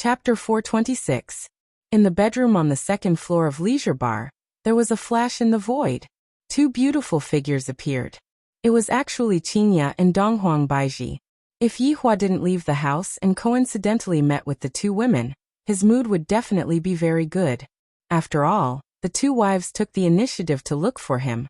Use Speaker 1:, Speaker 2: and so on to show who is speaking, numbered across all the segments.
Speaker 1: Chapter 426. In the bedroom on the second floor of Leisure Bar, there was a flash in the void. Two beautiful figures appeared. It was actually Qingya and Donghuang Baiji. If Yihua didn't leave the house and coincidentally met with the two women, his mood would definitely be very good. After all, the two wives took the initiative to look for him,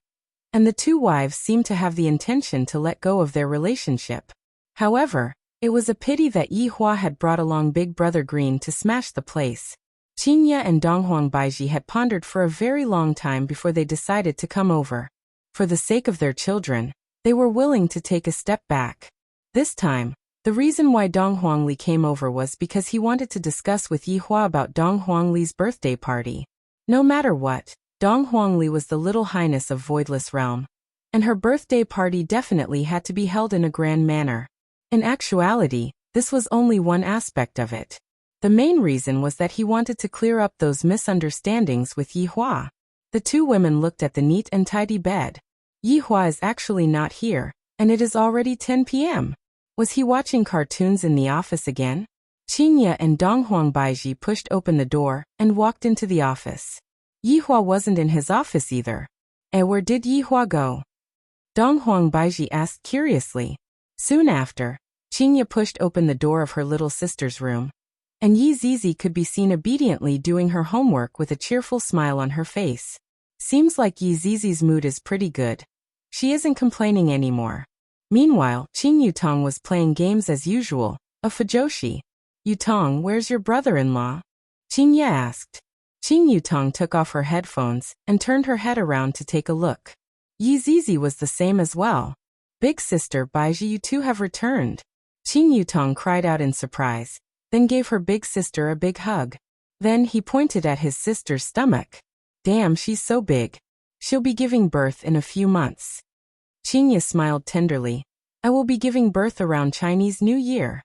Speaker 1: and the two wives seemed to have the intention to let go of their relationship. However, it was a pity that Yihua had brought along Big Brother Green to smash the place. Qingya and Donghuang Baiji had pondered for a very long time before they decided to come over. For the sake of their children, they were willing to take a step back. This time, the reason why Donghuang Li came over was because he wanted to discuss with Yihua about Donghuang Li's birthday party. No matter what, Donghuang Li was the little highness of Voidless Realm, and her birthday party definitely had to be held in a grand manner. In actuality, this was only one aspect of it. The main reason was that he wanted to clear up those misunderstandings with Yihua. The two women looked at the neat and tidy bed. Yihua is actually not here, and it is already 10 p.m. Was he watching cartoons in the office again? Qingya and Donghuang Baiji pushed open the door and walked into the office. Yihua wasn't in his office either. Where did Yihua go? Donghuang Baiji asked curiously. Soon after, Qingya pushed open the door of her little sister's room, and Yi Zizi could be seen obediently doing her homework with a cheerful smile on her face. Seems like Yi Zizi's mood is pretty good. She isn't complaining anymore. Meanwhile, Qing Yutong was playing games as usual, a fujoshi. Yutong, where's your brother-in-law? Qingya asked. Qing Yutong took off her headphones and turned her head around to take a look. Yi Zizi was the same as well. Big sister Baiji, you two have returned. Qing Yutong cried out in surprise, then gave her big sister a big hug. Then he pointed at his sister's stomach. Damn, she's so big. She'll be giving birth in a few months. Qingya smiled tenderly. I will be giving birth around Chinese New Year.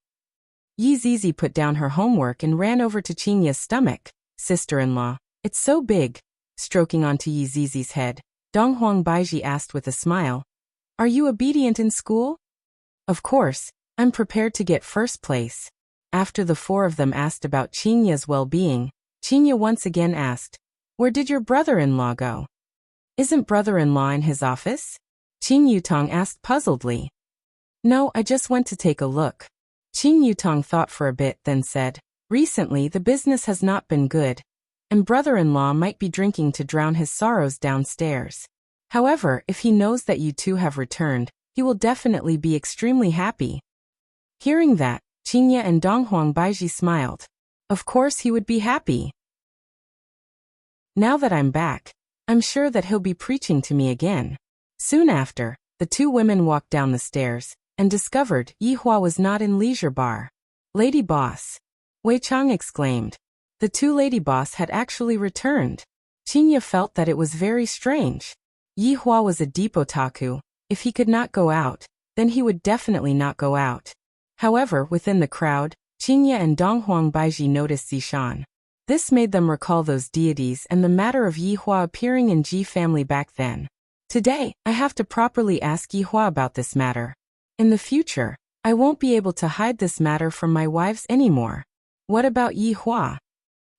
Speaker 1: Yi Zizi put down her homework and ran over to Qingya's stomach. Sister-in-law, it's so big. Stroking onto Yi Zizi's head, Donghuang Baiji asked with a smile. Are you obedient in school? Of course, I'm prepared to get first place. After the four of them asked about Qingya's well-being, Qingya once again asked, where did your brother-in-law go? Isn't brother-in-law in his office? Qing Yutong asked puzzledly. No, I just went to take a look. Qing Yutong thought for a bit, then said, recently the business has not been good, and brother-in-law might be drinking to drown his sorrows downstairs. However, if he knows that you two have returned, he will definitely be extremely happy. Hearing that, Qingya and Donghuang Baiji smiled. Of course he would be happy. Now that I'm back, I'm sure that he'll be preaching to me again. Soon after, the two women walked down the stairs and discovered Yihua was not in Leisure Bar. Lady Boss! Wei Chang exclaimed. The two lady boss had actually returned. Qingya felt that it was very strange. Yihua was a deep otaku. If he could not go out, then he would definitely not go out. However, within the crowd, Qingya and Donghuang Baiji noticed Zishan. This made them recall those deities and the matter of Yihua appearing in Ji family back then. Today, I have to properly ask Yihua about this matter. In the future, I won't be able to hide this matter from my wives anymore. What about Yihua?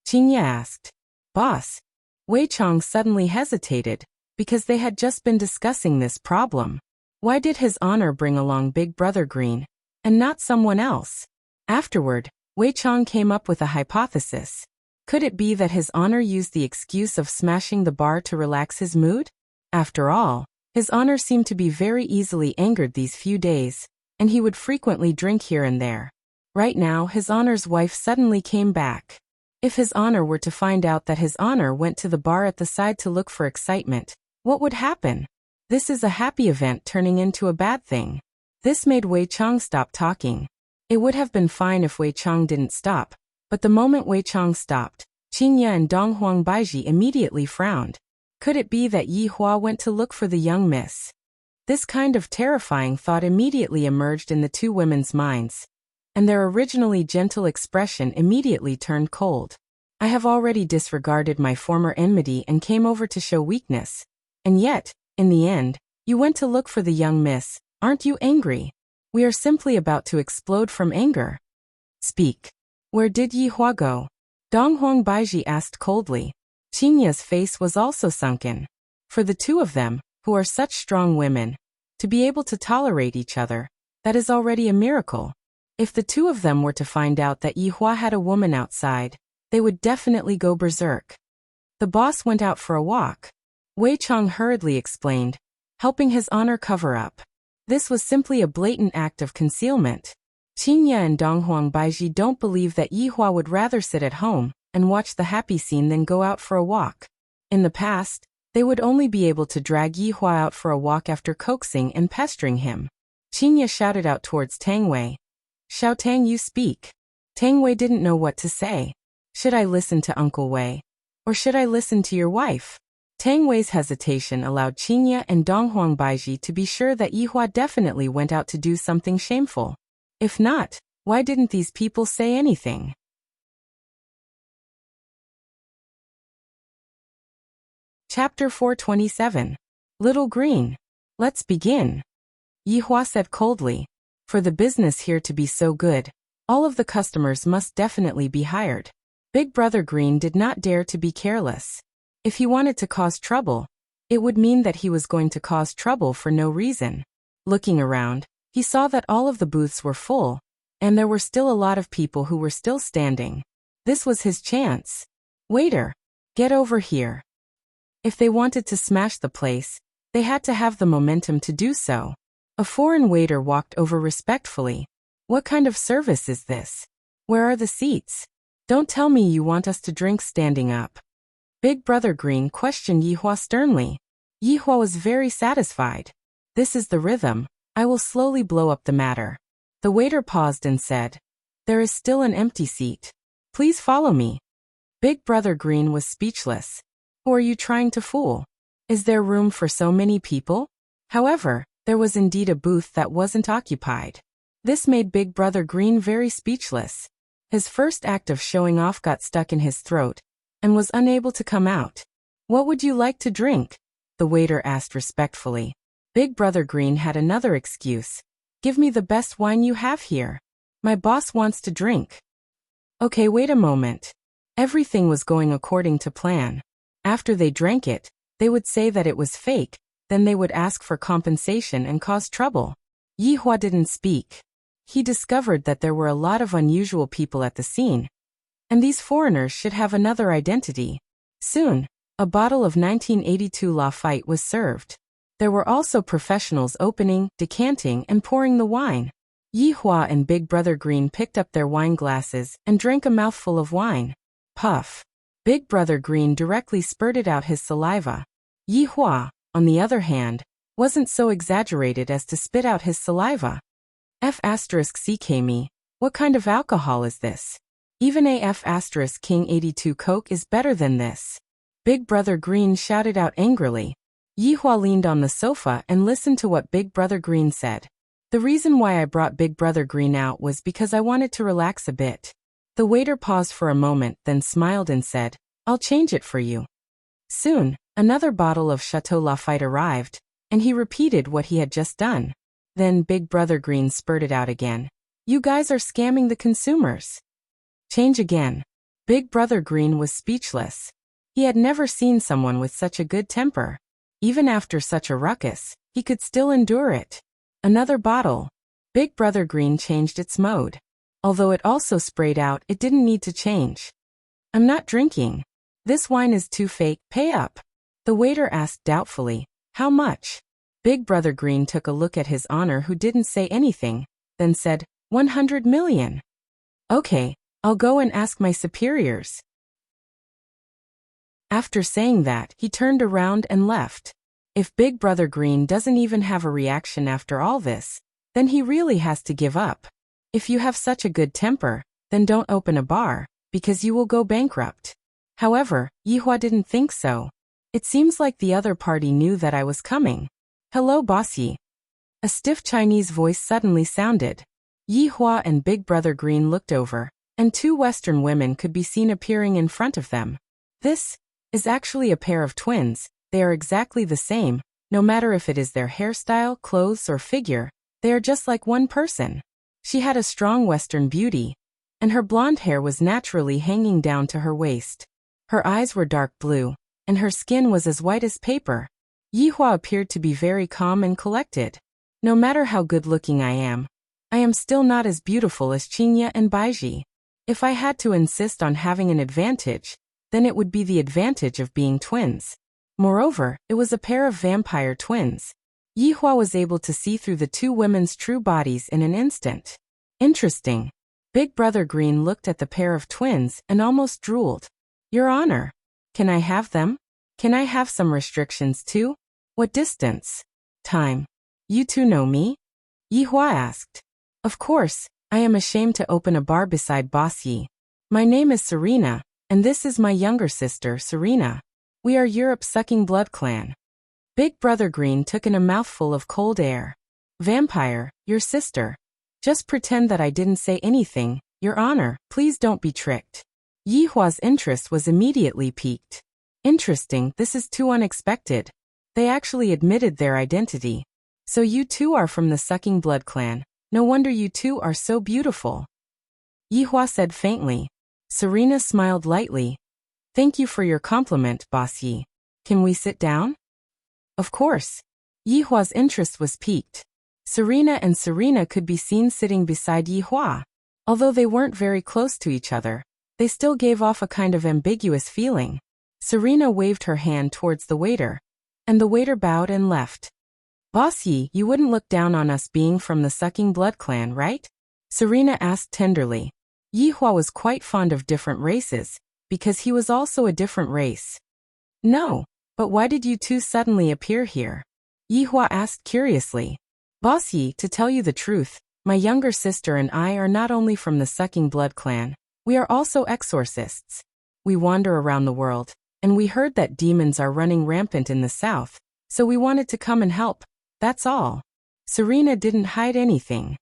Speaker 1: Qingya asked. Boss. Wei Chang suddenly hesitated, because they had just been discussing this problem. Why did his honor bring along Big Brother Green, and not someone else? Afterward, Wei Chang came up with a hypothesis. Could it be that his honor used the excuse of smashing the bar to relax his mood? After all, his honor seemed to be very easily angered these few days, and he would frequently drink here and there. Right now, his honor's wife suddenly came back. If his honor were to find out that his honor went to the bar at the side to look for excitement, what would happen? This is a happy event turning into a bad thing. This made Wei Chang stop talking. It would have been fine if Wei Chang didn't stop, but the moment Wei Chang stopped, Qingya and Donghuang Baiji immediately frowned. Could it be that Yihua went to look for the young miss? This kind of terrifying thought immediately emerged in the two women's minds, and their originally gentle expression immediately turned cold. I have already disregarded my former enmity and came over to show weakness. And yet, in the end, you went to look for the young miss. Aren't you angry? We are simply about to explode from anger. Speak. Where did Yi Hua go? Donghuang Baiji asked coldly. Qinya's face was also sunken. For the two of them, who are such strong women, to be able to tolerate each other, that is already a miracle. If the two of them were to find out that Yi Hua had a woman outside, they would definitely go berserk. The boss went out for a walk. Wei Chong hurriedly explained, helping his honor cover up. This was simply a blatant act of concealment. Qinya and Donghuang Baiji don't believe that Yi Hua would rather sit at home and watch the happy scene than go out for a walk. In the past, they would only be able to drag Yi Hua out for a walk after coaxing and pestering him. Qinya shouted out towards Tang Wei. Xiao Tang, you speak. Tang Wei didn't know what to say. Should I listen to Uncle Wei? Or should I listen to your wife? Tang Wei's hesitation allowed Qinya and Donghuang Baiji to be sure that Yi Hua definitely went out to do something shameful. If not, why didn't these people say anything? Chapter 427. Little Green. Let's begin. Yi Hua said coldly. For the business here to be so good, all of the customers must definitely be hired. Big Brother Green did not dare to be careless. If he wanted to cause trouble, it would mean that he was going to cause trouble for no reason. Looking around, he saw that all of the booths were full, and there were still a lot of people who were still standing. This was his chance. Waiter, get over here. If they wanted to smash the place, they had to have the momentum to do so. A foreign waiter walked over respectfully. What kind of service is this? Where are the seats? Don't tell me you want us to drink standing up. Big Brother Green questioned Yi Hua sternly. Yi Hua was very satisfied. This is the rhythm. I will slowly blow up the matter. The waiter paused and said, there is still an empty seat. Please follow me. Big Brother Green was speechless. Who are you trying to fool? Is there room for so many people? However, there was indeed a booth that wasn't occupied. This made Big Brother Green very speechless. His first act of showing off got stuck in his throat and was unable to come out. What would you like to drink? The waiter asked respectfully. Big Brother Green had another excuse. Give me the best wine you have here. My boss wants to drink. Okay, wait a moment. Everything was going according to plan. After they drank it, they would say that it was fake, then they would ask for compensation and cause trouble. Yi Hua didn't speak. He discovered that there were a lot of unusual people at the scene, and these foreigners should have another identity. Soon, a bottle of 1982 Lafite was served. There were also professionals opening, decanting, and pouring the wine. Yi Hua and Big Brother Green picked up their wine glasses and drank a mouthful of wine. Puff. Big Brother Green directly spurted out his saliva. Yi Hua, on the other hand, wasn't so exaggerated as to spit out his saliva. F*CK me, what kind of alcohol is this? Even a F*King 82 Coke is better than this. Big Brother Green shouted out angrily. Yi Hua leaned on the sofa and listened to what Big Brother Green said. The reason why I brought Big Brother Green out was because I wanted to relax a bit. The waiter paused for a moment, then smiled and said, I'll change it for you. Soon, another bottle of Chateau Lafite arrived, and he repeated what he had just done. Then Big Brother Green spurted out again. You guys are scamming the consumers. Change again. Big Brother Green was speechless. He had never seen someone with such a good temper. Even after such a ruckus, he could still endure it. Another bottle. Big Brother Green changed its mode. Although it also sprayed out, it didn't need to change. I'm not drinking. This wine is too fake, pay up. The waiter asked doubtfully, how much? Big Brother Green took a look at his honor who didn't say anything, then said, 100 million. Okay, I'll go and ask my superiors. After saying that, he turned around and left. If Big Brother Green doesn't even have a reaction after all this, then he really has to give up. If you have such a good temper, then don't open a bar, because you will go bankrupt. However, Yi Hua didn't think so. It seems like the other party knew that I was coming. Hello, bossy. A stiff Chinese voice suddenly sounded. Yi Hua and Big Brother Green looked over, and two Western women could be seen appearing in front of them. This is actually a pair of twins. They are exactly the same, no matter if it is their hairstyle, clothes, or figure, they are just like one person. She had a strong Western beauty. and her blonde hair was naturally hanging down to her waist. Her eyes were dark blue, and her skin was as white as paper. Yihua appeared to be very calm and collected. No matter how good-looking I am still not as beautiful as Qinya and Baiji. If I had to insist on having an advantage, then it would be the advantage of being twins. Moreover, it was a pair of vampire twins. Yihua was able to see through the two women's true bodies in an instant. Interesting. Big Brother Green looked at the pair of twins and almost drooled. Your Honor, can I have them? Can I have some restrictions too? What distance? Time. You two know me? Yihua asked. Of course, I am ashamed to open a bar beside Boss Yi. My name is Serena, and this is my younger sister, Serena. We are Europe's sucking blood clan. Big Brother Green took in a mouthful of cold air. Vampire, your sister. Just pretend that I didn't say anything, Your Honor, please don't be tricked. Yihua's interest was immediately piqued. Interesting, this is too unexpected. They actually admitted their identity. So you two are from the Sucking Blood clan. No wonder you two are so beautiful. Yihua said faintly. Serena smiled lightly. Thank you for your compliment, Boss Yi. Can we sit down? Of course. Yihua's interest was piqued. Serena could be seen sitting beside Yihua. Although they weren't very close to each other, they still gave off a kind of ambiguous feeling. Serena waved her hand towards the waiter, and the waiter bowed and left. Boss Yi, you wouldn't look down on us being from the Sucking Blood clan, right? Serena asked tenderly. Yihua was quite fond of different races, because he was also a different race. No, but why did you two suddenly appear here? Yihua asked curiously. Boss Yi, to tell you the truth, my younger sister and I are not only from the Sucking Blood clan, we are also exorcists. We wander around the world, and we heard that demons are running rampant in the south, so we wanted to come and help. That's all. Serena didn't hide anything.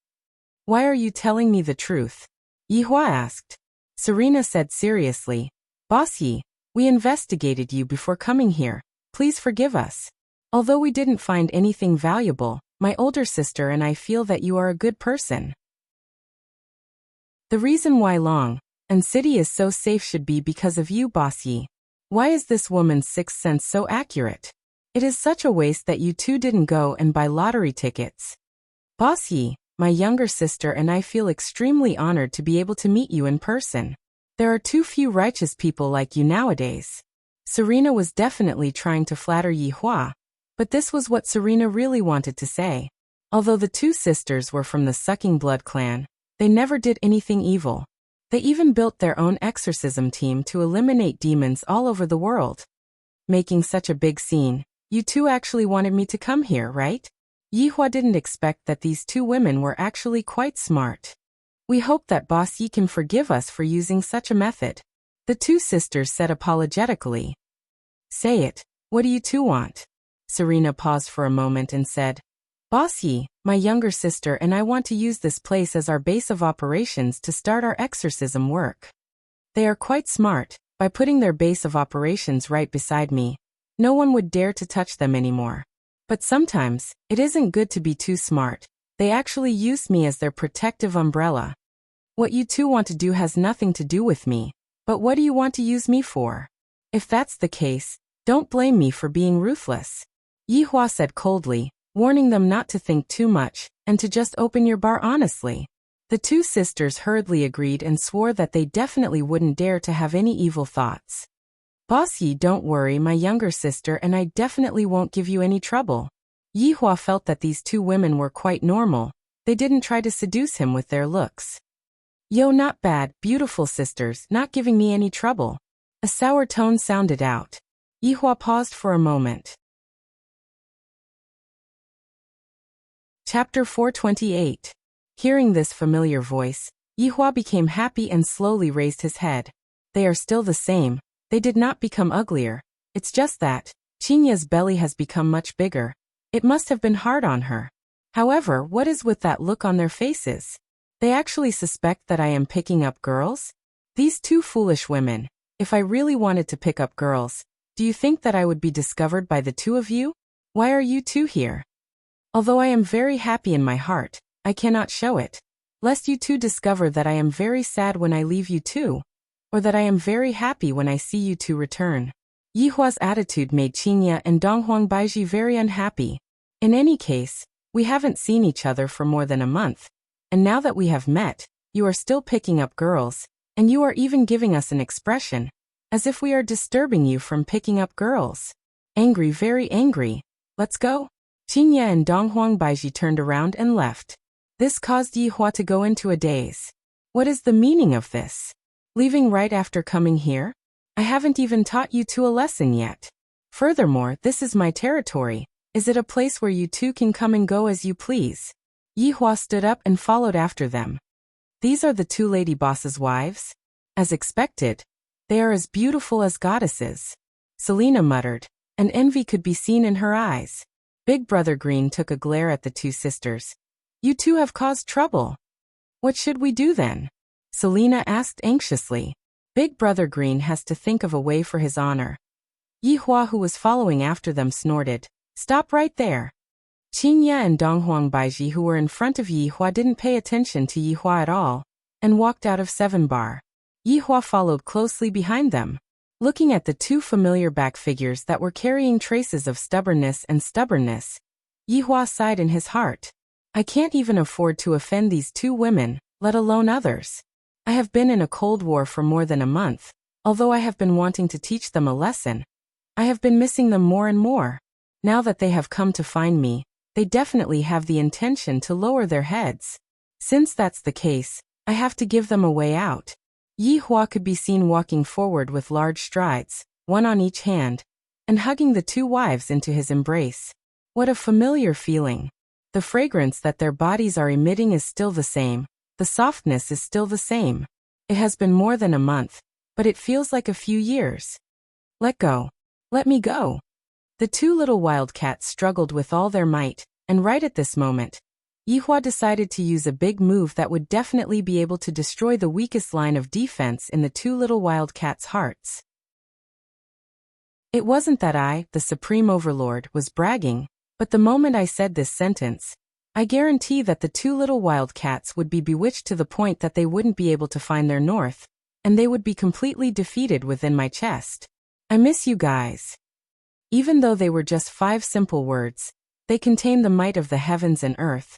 Speaker 1: Why are you telling me the truth? Yihua asked. Serena said seriously. Boss Yi, we investigated you before coming here. Please forgive us. Although we didn't find anything valuable, my older sister and I feel that you are a good person. The reason why Long and City is so safe should be because of you, Boss Yi. Why is this woman's sixth sense so accurate? It is such a waste that you two didn't go and buy lottery tickets. Boss Yi, my younger sister and I feel extremely honored to be able to meet you in person. There are too few righteous people like you nowadays. Serena was definitely trying to flatter Yihua, but this was what Serena really wanted to say. Although the two sisters were from the Sucking Blood clan, they never did anything evil. They even built their own exorcism team to eliminate demons all over the world. Making such a big scene, you two actually wanted me to come here, right? Yihua didn't expect that these two women were actually quite smart. We hope that Boss Yi can forgive us for using such a method. The two sisters said apologetically. Say it, what do you two want? Serena paused for a moment and said, Boss Yi, my younger sister and I want to use this place as our base of operations to start our exorcism work. They are quite smart. By putting their base of operations right beside me, no one would dare to touch them anymore. But sometimes, it isn't good to be too smart. They actually use me as their protective umbrella. What you two want to do has nothing to do with me, but what do you want to use me for? If that's the case, don't blame me for being ruthless. Yihua said coldly, warning them not to think too much, and to just open your bar honestly. The two sisters hurriedly agreed and swore that they definitely wouldn't dare to have any evil thoughts. Boss Yi, don't worry, my younger sister and I definitely won't give you any trouble. Yihua felt that these two women were quite normal. They didn't try to seduce him with their looks. Yo, not bad, beautiful sisters, not giving me any trouble. A sour tone sounded out. Yihua paused for a moment. Chapter 428. Hearing this familiar voice, Yihua became happy and slowly raised his head. They are still the same. They did not become uglier. It's just that Chinya's belly has become much bigger. It must have been hard on her. However, what is with that look on their faces? They actually suspect that I am picking up girls? These two foolish women. If I really wanted to pick up girls, do you think that I would be discovered by the two of you? Why are you two here? Although I am very happy in my heart, I cannot show it. lest you two discover that I am very sad when I leave you two, or that I am very happy when I see you two return. Yihua's attitude made Qinya and Donghuang Baiji very unhappy. In any case, we haven't seen each other for more than a month, and now that we have met, you are still picking up girls, and you are even giving us an expression, as if we are disturbing you from picking up girls. Angry, very angry. Let's go. Qinya and Donghuang Baiji turned around and left. This caused Yihua to go into a daze. What is the meaning of this? Leaving right after coming here? I haven't even taught you two a lesson yet. Furthermore, this is my territory. Is it a place where you two can come and go as you please? Yihua stood up and followed after them. These are the two lady boss's wives? As expected, they are as beautiful as goddesses. Selena muttered, and envy could be seen in her eyes. Big Brother Green took a glare at the two sisters. You two have caused trouble. What should we do then? Selena asked anxiously. Big Brother Green has to think of a way for his honor. Yihua, who was following after them, snorted. Stop right there. Qinya and Donghuang Baiji, who were in front of Yihua, didn't pay attention to Yihua at all, and walked out of 7 Bar. Yihua followed closely behind them. Looking at the two familiar back figures that were carrying traces of stubbornness, Yihua sighed in his heart. I can't even afford to offend these two women, let alone others. I have been in a cold war for more than a month. Although I have been wanting to teach them a lesson, I have been missing them more and more. Now that they have come to find me, they definitely have the intention to lower their heads. Since that's the case, I have to give them a way out. Yihua could be seen walking forward with large strides, one on each hand, and hugging the two wives into his embrace. What a familiar feeling. The fragrance that their bodies are emitting is still the same. The softness is still the same. It has been more than a month, but it feels like a few years. Let go. Let me go. The two little wildcats struggled with all their might, and right at this moment, Yihua decided to use a big move that would definitely be able to destroy the weakest line of defense in the two little wildcats' hearts. It wasn't that I, the Supreme Overlord, was bragging, but the moment I said this sentence, I guarantee that the two little wildcats would be bewitched to the point that they wouldn't be able to find their north, and they would be completely defeated within my chest. I miss you guys. Even though they were just 5 simple words, they contained the might of the heavens and earth,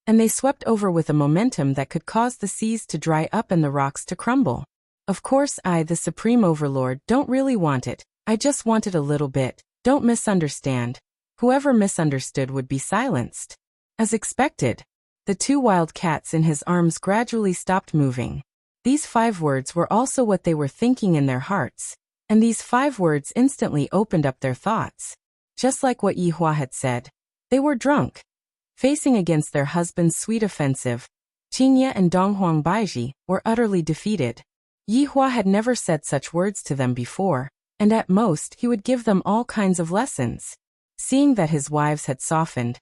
Speaker 1: and they swept over with a momentum that could cause the seas to dry up and the rocks to crumble. Of course I, the Supreme Overlord, don't really want it. I just want it a little bit. Don't misunderstand. Whoever misunderstood would be silenced. As expected, the two wild cats in his arms gradually stopped moving. These 5 words were also what they were thinking in their hearts, and these 5 words instantly opened up their thoughts. Just like what Yihua had said, they were drunk. Facing against their husband's sweet offensive, Qinya and Donghuang Baiji were utterly defeated. Yihua had never said such words to them before, and at most he would give them all kinds of lessons. Seeing that his wives had softened,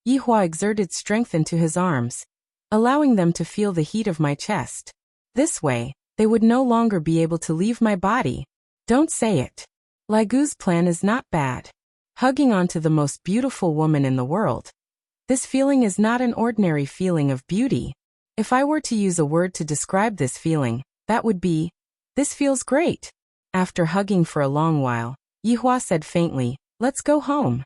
Speaker 1: Yihua exerted strength into his arms, allowing them to feel the heat of my chest. This way, they would no longer be able to leave my body. Don't say it. Lai Gu's plan is not bad. Hugging onto the most beautiful woman in the world. This feeling is not an ordinary feeling of beauty. If I were to use a word to describe this feeling, that would be, this feels great. After hugging for a long while, Yihua said faintly, let's go home.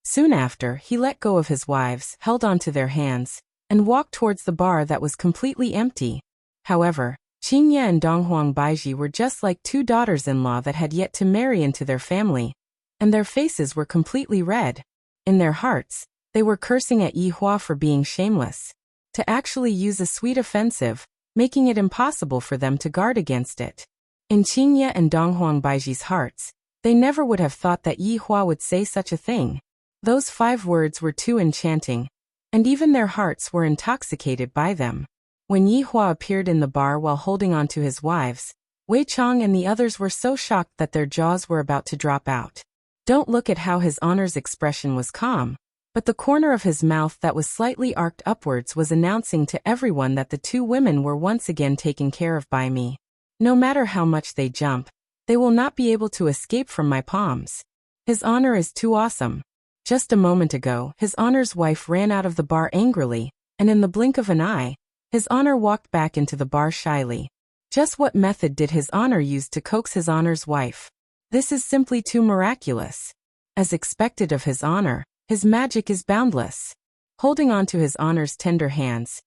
Speaker 1: Soon after, he let go of his wives, held onto their hands, and walked towards the bar that was completely empty. However, Qinya and Donghuang Baiji were just like 2 daughters-in-law that had yet to marry into their family, and their faces were completely red. In their hearts, they were cursing at Yihua for being shameless. To actually use a sweet offensive, making it impossible for them to guard against it. In Qinya and Donghuang Baiji's hearts, they never would have thought that Yihua would say such a thing. Those 5 words were too enchanting, and even their hearts were intoxicated by them. When Yihua appeared in the bar while holding on to his wives, Wei Chang and the others were so shocked that their jaws were about to drop out. Don't look at how his honor's expression was calm, but the corner of his mouth that was slightly arced upwards was announcing to everyone that the 2 women were once again taken care of by me. No matter how much they jump, they will not be able to escape from my palms. His honor is too awesome. Just a moment ago, his honor's wife ran out of the bar angrily, and in the blink of an eye, His Honor walked back into the bar shyly. Just what method did His Honor use to coax His Honor's wife? This is simply too miraculous. As expected of His Honor, his magic is boundless. Holding on to His Honor's tender hands,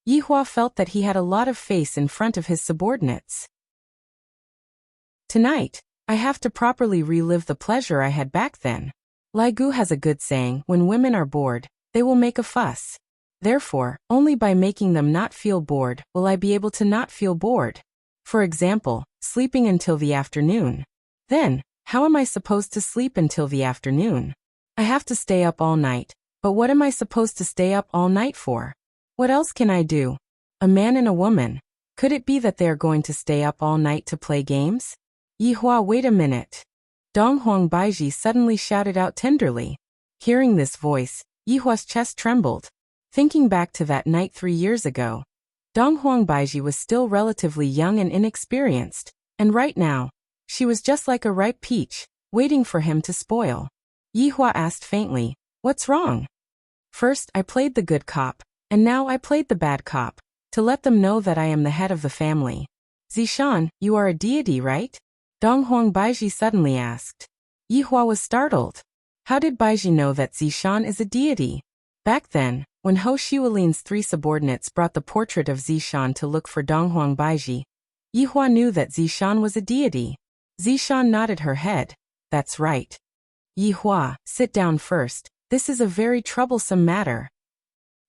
Speaker 1: Yihua felt that he had a lot of face in front of his subordinates. Tonight, I have to properly relive the pleasure I had back then. Lai Gu has a good saying, when women are bored, they will make a fuss. Therefore, only by making them not feel bored will I be able to not feel bored. For example, sleeping until the afternoon. Then, how am I supposed to sleep until the afternoon? I have to stay up all night, but what am I supposed to stay up all night for? What else can I do? A man and a woman. Could it be that they are going to stay up all night to play games? Yihua, wait a minute. Donghuang Baiji suddenly shouted out tenderly. Hearing this voice, Yihua's chest trembled. Thinking back to that night 3 years ago, Donghuang Baiji was still relatively young and inexperienced, and right now, she was just like a ripe peach, waiting for him to spoil. Yihua asked faintly, what's wrong? First I played the good cop, and now I played the bad cop, to let them know that I am the head of the family. Zishan, you are a deity, right? Donghuang Baiji suddenly asked. Yihua was startled. How did Baiji know that Zishan is a deity? Back then, when Ho Xiulin's 3 subordinates brought the portrait of Zishan to look for Donghuang Baiji, Yihua knew that Zishan was a deity. Zishan nodded her head. That's right. Yihua, sit down first. This is a very troublesome matter.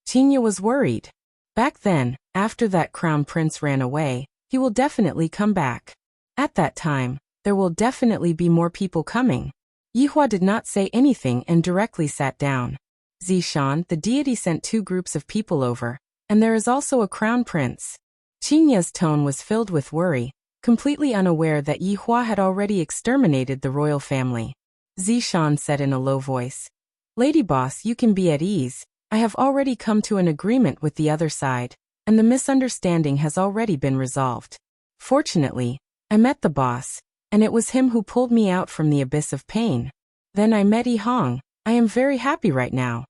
Speaker 1: Qinya was worried. Back then, after that crown prince ran away, he will definitely come back. At that time, there will definitely be more people coming. Yihua did not say anything and directly sat down. Zishan, the deity, sent 2 groups of people over, and there is also a crown prince. Qinya's tone was filled with worry, completely unaware that Yihua had already exterminated the royal family. Zishan said in a low voice, Lady boss, you can be at ease. I have already come to an agreement with the other side, and the misunderstanding has already been resolved. Fortunately, I met the boss, and it was him who pulled me out from the abyss of pain. Then I met Yi Hong. I am very happy right now.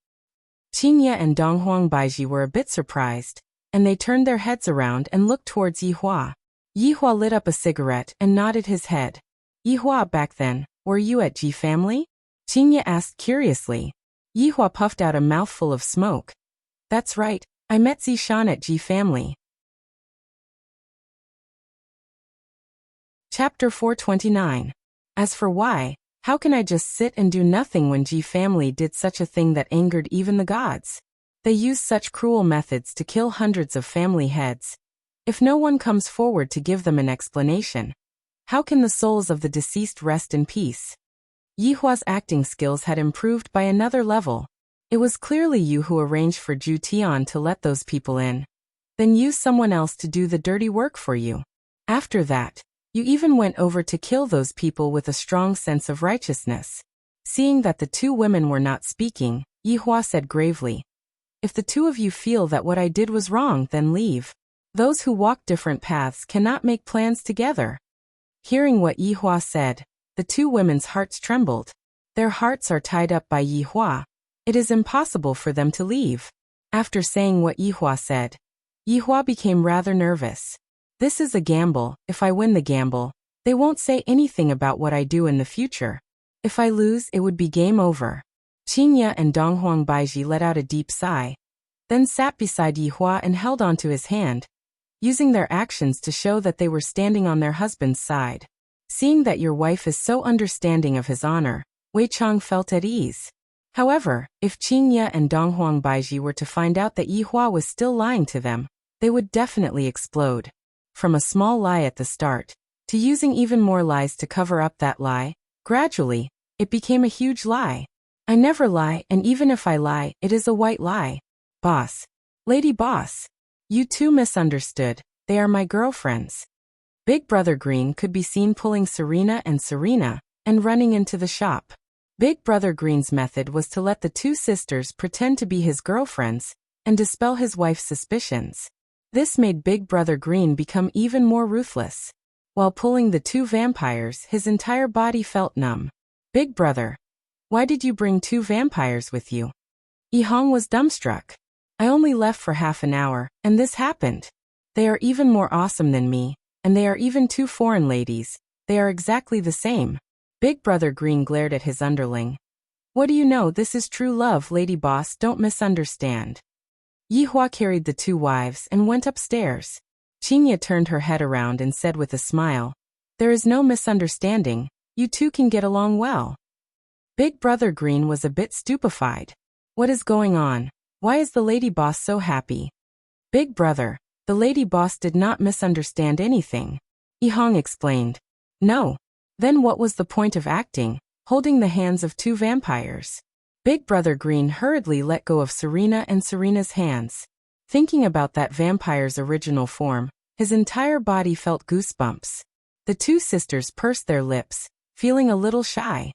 Speaker 1: Qinya and Donghuang Baiji were a bit surprised, and they turned their heads around and looked towards Yihua. Yihua lit up a cigarette and nodded his head. Yihua, back then, were you at Ji family? Qinya asked curiously. Yihua puffed out a mouthful of smoke. That's right, I met Zishan at Ji family. Chapter 429. As for why, how can I just sit and do nothing when Ji family did such a thing that angered even the gods? They used such cruel methods to kill hundreds of family heads. If no one comes forward to give them an explanation, how can the souls of the deceased rest in peace? Yihua's acting skills had improved by another level. It was clearly you who arranged for Zhu Tian to let those people in. Then use someone else to do the dirty work for you. After that, you even went over to kill those people with a strong sense of righteousness. Seeing that the 2 women were not speaking, Yihua said gravely, If the 2 of you feel that what I did was wrong, then leave. Those who walk different paths cannot make plans together. Hearing what Yihua said, the 2 women's hearts trembled. Their hearts are tied up by Yihua. It is impossible for them to leave. After saying what Yihua said, Yihua became rather nervous. This is a gamble. If I win the gamble, they won't say anything about what I do in the future. If I lose, it would be game over. Qinya and Donghuang Baiji let out a deep sigh, then sat beside Yihua and held onto his hand, using their actions to show that they were standing on their husband's side. Seeing that your wife is so understanding of his honor, Wei Chang felt at ease. However, if Qinya and Donghuang Baiji were to find out that Yihua was still lying to them, they would definitely explode. From a small lie at the start, to using even more lies to cover up that lie, gradually, it became a huge lie. I never lie, and even if I lie, it is a white lie. Boss. Lady boss. You 2 misunderstood, they are my girlfriends. Big Brother Green could be seen pulling Serena and running into the shop. Big Brother Green's method was to let the 2 sisters pretend to be his girlfriends and dispel his wife's suspicions. This made Big Brother Green become even more ruthless. While pulling the 2 vampires, his entire body felt numb. Big Brother, why did you bring 2 vampires with you? Yi Hong was dumbstruck. I only left for half an hour, and this happened. They are even more awesome than me, and they are even two foreign ladies. They are exactly the same. Big Brother Green glared at his underling. What do you know, this is true love, lady boss, don't misunderstand. Yihua carried the two wives and went upstairs. Qinya turned her head around and said with a smile, there is no misunderstanding, you two can get along well. Big Brother Green was a bit stupefied. What is going on? Why is the lady boss so happy? Big Brother, the lady boss did not misunderstand anything. Yihong explained. No. Then what was the point of acting, holding the hands of two vampires? Big Brother Green hurriedly let go of Serena and Serena's hands. Thinking about that vampire's original form, his entire body felt goosebumps. The two sisters pursed their lips, feeling a little shy.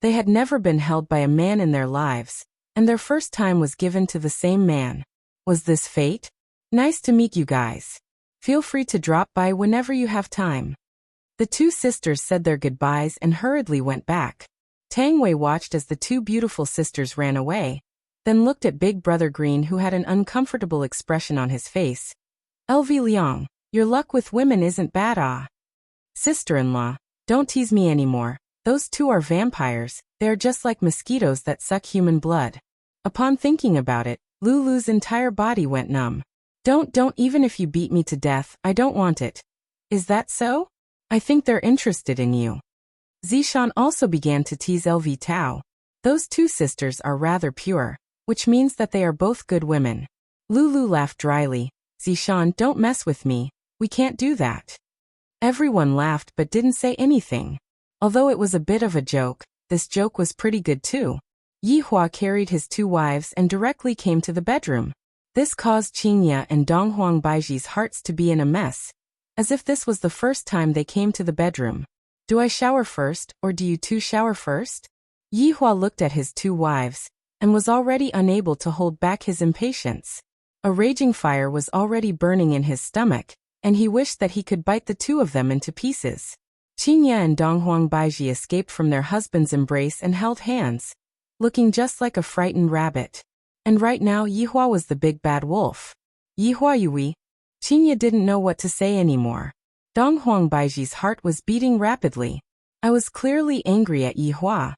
Speaker 1: They had never been held by a man in their lives, and their first time was given to the same man. Was this fate? Nice to meet you guys. Feel free to drop by whenever you have time. The two sisters said their goodbyes and hurriedly went back. Tang Wei watched as the two beautiful sisters ran away, then looked at Big Brother Green, who had an uncomfortable expression on his face. LV Liang, your luck with women isn't bad, ah. Sister-in-law, don't tease me anymore. Those two are vampires, they are just like mosquitoes that suck human blood. Upon thinking about it, Lulu's entire body went numb. Don't even if you beat me to death, I don't want it. Is that so? I think they're interested in you. Zishan also began to tease LV Tao. Those two sisters are rather pure, which means that they are both good women. Lulu laughed dryly. Zishan, don't mess with me, we can't do that. Everyone laughed but didn't say anything. Although it was a bit of a joke, this joke was pretty good too. Yihua carried his two wives and directly came to the bedroom. This caused Qinya and Donghuang Baiji's hearts to be in a mess, as if this was the first time they came to the bedroom. Do I shower first, or do you two shower first? Yihua looked at his two wives, and was already unable to hold back his impatience. A raging fire was already burning in his stomach, and he wished that he could bite the two of them into pieces. Qinya and Donghuang Baiji escaped from their husband's embrace and held hands, looking just like a frightened rabbit. And right now Yihua was the big bad wolf. Yihua Yui. Qinya didn't know what to say anymore. Donghuang Baiji's heart was beating rapidly. I was clearly angry at Yihua.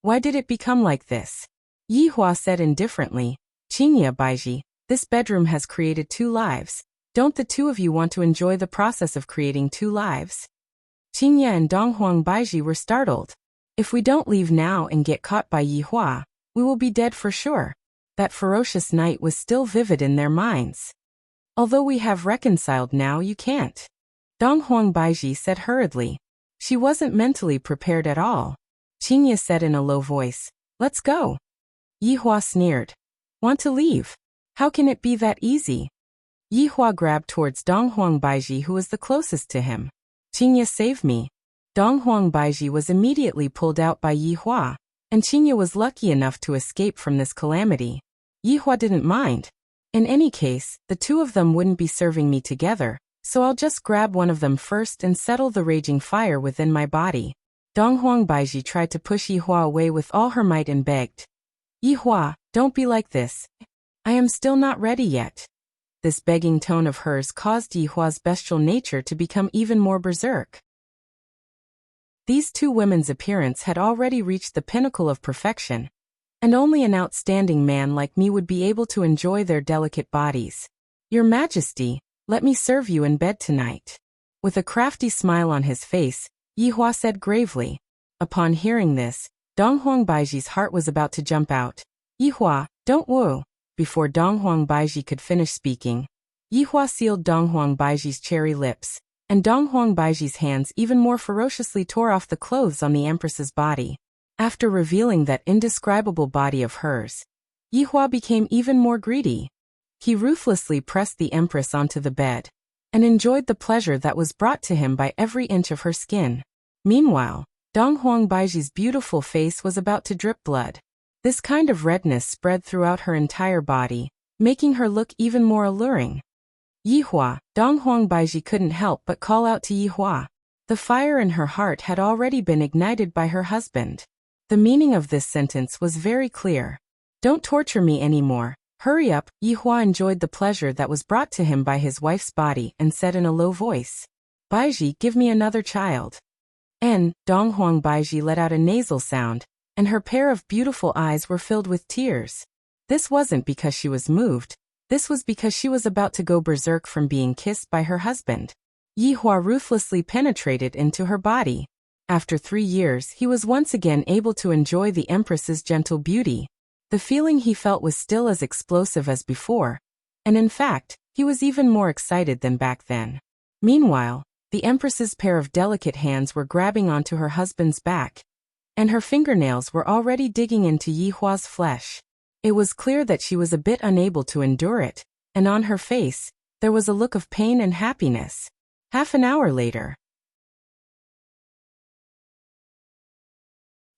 Speaker 1: Why did it become like this? Yihua said indifferently, Qinya Baiji, this bedroom has created two lives. Don't the two of you want to enjoy the process of creating two lives? Qinya and Donghuang Baiji were startled. If we don't leave now and get caught by Yihua, we will be dead for sure. That ferocious night was still vivid in their minds. Although we have reconciled now, you can't. Donghuang Baiji said hurriedly. She wasn't mentally prepared at all. Qinya said in a low voice, let's go. Yihua sneered. Want to leave? How can it be that easy? Yihua grabbed towards Donghuang Baiji, who was the closest to him. Qinya, save me. Donghuang Baiji was immediately pulled out by Yihua, and Qinya was lucky enough to escape from this calamity. Yihua didn't mind. In any case, the two of them wouldn't be serving me together, so I'll just grab one of them first and settle the raging fire within my body. Donghuang Baiji tried to push Yihua away with all her might and begged. Yihua, don't be like this. I am still not ready yet. This begging tone of hers caused Yihua's bestial nature to become even more berserk. These two women's appearance had already reached the pinnacle of perfection, and only an outstanding man like me would be able to enjoy their delicate bodies. Your Majesty, let me serve you in bed tonight. With a crafty smile on his face, Yihua said gravely. Upon hearing this, Donghuang Baiji's heart was about to jump out. Yihua, don't woo. Before Donghuang Baiji could finish speaking, Yihua sealed Donghuang Baiji's cherry lips, and Donghuang Baiji's hands even more ferociously tore off the clothes on the Empress's body. After revealing that indescribable body of hers, Yihua became even more greedy. He ruthlessly pressed the Empress onto the bed, and enjoyed the pleasure that was brought to him by every inch of her skin. Meanwhile, Donghuang Baiji's beautiful face was about to drip blood. This kind of redness spread throughout her entire body, making her look even more alluring. Yihua, Donghuang Baiji couldn't help but call out to Yihua. The fire in her heart had already been ignited by her husband. The meaning of this sentence was very clear. Don't torture me anymore. Hurry up. Yihua enjoyed the pleasure that was brought to him by his wife's body and said in a low voice, Baiji, give me another child. Donghuang Baiji let out a nasal sound, and her pair of beautiful eyes were filled with tears. This wasn't because she was moved, this was because she was about to go berserk from being kissed by her husband. Yihua ruthlessly penetrated into her body. After 3 years, he was once again able to enjoy the Empress's gentle beauty. The feeling he felt was still as explosive as before, and in fact, he was even more excited than back then. Meanwhile, the Empress's pair of delicate hands were grabbing onto her husband's back, and her fingernails were already digging into Yihua's flesh. It was clear that she was a bit unable to endure it, and on her face, there was a look of pain and happiness. Half an hour later.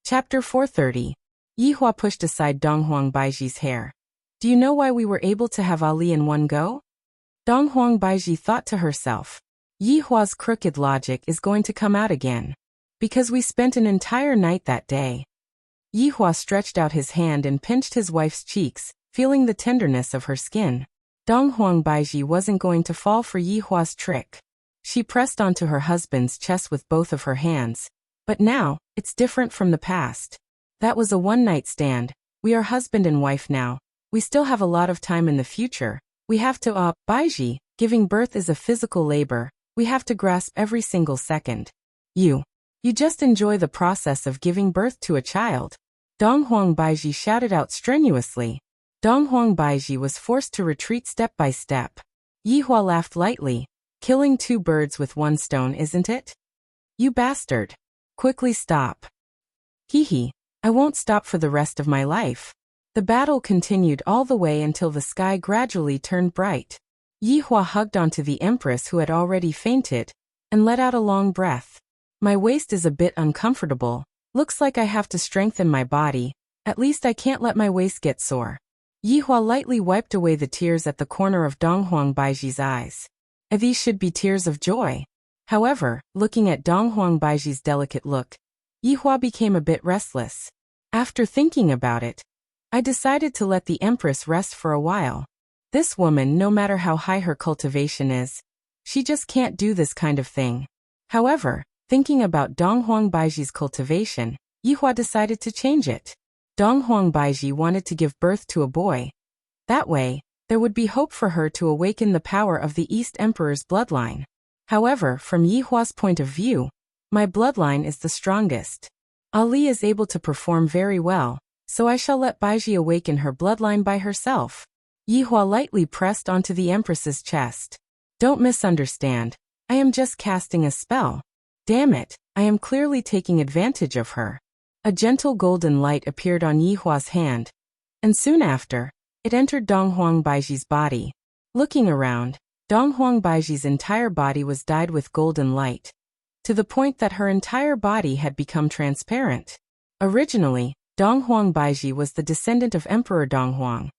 Speaker 1: Chapter 430. Yihua pushed aside Donghuang Baiji's hair. Do you know why we were able to have Ali in one go? Donghuang Baiji thought to herself. Yihua's crooked logic is going to come out again. Because we spent an entire night that day. Yihua stretched out his hand and pinched his wife's cheeks, feeling the tenderness of her skin. Donghuang Baiji wasn't going to fall for Yihua's trick. She pressed onto her husband's chest with both of her hands. But now, it's different from the past. That was a one-night stand. We are husband and wife now. We still have a lot of time in the future. We have to, Baiji, giving birth is a physical labor. We have to grasp every single second. You just enjoy the process of giving birth to a child. Donghuang Baiji shouted out strenuously. Donghuang Baiji was forced to retreat step by step. Yihua laughed lightly. Killing 2 birds with 1 stone, isn't it? You bastard. Quickly stop. Hee. I won't stop for the rest of my life. The battle continued all the way until the sky gradually turned bright. Yihua hugged onto the Empress who had already fainted, and let out a long breath. My waist is a bit uncomfortable. Looks like I have to strengthen my body. At least I can't let my waist get sore. Yihua lightly wiped away the tears at the corner of Donghuang Baiji's eyes. These should be tears of joy. However, looking at Donghuang Baiji's delicate look, Yihua became a bit restless. After thinking about it, I decided to let the Empress rest for a while. This woman, no matter how high her cultivation is, she just can't do this kind of thing. However, thinking about Donghuang Baiji's cultivation, Yihua decided to change it. Donghuang Baiji wanted to give birth to a boy. That way, there would be hope for her to awaken the power of the East Emperor's bloodline. However, from Yihua's point of view, my bloodline is the strongest. Ali is able to perform very well, so I shall let Baiji awaken her bloodline by herself. Yihua lightly pressed onto the Empress's chest. Don't misunderstand. I am just casting a spell. Damn it, I am clearly taking advantage of her. A gentle golden light appeared on Yihua's hand, and soon after, it entered Donghuang Baiji's body. Looking around, Donghuang Baiji's entire body was dyed with golden light, to the point that her entire body had become transparent. Originally, Donghuang Baiji was the descendant of Emperor Donghuang,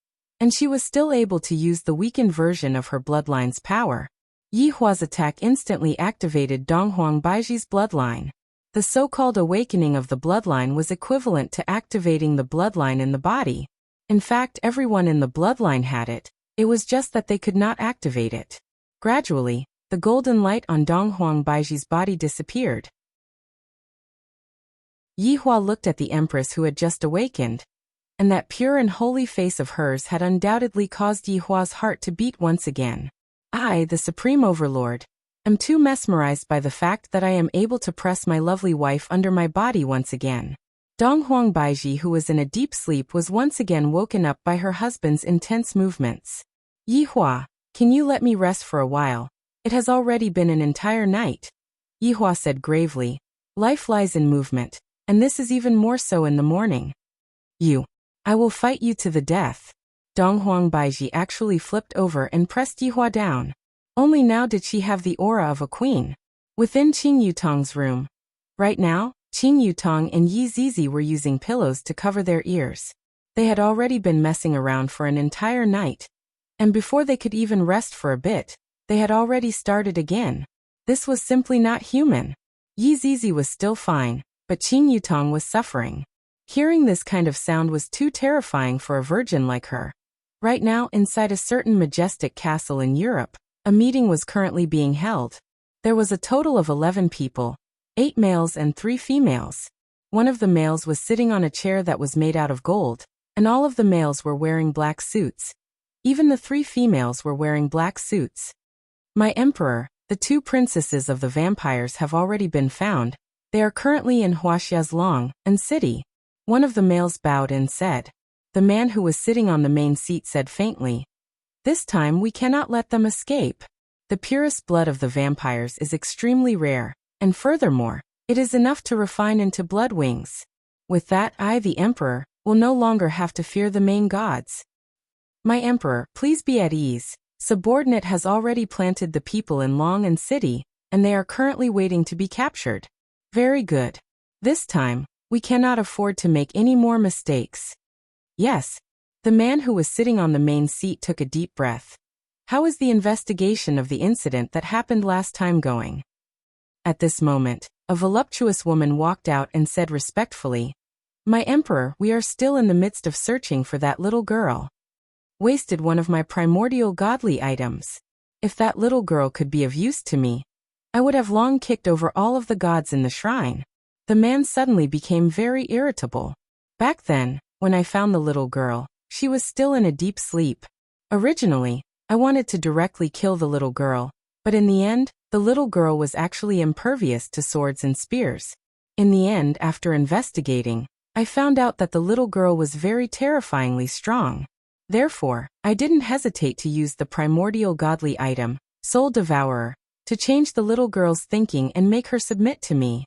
Speaker 1: and she was still able to use the weakened version of her bloodline's power. Yihua's attack instantly activated Donghuang Baiji's bloodline. The so-called awakening of the bloodline was equivalent to activating the bloodline in the body. In fact, everyone in the bloodline had it. It was just that they could not activate it. Gradually, the golden light on Donghuang Baiji's body disappeared. Yihua looked at the Empress who had just awakened, and that pure and holy face of hers had undoubtedly caused Yihua's heart to beat once again. I, the Supreme Overlord, am too mesmerized by the fact that I am able to press my lovely wife under my body once again. Donghuang Baiji, who was in a deep sleep, was once again woken up by her husband's intense movements. Yihua, can you let me rest for a while? It has already been an entire night. Yihua said gravely. Life lies in movement, and this is even more so in the morning. I will fight you to the death. Donghuang Baiji actually flipped over and pressed Yihua down. Only now did she have the aura of a queen. Within Qing Yutong's room. Right now, Qing Yutong and Yi Zizi were using pillows to cover their ears. They had already been messing around for an entire night. And before they could even rest for a bit, they had already started again. This was simply not human. Yi Zizi was still fine, but Qing Yutong was suffering. Hearing this kind of sound was too terrifying for a virgin like her. Right now, inside a certain majestic castle in Europe, a meeting was currently being held. There was a total of 11 people, 8 males and 3 females. One of the males was sitting on a chair that was made out of gold, and all of the males were wearing black suits. Even the 3 females were wearing black suits. My emperor, the 2 princesses of the vampires have already been found. They are currently in Huaxiazlong and city. One of the males bowed and said. The man who was sitting on the main seat said faintly, "This time we cannot let them escape. The purest blood of the vampires is extremely rare, and furthermore, it is enough to refine into blood wings. With that, I, the emperor, will no longer have to fear the main gods." My emperor, please be at ease. Subordinate has already planted the people in Long and city, and they are currently waiting to be captured. Very good. This time, we cannot afford to make any more mistakes. Yes. The man who was sitting on the main seat took a deep breath. How is the investigation of the incident that happened last time going? At this moment, a voluptuous woman walked out and said respectfully, "My emperor, we are still in the midst of searching for that little girl. Wasted one of my primordial godly items. If that little girl could be of use to me, I would have long kicked over all of the gods in the shrine." The man suddenly became very irritable. Back then, when I found the little girl, she was still in a deep sleep. Originally, I wanted to directly kill the little girl, but in the end, the little girl was actually impervious to swords and spears. In the end, after investigating, I found out that the little girl was very terrifyingly strong. Therefore, I didn't hesitate to use the primordial godly item, Soul Devourer, to change the little girl's thinking and make her submit to me.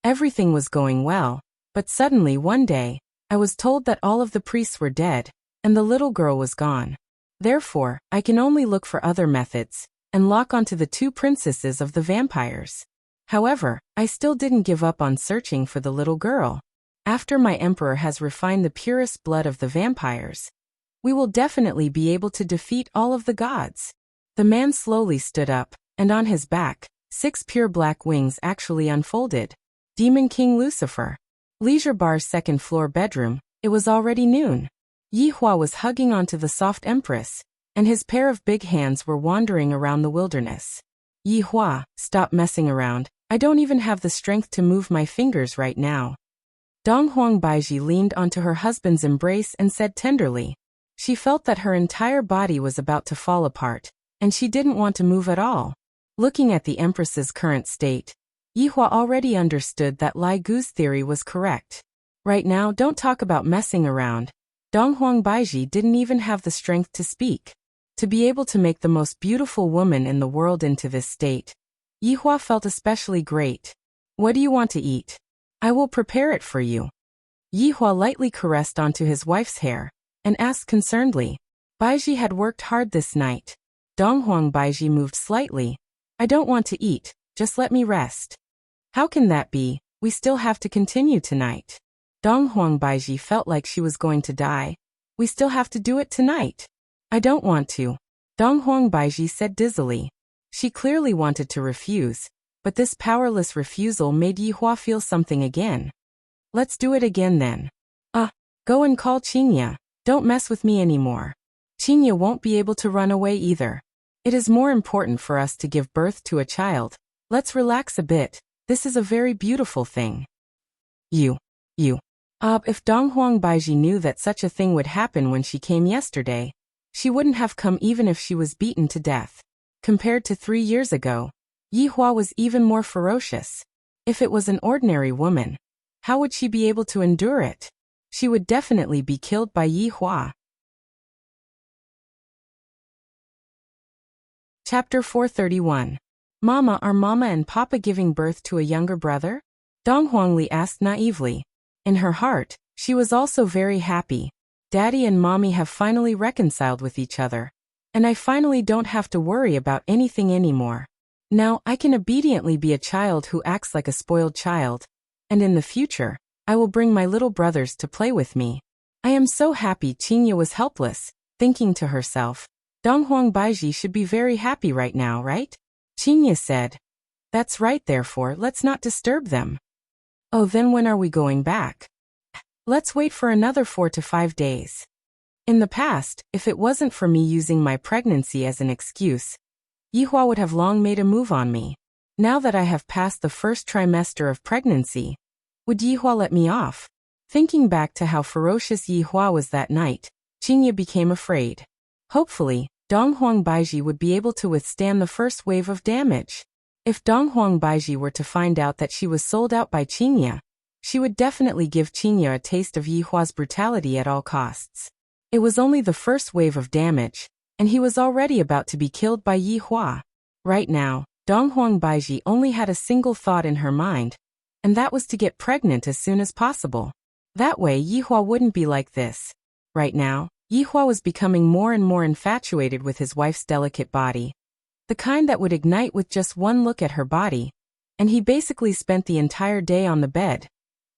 Speaker 1: Everything was going well, but suddenly one day, I was told that all of the priests were dead, and the little girl was gone. Therefore, I can only look for other methods, and lock onto the 2 princesses of the vampires. However, I still didn't give up on searching for the little girl. After my emperor has refined the purest blood of the vampires, we will definitely be able to defeat all of the gods. The man slowly stood up, and on his back, 6 pure black wings actually unfolded. Demon King Lucifer. Leisure Bar's 2nd floor bedroom. It was already noon. Yi Hua was hugging onto the soft empress, and his pair of big hands were wandering around the wilderness. Yi Hua, stop messing around. I don't even have the strength to move my fingers right now. Donghuang Baiji leaned onto her husband's embrace and said tenderly. She felt that her entire body was about to fall apart, and she didn't want to move at all. Looking at the empress's current state, Yi Hua already understood that Lai Gu's theory was correct. Right now, don't talk about messing around. Donghuang Baiji didn't even have the strength to speak. To be able to make the most beautiful woman in the world into this state, Yi Hua felt especially great. What do you want to eat? I will prepare it for you. Yi Hua lightly caressed onto his wife's hair, and asked concernedly. Baiji had worked hard this night. Donghuang Baiji moved slightly. I don't want to eat, just let me rest. How can that be? We still have to continue tonight. Donghuang Baiji felt like she was going to die. We still have to do it tonight. I don't want to. Donghuang Baiji said dizzily. She clearly wanted to refuse, but this powerless refusal made Yi Hua feel something again. Let's do it again then. Go and call Qinya. Don't mess with me anymore. Qinya won't be able to run away either. It is more important for us to give birth to a child. Let's relax a bit. This is a very beautiful thing. If Donghuang Baiji knew that such a thing would happen when she came yesterday, she wouldn't have come even if she was beaten to death. Compared to 3 years ago, Yi Hua was even more ferocious. If it was an ordinary woman, how would she be able to endure it? She would definitely be killed by Yi Hua. Chapter 431. Mama, are Mama and Papa giving birth to a younger brother? Donghuang Li asked naively. In her heart, she was also very happy. Daddy and Mommy have finally reconciled with each other, and I finally don't have to worry about anything anymore. Now I can obediently be a child who acts like a spoiled child, and in the future, I will bring my little brothers to play with me. I am so happy. Qinya was helpless, thinking to herself, Donghuang Baiji should be very happy right now, right? Qinya said, That's right, therefore let's not disturb them. Oh, then when are we going back? Let's wait for another 4 to 5 days. In the past, if it wasn't for me using my pregnancy as an excuse, Yihua would have long made a move on me. Now that I have passed the first trimester of pregnancy, would Yihua let me off? Thinking back to how ferocious Yihua was that night, Qingye became afraid. Hopefully, Donghuang Baiji would be able to withstand the first wave of damage. If Donghuang Baiji were to find out that she was sold out by Qingye, she would definitely give Qingye a taste of Yihua's brutality at all costs. It was only the first wave of damage, and he was already about to be killed by Yihua. Right now, Donghuang Baiji only had a single thought in her mind, and that was to get pregnant as soon as possible. That way Yihua wouldn't be like this. Right now, Yihua was becoming more and more infatuated with his wife's delicate body. The kind that would ignite with just one look at her body, and he basically spent the entire day on the bed.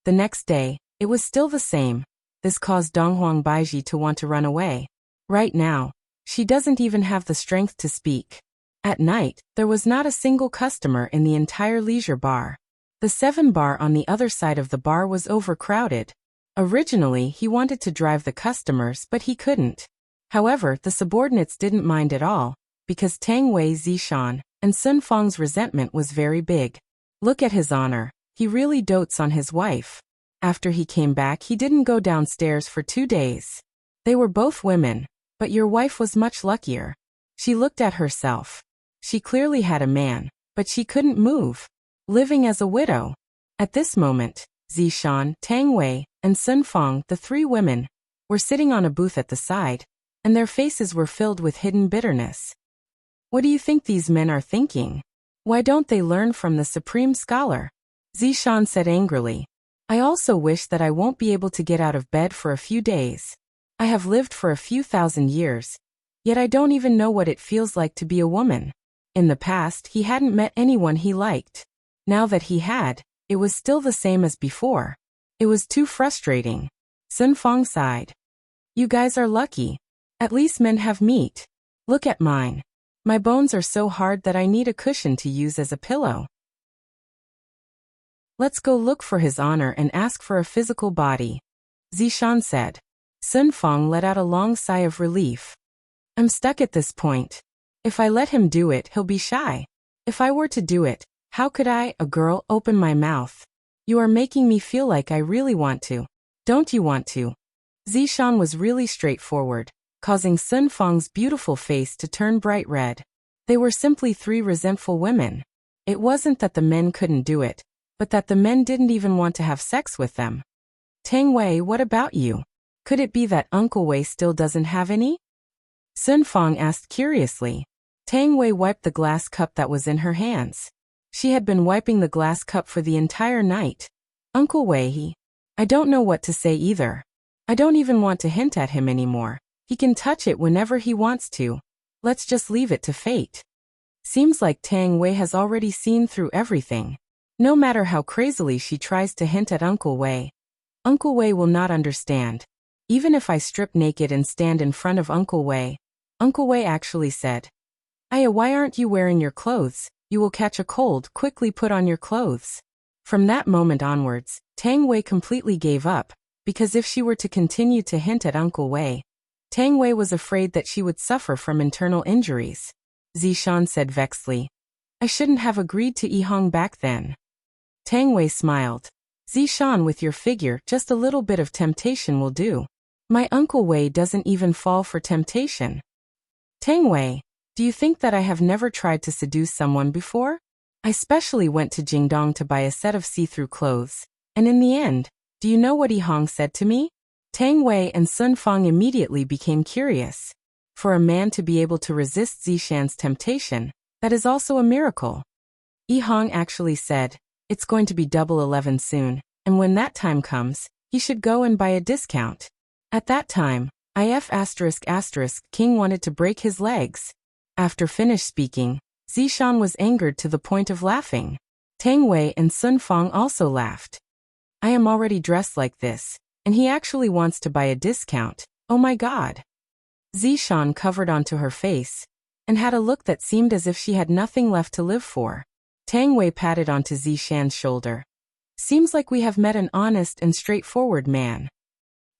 Speaker 1: The next day, it was still the same. This caused Donghuang Baiji to want to run away. Right now, she doesn't even have the strength to speak. At night, there was not a single customer in the entire leisure bar. The 7 bar on the other side of the bar was overcrowded. Originally, he wanted to drive the customers, but he couldn't. However, the subordinates didn't mind at all, because Tang Wei, Zishan, and Sun Fang's resentment was very big. Look at his honor. He really dotes on his wife. After he came back, he didn't go downstairs for 2 days. They were both women, but your wife was much luckier. She looked at herself. She clearly had a man, but she couldn't move. Living as a widow. At this moment, Zishan, Tang Wei, and Sun Fang, the 3 women, were sitting on a booth at the side, and their faces were filled with hidden bitterness. What do you think these men are thinking? Why don't they learn from the supreme scholar? Zishan said angrily. I also wish that I won't be able to get out of bed for a few days. I have lived for a few thousand years, yet I don't even know what it feels like to be a woman. In the past, he hadn't met anyone he liked. Now that he had, it was still the same as before. It was too frustrating. Sun Fang sighed. You guys are lucky. At least men have meat. Look at mine. My bones are so hard that I need a cushion to use as a pillow. Let's go look for his honor and ask for a physical body, Zishan said. Sun Fang let out a long sigh of relief. I'm stuck at this point. If I let him do it, he'll be shy. If I were to do it, how could I, a girl, open my mouth? You are making me feel like I really want to. Don't you want to? Zishan was really straightforward, causing Sun Fang's beautiful face to turn bright red. They were simply 3 resentful women. It wasn't that the men couldn't do it, but that the men didn't even want to have sex with them. Tang Wei, what about you? Could it be that Uncle Wei still doesn't have any? Sun Fang asked curiously. Tang Wei wiped the glass cup that was in her hands. She had been wiping the glass cup for the entire night. Uncle Wei, I don't know what to say either. I don't even want to hint at him anymore. He can touch it whenever he wants to. Let's just leave it to fate. Seems like Tang Wei has already seen through everything. No matter how crazily she tries to hint at Uncle Wei will not understand. Even if I strip naked and stand in front of Uncle Wei actually said, Aya, why aren't you wearing your clothes? You will catch a cold, quickly put on your clothes. From that moment onwards, Tang Wei completely gave up, because if she were to continue to hint at Uncle Wei, Tang Wei was afraid that she would suffer from internal injuries. Zishan said vexedly, I shouldn't have agreed to Yihong back then. Tang Wei smiled. Zishan, with your figure, just a little bit of temptation will do. My Uncle Wei doesn't even fall for temptation. Tang Wei, do you think that I have never tried to seduce someone before? I specially went to Jingdong to buy a set of see-through clothes, and in the end, do you know what Yihong said to me? Tang Wei and Sun Fang immediately became curious. For a man to be able to resist Zishan's temptation, that is also a miracle. Yihong actually said, it's going to be Double 11 soon, and when that time comes, he should go and buy a discount. At that time, King wanted to break his legs. After finished speaking, Zishan was angered to the point of laughing. Tang Wei and Sun Fang also laughed. I am already dressed like this, and he actually wants to buy a discount. Oh my god. Zishan covered onto her face, and had a look that seemed as if she had nothing left to live for. Tang Wei patted onto Zishan's shoulder. Seems like we have met an honest and straightforward man.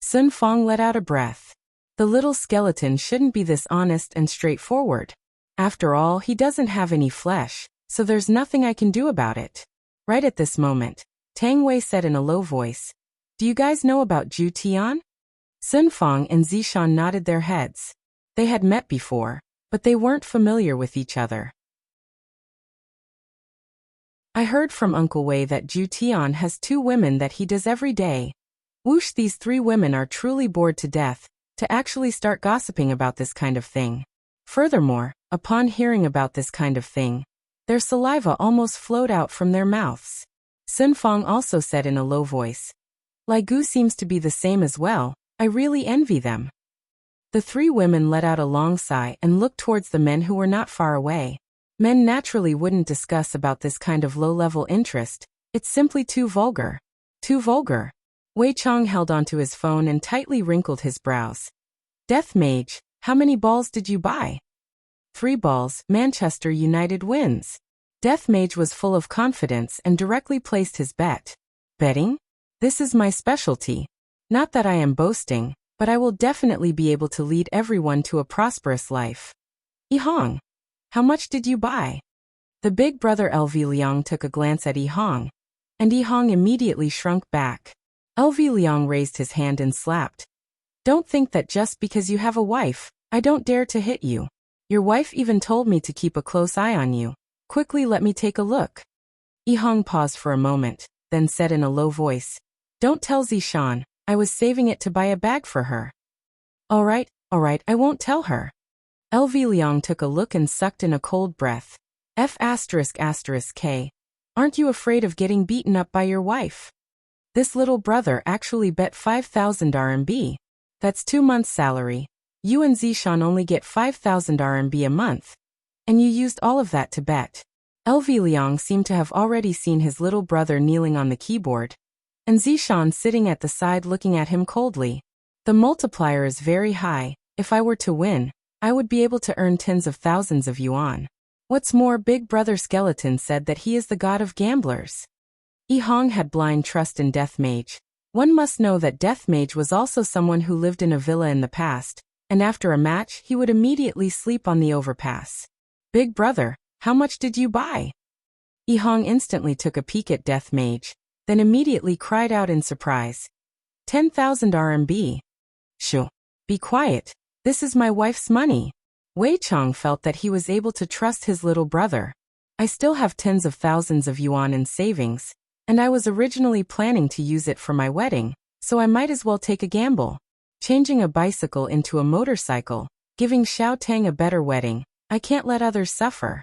Speaker 1: Sun Fong let out a breath. The little skeleton shouldn't be this honest and straightforward. After all, he doesn't have any flesh, so there's nothing I can do about it. Right at this moment, Tang Wei said in a low voice, "Do you guys know about Zhu Tian?" Sun Fong and Zishan nodded their heads. They had met before, but they weren't familiar with each other. "I heard from Uncle Wei that Zhu Tian has 2 women that he does every day. Whoosh, these 3 women are truly bored to death to actually start gossiping about this kind of thing. Furthermore, upon hearing about this kind of thing, their saliva almost flowed out from their mouths." Sun Fong also said in a low voice, "Lai Gu seems to be the same as well. I really envy them." The 3 women let out a long sigh and looked towards the men who were not far away. Men naturally wouldn't discuss about this kind of low-level interest. It's simply too vulgar. Too vulgar. Wei Chong held onto his phone and tightly wrinkled his brows. "Death Mage, how many balls did you buy?" 3 balls, Manchester United wins. Death Mage was full of confidence and directly placed his bet. "Betting? This is my specialty. Not that I am boasting, but I will definitely be able to lead everyone to a prosperous life." "Yi Hong, how much did you buy?" The big brother LV Liang took a glance at Yi Hong, and Yi Hong immediately shrunk back. LV Liang raised his hand and slapped. "Don't think that just because you have a wife, I don't dare to hit you. Your wife even told me to keep a close eye on you. Quickly let me take a look." Yi Hong paused for a moment, then said in a low voice, "Don't tell Zishan, I was saving it to buy a bag for her." All right, I won't tell her." LV Liang took a look and sucked in a cold breath. F***K. Aren't you afraid of getting beaten up by your wife? This little brother actually bet 5,000 RMB. That's 2 months' salary. You and Zishan only get 5,000 RMB a month. And you used all of that to bet. LV Liang seemed to have already seen his little brother kneeling on the keyboard, and Zishan sitting at the side looking at him coldly. "The multiplier is very high. If I were to win, I would be able to earn tens of thousands of yuan. What's more, Big Brother Skeleton said that he is the god of gamblers." Yi Hong had blind trust in Death Mage. One must know that Death Mage was also someone who lived in a villa in the past, and after a match he would immediately sleep on the overpass. "Big Brother, how much did you buy?" Yi Hong instantly took a peek at Death Mage, then immediately cried out in surprise. 10,000 RMB. "Shoo. Be quiet. This is my wife's money." Wei Chong felt that he was able to trust his little brother. "I still have tens of thousands of yuan in savings, and I was originally planning to use it for my wedding, so I might as well take a gamble. Changing a bicycle into a motorcycle, giving Xiao Tang a better wedding. I can't let others suffer."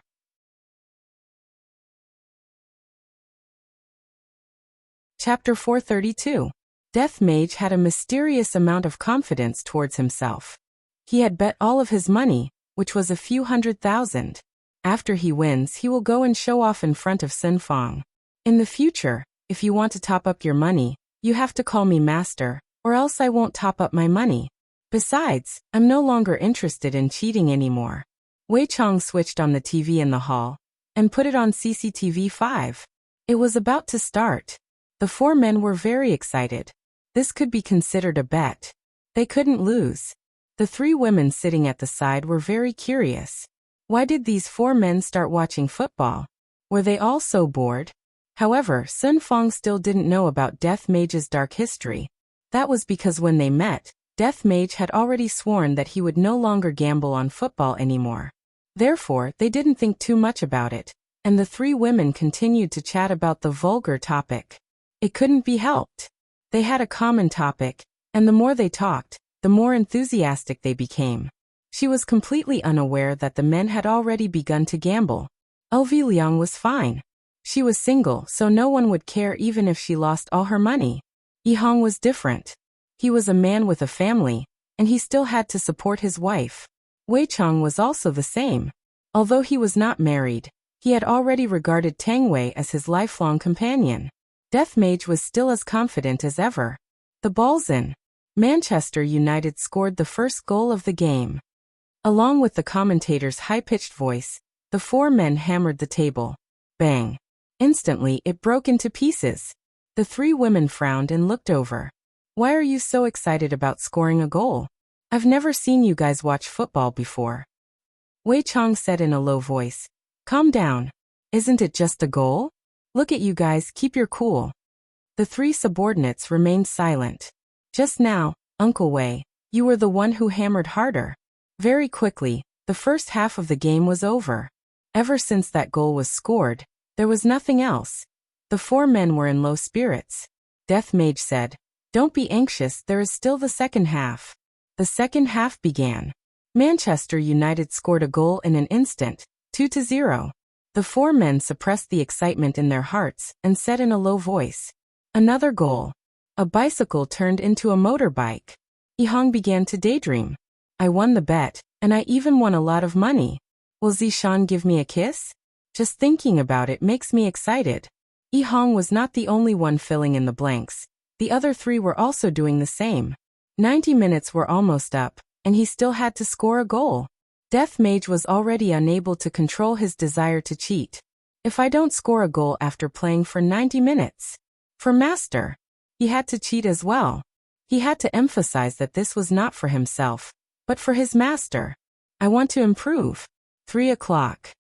Speaker 1: Chapter 432. Death Mage had a mysterious amount of confidence towards himself. He had bet all of his money, which was a few 100,000. After he wins, he will go and show off in front of Sun Fong. "In the future, if you want to top up your money, you have to call me master, or else I won't top up my money. Besides, I'm no longer interested in cheating anymore." Wei Chong switched on the TV in the hall and put it on CCTV 5. It was about to start. The 4 men were very excited. This could be considered a bet. They couldn't lose. The 3 women sitting at the side were very curious. Why did these 4 men start watching football? Were they all so bored? However, Sun Fong still didn't know about Death Mage's dark history. That was because when they met, Death Mage had already sworn that he would no longer gamble on football anymore. Therefore, they didn't think too much about it, and the 3 women continued to chat about the vulgar topic. It couldn't be helped. They had a common topic, and the more they talked, the more enthusiastic they became. She was completely unaware that the men had already begun to gamble. LV Liang was fine. She was single, so no one would care even if she lost all her money. Yi Hong was different. He was a man with a family, and he still had to support his wife. Wei Chong was also the same. Although he was not married, he had already regarded Tang Wei as his lifelong companion. Death Mage was still as confident as ever. The ball's in. Manchester United scored the first goal of the game. Along with the commentator's high-pitched voice, the 4 men hammered the table. Bang. Instantly, it broke into pieces. The three women frowned and looked over. Why are you so excited about scoring a goal? I've never seen you guys watch football before. Wei Chang said in a low voice. Calm down. Isn't it just a goal? Look at you guys, keep your cool. The three subordinates remained silent. Just now, Uncle Wei, you were the one who hammered harder. Very quickly, the first half of the game was over. Ever since that goal was scored, there was nothing else. The four men were in low spirits. Death Mage said, Don't be anxious, there is still the second half. The second half began. Manchester United scored a goal in an instant, 2-0. The four men suppressed the excitement in their hearts and said in a low voice, Another goal. A bicycle turned into a motorbike. Yihang began to daydream. I won the bet, and I even won a lot of money. Will Zishan give me a kiss? Just thinking about it makes me excited. Yihang was not the only one filling in the blanks. The other three were also doing the same. 90 minutes were almost up, and he still had to score a goal. Death Mage was already unable to control his desire to cheat. If I don't score a goal after playing for 90 minutes. For Master, he had to cheat as well. He had to emphasize that this was not for himself, but for his master. I want to improve. 3 o'clock.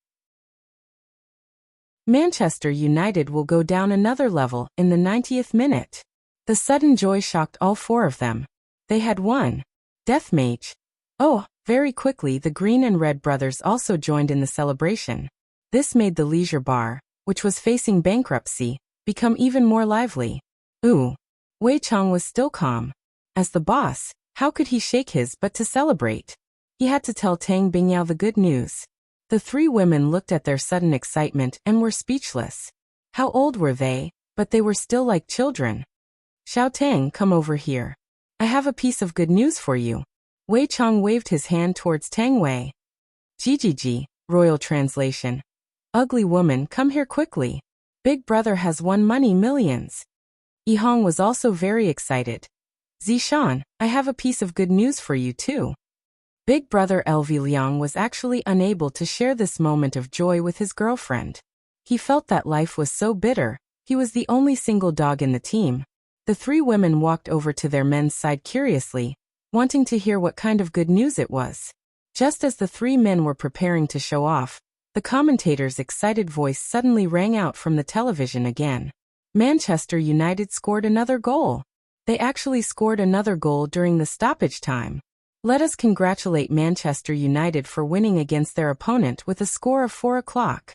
Speaker 1: Manchester United will go down another level in the 90th minute. The sudden joy shocked all four of them. They had won. Death Mage. Oh, very quickly the Green and Red brothers also joined in the celebration. This made the leisure bar, which was facing bankruptcy, become even more lively. Ooh. Wei Chang was still calm. As the boss, how could he shake his but to celebrate? He had to tell Tang Bingyao the good news. The three women looked at their sudden excitement and were speechless. How old were they? But they were still like children. Xiao Tang, come over here. I have a piece of good news for you. Wei Chang waved his hand towards Tang Wei. Jijiji, royal translation. Ugly woman, come here quickly. Big brother has won money millions. Yihang was also very excited. Zishan, I have a piece of good news for you too. Big brother LV Liang was actually unable to share this moment of joy with his girlfriend. He felt that life was so bitter. He was the only single dog in the team. The three women walked over to their men's side curiously, wanting to hear what kind of good news it was. Just as the three men were preparing to show off, the commentator's excited voice suddenly rang out from the television again. Manchester United scored another goal. They actually scored another goal during the stoppage time. Let us congratulate Manchester United for winning against their opponent with a score of 4 o'clock.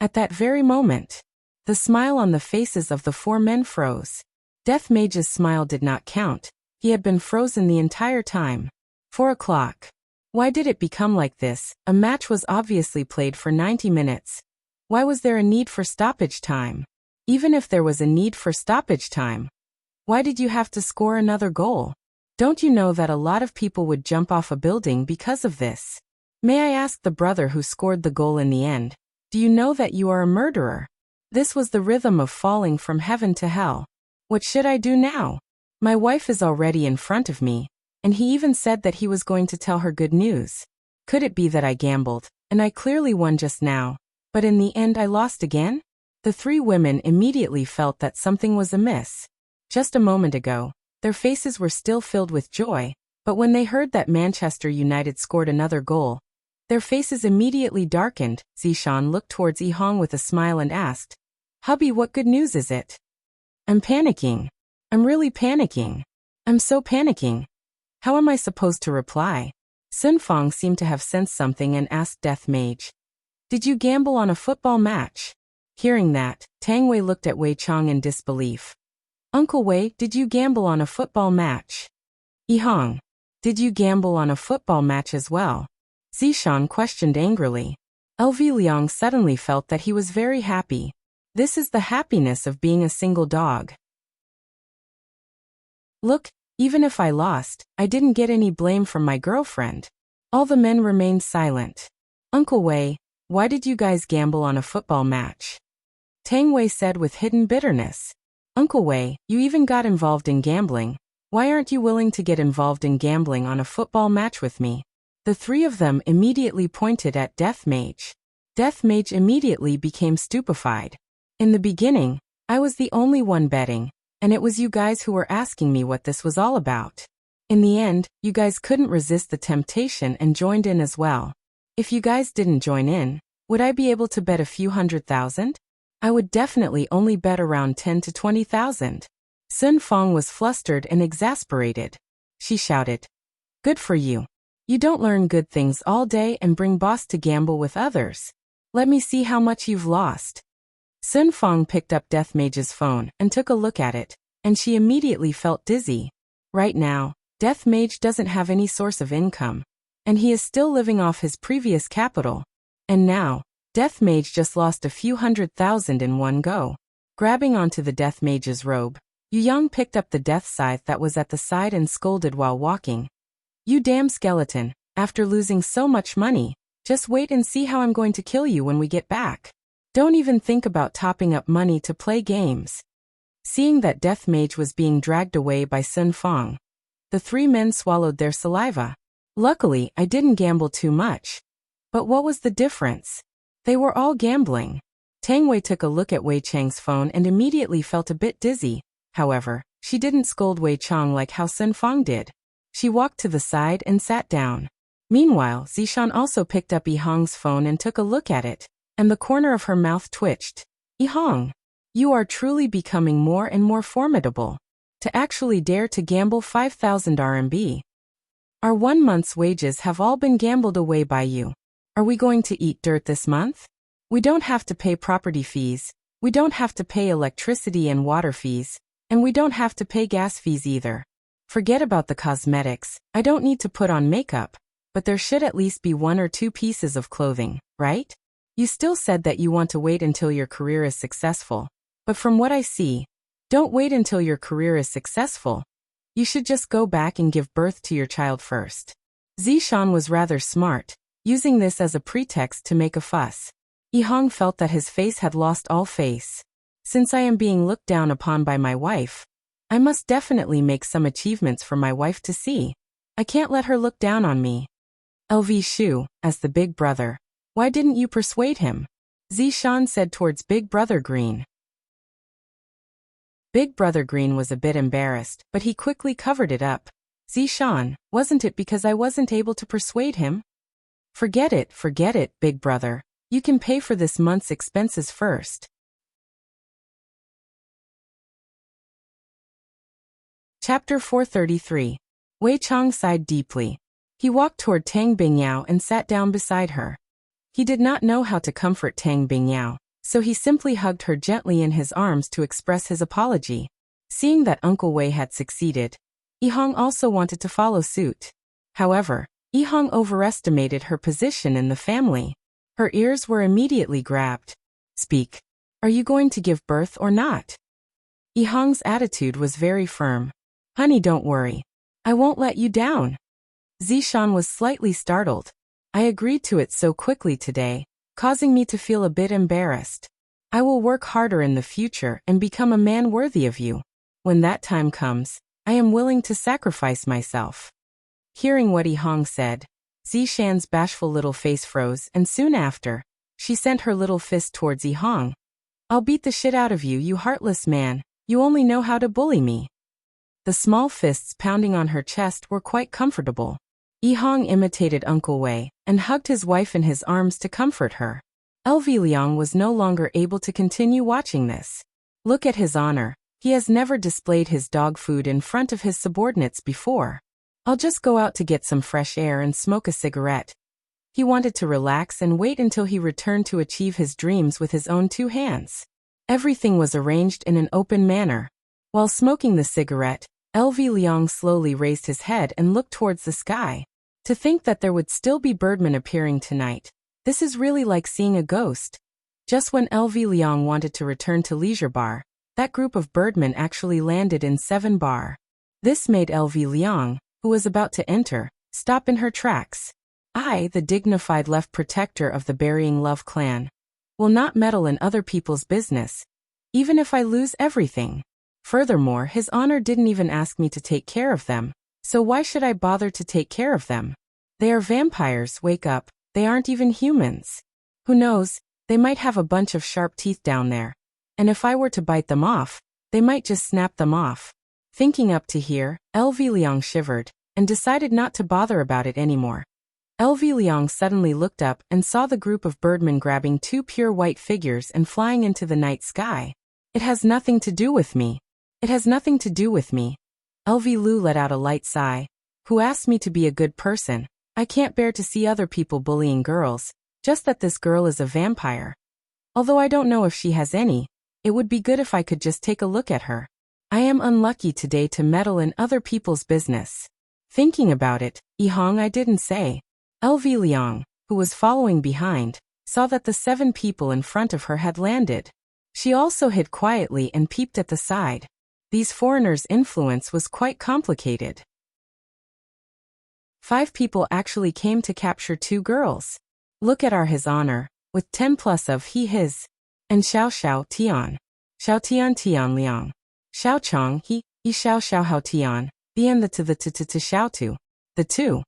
Speaker 1: At that very moment, the smile on the faces of the four men froze. Death Mage's smile did not count. He had been frozen the entire time. 4 o'clock. Why did it become like this? A match was obviously played for 90 minutes. Why was there a need for stoppage time? Even if there was a need for stoppage time, why did you have to score another goal? Don't you know that a lot of people would jump off a building because of this? May I ask the brother who scored the goal in the end, do you know that you are a murderer? This was the rhythm of falling from heaven to hell. What should I do now? My wife is already in front of me, and he even said that he was going to tell her good news. Could it be that I gambled, and I clearly won just now, but in the end I lost again? The three women immediately felt that something was amiss. Just a moment ago, their faces were still filled with joy, but when they heard that Manchester United scored another goal, their faces immediately darkened. Zishan looked towards Yihang with a smile and asked, Hubby, what good news is it? I'm panicking. I'm really panicking. I'm so panicking. How am I supposed to reply? Sun Fong seemed to have sensed something and asked Death Mage, Did you gamble on a football match? Hearing that, Tang Wei looked at Wei Chang in disbelief. Uncle Wei, did you gamble on a football match? Yihang, did you gamble on a football match as well? Zishan questioned angrily. LV Liang suddenly felt that he was very happy. This is the happiness of being a single dog. Look, even if I lost, I didn't get any blame from my girlfriend. All the men remained silent. Uncle Wei, why did you guys gamble on a football match? Tang Wei said with hidden bitterness. Uncle Wei, you even got involved in gambling. Why aren't you willing to get involved in gambling on a football match with me? The three of them immediately pointed at Death Mage. Death Mage immediately became stupefied. In the beginning, I was the only one betting, and it was you guys who were asking me what this was all about. In the end, you guys couldn't resist the temptation and joined in as well. If you guys didn't join in, would I be able to bet a few 100,000? I would definitely only bet around 10 to 20,000. Sun Fong was flustered and exasperated. She shouted, "Good for you. You don't learn good things all day and bring boss to gamble with others. Let me see how much you've lost." Sun Fong picked up Death Mage's phone and took a look at it, and she immediately felt dizzy. Right now, Death Mage doesn't have any source of income, and he is still living off his previous capital. And now, Death Mage just lost a few 100,000 in one go. Grabbing onto the Death Mage's robe, Yu Yang picked up the death scythe that was at the side and scolded while walking. "You damn skeleton, after losing so much money, just wait and see how I'm going to kill you when we get back. Don't even think about topping up money to play games." Seeing that Death Mage was being dragged away by Sun Fong, the three men swallowed their saliva. Luckily, I didn't gamble too much. But what was the difference? They were all gambling. Tang Wei took a look at Wei Chang's phone and immediately felt a bit dizzy. However, she didn't scold Wei Chang like how Sun Fong did. She walked to the side and sat down. Meanwhile, Zishan also picked up Yi Hong's phone and took a look at it, and the corner of her mouth twitched. "Yi Hong, you are truly becoming more and more formidable. To actually dare to gamble 5,000 RMB. Our 1 month's wages have all been gambled away by you. Are we going to eat dirt this month? We don't have to pay property fees, we don't have to pay electricity and water fees, and we don't have to pay gas fees either. Forget about the cosmetics, I don't need to put on makeup, but there should at least be 1 or 2 pieces of clothing, right? You still said that you want to wait until your career is successful, but from what I see, don't wait until your career is successful. You should just go back and give birth to your child first." Zishan was rather smart, using this as a pretext to make a fuss. Yi Hong felt that his face had lost all face. Since I am being looked down upon by my wife, I must definitely make some achievements for my wife to see. I can't let her look down on me. LV Shu, as the big brother, why didn't you persuade him? Zishan said towards Big Brother Green. Big Brother Green was a bit embarrassed, but he quickly covered it up. "Zishan, wasn't it because I wasn't able to persuade him?" Forget it, Big Brother. You can pay for this month's expenses first." Chapter 433. Wei Chang sighed deeply. He walked toward Tang Bingyao and sat down beside her. He did not know how to comfort Tang Bingyao, so he simply hugged her gently in his arms to express his apology. Seeing that Uncle Wei had succeeded, Yi Hong also wanted to follow suit. However, Yi Hong overestimated her position in the family. Her ears were immediately grabbed. "Speak. Are you going to give birth or not?" Yi Hong's attitude was very firm. "Honey, don't worry. I won't let you down." Zishan was slightly startled. "I agreed to it so quickly today, causing me to feel a bit embarrassed. I will work harder in the future and become a man worthy of you. When that time comes, I am willing to sacrifice myself." Hearing what Yi Hong said, Zishan's bashful little face froze, and soon after, she sent her little fist towards Yi Hong. "I'll beat the shit out of you, you heartless man. You only know how to bully me." The small fists pounding on her chest were quite comfortable. Yi Hong imitated Uncle Wei and hugged his wife in his arms to comfort her. LV Liang was no longer able to continue watching this. Look at his honor. He has never displayed his dog food in front of his subordinates before. "I'll just go out to get some fresh air and smoke a cigarette." He wanted to relax and wait until he returned to achieve his dreams with his own 2 hands. Everything was arranged in an open manner. While smoking the cigarette, LV Liang slowly raised his head and looked towards the sky. To think that there would still be birdmen appearing tonight. This is really like seeing a ghost. Just when LV Liang wanted to return to Leisure Bar, that group of birdmen actually landed in 7 Bar. This made LV Liang, who was about to enter, stop in her tracks. I, the dignified left protector of the Burying Love clan, will not meddle in other people's business, even if I lose everything. Furthermore, his honor didn't even ask me to take care of them, so why should I bother to take care of them? They are vampires, wake up, they aren't even humans. Who knows, they might have a bunch of sharp teeth down there. and if I were to bite them off, they might just snap them off. Thinking up to here, LV Liang shivered, and decided not to bother about it anymore. LV Liang suddenly looked up and saw the group of birdmen grabbing two pure white figures and flying into the night sky. It has nothing to do with me. It has nothing to do with me. LV Lu let out a light sigh. Who asked me to be a good person? I can't bear to see other people bullying girls, just that this girl is a vampire. Although I don't know if she has any, it would be good if I could just take a look at her. I am unlucky today to meddle in other people's business. Thinking about it, Yihong, I didn't say. LV Liang, who was following behind, saw that the 7 people in front of her had landed. She also hid quietly and peeped at the side. These foreigners' influence was quite complicated. 5 people actually came to capture 2 girls. Look at his honor, with 10 plus of he his. And Xiao Tian. Xiao Tian Liang. Xiao Chong he Xiao Hao Tian. The and the to Xiao tu. The 2.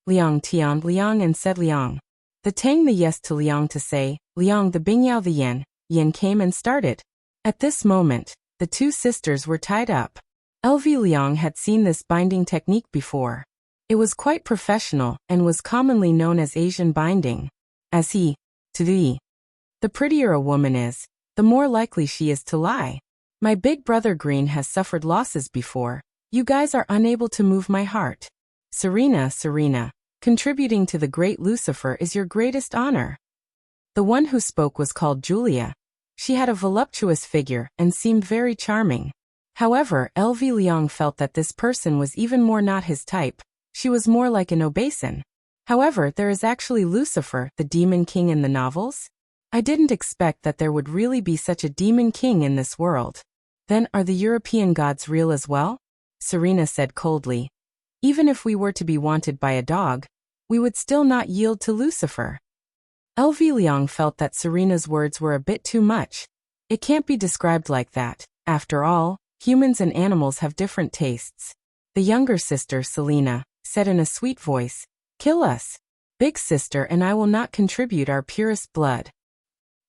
Speaker 1: Liang Tian Liang and said Liang. The Tang the yes to Liang to say, Liang the Bingyao the Yen came and started. At this moment, the 2 sisters were tied up. LV Liang had seen this binding technique before. It was quite professional and was commonly known as Asian binding. As to the prettier a woman is, the more likely she is to lie. My big brother Green has suffered losses before. You guys are unable to move my heart. Serena, contributing to the great Lucifer is your greatest honor. The one who spoke was called Julia. She had a voluptuous figure and seemed very charming. However, LV Liang felt that this person was even more not his type. She was more like an obeson. However, there is actually Lucifer, the demon king in the novels. I didn't expect that there would really be such a demon king in this world. Then, are the European gods real as well? Serena said coldly. Even if we were to be wanted by a dog, we would still not yield to Lucifer. LV Liang felt that Serena's words were a bit too much. It can't be described like that. After all, humans and animals have different tastes. The younger sister, Selena, said in a sweet voice, "Kill us. Big sister and I will not contribute our purest blood."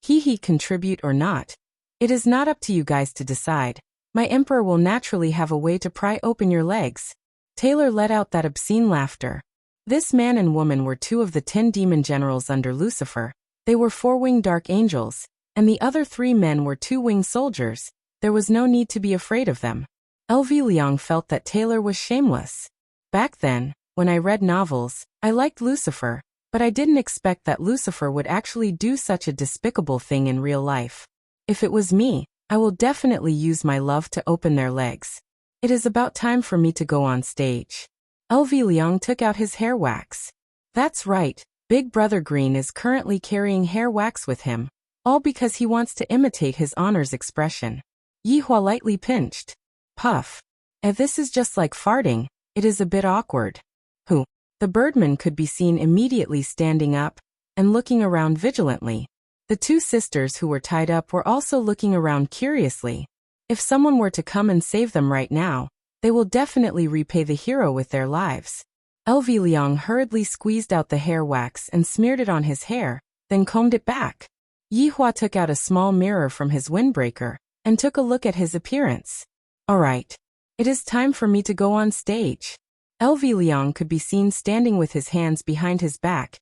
Speaker 1: He contribute or not. It is not up to you guys to decide. My emperor will naturally have a way to pry open your legs. Taylor let out that obscene laughter. This man and woman were 2 of the 10 demon generals under Lucifer. They were 4-winged dark angels, and the other 3 men were 2-winged soldiers. There was no need to be afraid of them. LV Liang felt that Taylor was shameless. Back then, when I read novels, I liked Lucifer, but I didn't expect that Lucifer would actually do such a despicable thing in real life. If it was me, I will definitely use my love to open their legs. It is about time for me to go on stage. LV Liang took out his hair wax. That's right, Big Brother Green is currently carrying hair wax with him, all because he wants to imitate his honor's expression. Yihua lightly pinched. Puff. This is just like farting, it is a bit awkward. Who? The birdman could be seen immediately standing up and looking around vigilantly. The 2 sisters who were tied up were also looking around curiously. If someone were to come and save them right now, they will definitely repay the hero with their lives. LV Liang hurriedly squeezed out the hair wax and smeared it on his hair, then combed it back. Yihua took out a small mirror from his windbreaker and took a look at his appearance. Alright. It is time for me to go on stage. LV Liang could be seen standing with his hands behind his back,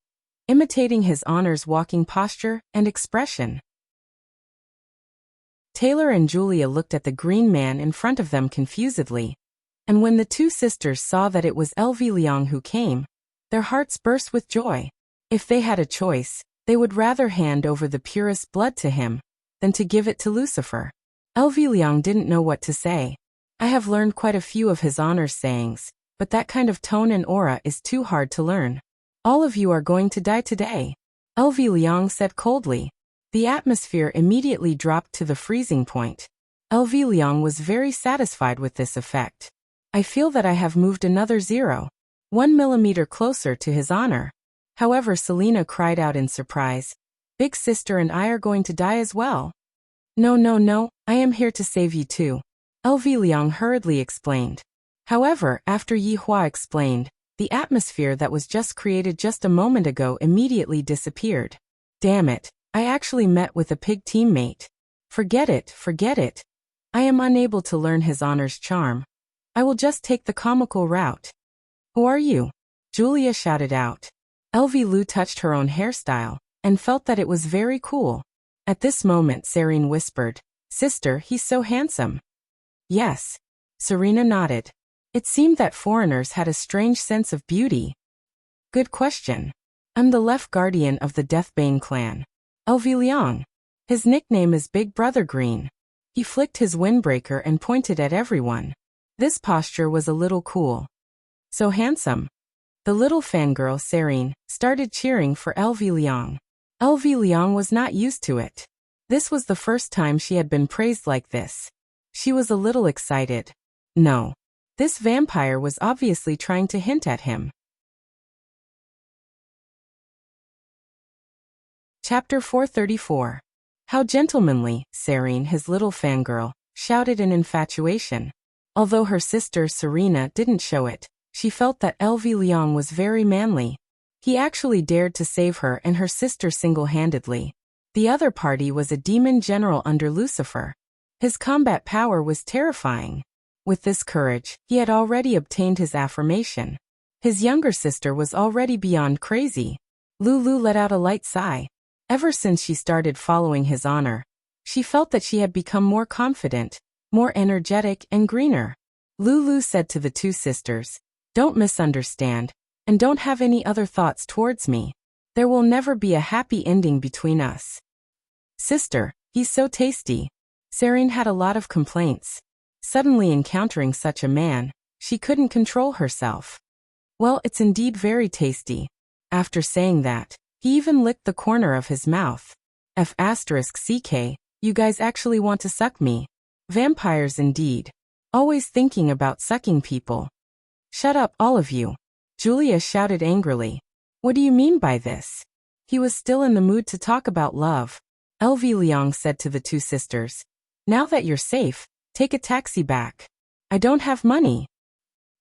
Speaker 1: imitating his honor's walking posture and expression. Taylor and Julia looked at the green man in front of them confusedly, and when the 2 sisters saw that it was LV Liang who came, their hearts burst with joy. If they had a choice, they would rather hand over the purest blood to him than to give it to Lucifer. LV Liang didn't know what to say. I have learned quite a few of his honor's sayings, but that kind of tone and aura is too hard to learn. All of you are going to die today, LV Liang said coldly. The atmosphere immediately dropped to the freezing point. LV Liang was very satisfied with this effect. I feel that I have moved another 0.1 millimeter closer to his honor. However, Selena cried out in surprise. Big sister and I are going to die as well. No, I am here to save you too, LV Liang hurriedly explained. However, after Yihua explained, the atmosphere that was just created just a moment ago immediately disappeared. Damn it, I actually met with a pig teammate. Forget it, forget it. I am unable to learn his honor's charm. I will just take the comical route. Who are you? Julia shouted out. Lu touched her own hairstyle, and felt that it was very cool. At this moment Serene whispered, Sister, he's so handsome. Yes. Serena nodded. It seemed that foreigners had a strange sense of beauty. Good question. I'm the left guardian of the Deathbane clan. Liang. His nickname is Big Brother Green. He flicked his windbreaker and pointed at everyone. This posture was a little cool. So handsome. The little fangirl Serene started cheering for Liang. Liang was not used to it. This was the first time she had been praised like this. She was a little excited. No. This vampire was obviously trying to hint at him. Chapter 434. How gentlemanly, Serene, his little fangirl, shouted in infatuation. Although her sister Serena didn't show it, she felt that Liang was very manly. He actually dared to save her and her sister single-handedly. The other party was a demon general under Lucifer. His combat power was terrifying. With this courage, he had already obtained his affirmation. His younger sister was already beyond crazy. Lulu let out a light sigh. Ever since she started following his honor, she felt that she had become more confident, more energetic and greener. Lulu said to the two sisters, Don't misunderstand, and don't have any other thoughts towards me. There will never be a happy ending between us. Sister, he's so tasty. Serene had a lot of complaints. Suddenly encountering such a man, she couldn't control herself. Well, it's indeed very tasty. After saying that, he even licked the corner of his mouth. F***ck, you guys actually want to suck me. Vampires indeed. Always thinking about sucking people. Shut up, all of you. Julia shouted angrily. What do you mean by this? He was still in the mood to talk about love. Liang said to the two sisters. Now that you're safe, take a taxi back. I don't have money.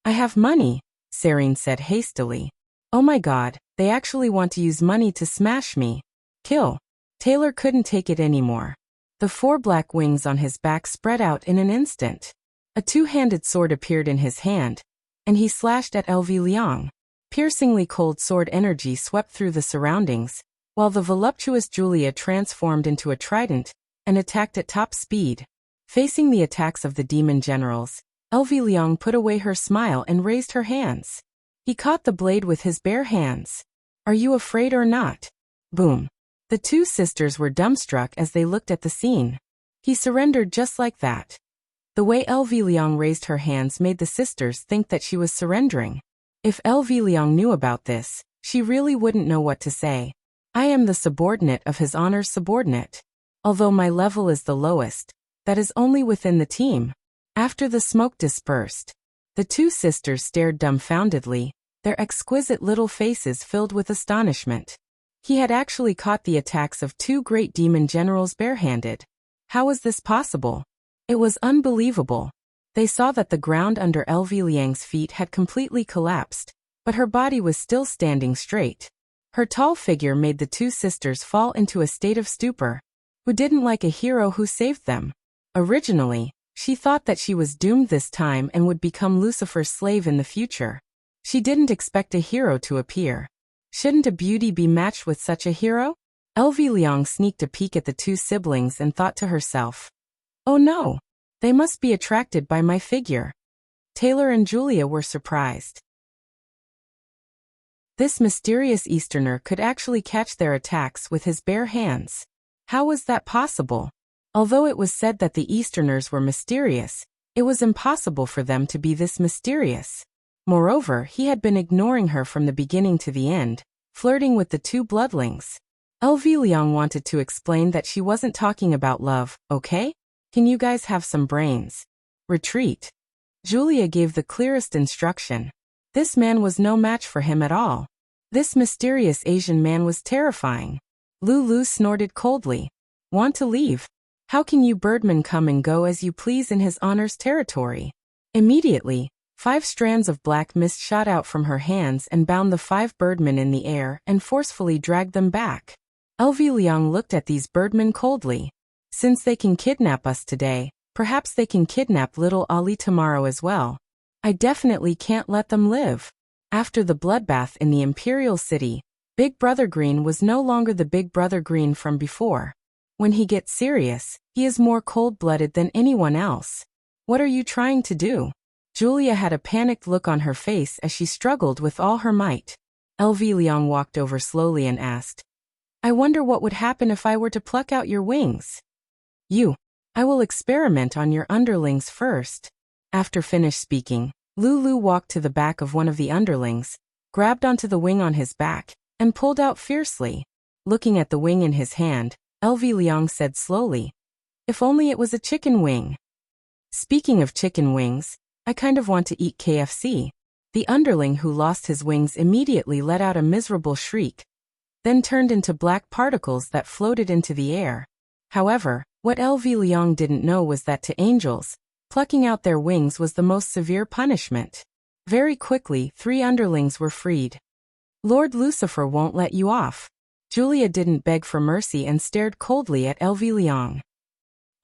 Speaker 1: I have money, Serene said hastily. Oh my god, they actually want to use money to smash me. Kill. Taylor couldn't take it anymore. The 4 black wings on his back spread out in an instant. A 2-handed sword appeared in his hand, and he slashed at Liang. Piercingly cold sword energy swept through the surroundings, while the voluptuous Julia transformed into a trident and attacked at top speed. Facing the attacks of the demon generals, Liang put away her smile and raised her hands. He caught the blade with his bare hands. Are you afraid or not? Boom. The two sisters were dumbstruck as they looked at the scene. He surrendered just like that. The way Liang raised her hands made the sisters think that she was surrendering. If Liang knew about this, she really wouldn't know what to say. I am the subordinate of his honor's subordinate. Although my level is the lowest, that is only within the team. After the smoke dispersed, the two sisters stared dumbfoundedly, their exquisite little faces filled with astonishment. He had actually caught the attacks of 2 great demon generals barehanded. How was this possible? It was unbelievable. They saw that the ground under Liang's feet had completely collapsed, but her body was still standing straight. Her tall figure made the two sisters fall into a state of stupor. Who didn't like a hero who saved them? Originally, she thought that she was doomed this time and would become Lucifer's slave in the future. She didn't expect a hero to appear. Shouldn't a beauty be matched with such a hero? Liang sneaked a peek at the two siblings and thought to herself, oh no, they must be attracted by my figure. Taylor and Julia were surprised. This mysterious Easterner could actually catch their attacks with his bare hands. How was that possible? Although it was said that the Easterners were mysterious, it was impossible for them to be this mysterious. Moreover, he had been ignoring her from the beginning to the end, flirting with the 2 bloodlings. Liang wanted to explain that she wasn't talking about love, okay? Can you guys have some brains? Retreat. Julia gave the clearest instruction. This man was no match for him at all. This mysterious Asian man was terrifying. Lulu snorted coldly. Want to leave? How can you birdmen come and go as you please in his honor's territory? Immediately, 5 strands of black mist shot out from her hands and bound the 5 birdmen in the air and forcefully dragged them back. Liang looked at these birdmen coldly. Since they can kidnap us today, perhaps they can kidnap little Ali tomorrow as well. I definitely can't let them live. After the bloodbath in the Imperial City, Big Brother Green was no longer the Big Brother Green from before. When he gets serious, he is more cold-blooded than anyone else. What are you trying to do? Julia had a panicked look on her face as she struggled with all her might. LV Liang walked over slowly and asked, I wonder what would happen if I were to pluck out your wings. I will experiment on your underlings first. After finished speaking, Lulu walked to the back of one of the underlings, grabbed onto the wing on his back, and pulled out fiercely. Looking at the wing in his hand, LV Liang said slowly, If only it was a chicken wing. Speaking of chicken wings, I kind of want to eat KFC. The underling who lost his wings immediately let out a miserable shriek, then turned into black particles that floated into the air. However, what LV Liang didn't know was that to angels, plucking out their wings was the most severe punishment. Very quickly, 3 underlings were freed. Lord Lucifer won't let you off. Julia didn't beg for mercy and stared coldly at LV Liang.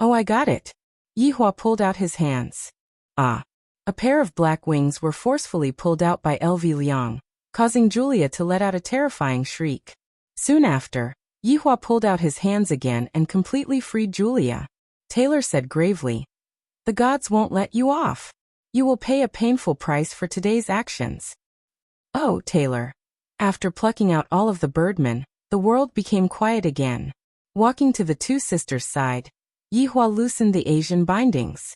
Speaker 1: Oh, I got it. Yihua pulled out his hands. Ah. A pair of black wings were forcefully pulled out by LV Liang, causing Julia to let out a terrifying shriek. Soon after, Yihua pulled out his hands again and completely freed Julia. Taylor said gravely, The gods won't let you off. You will pay a painful price for today's actions. Oh, Taylor. After plucking out all of the birdmen, the world became quiet again. Walking to the 2 sisters' side, Yihua loosened the Asian bindings.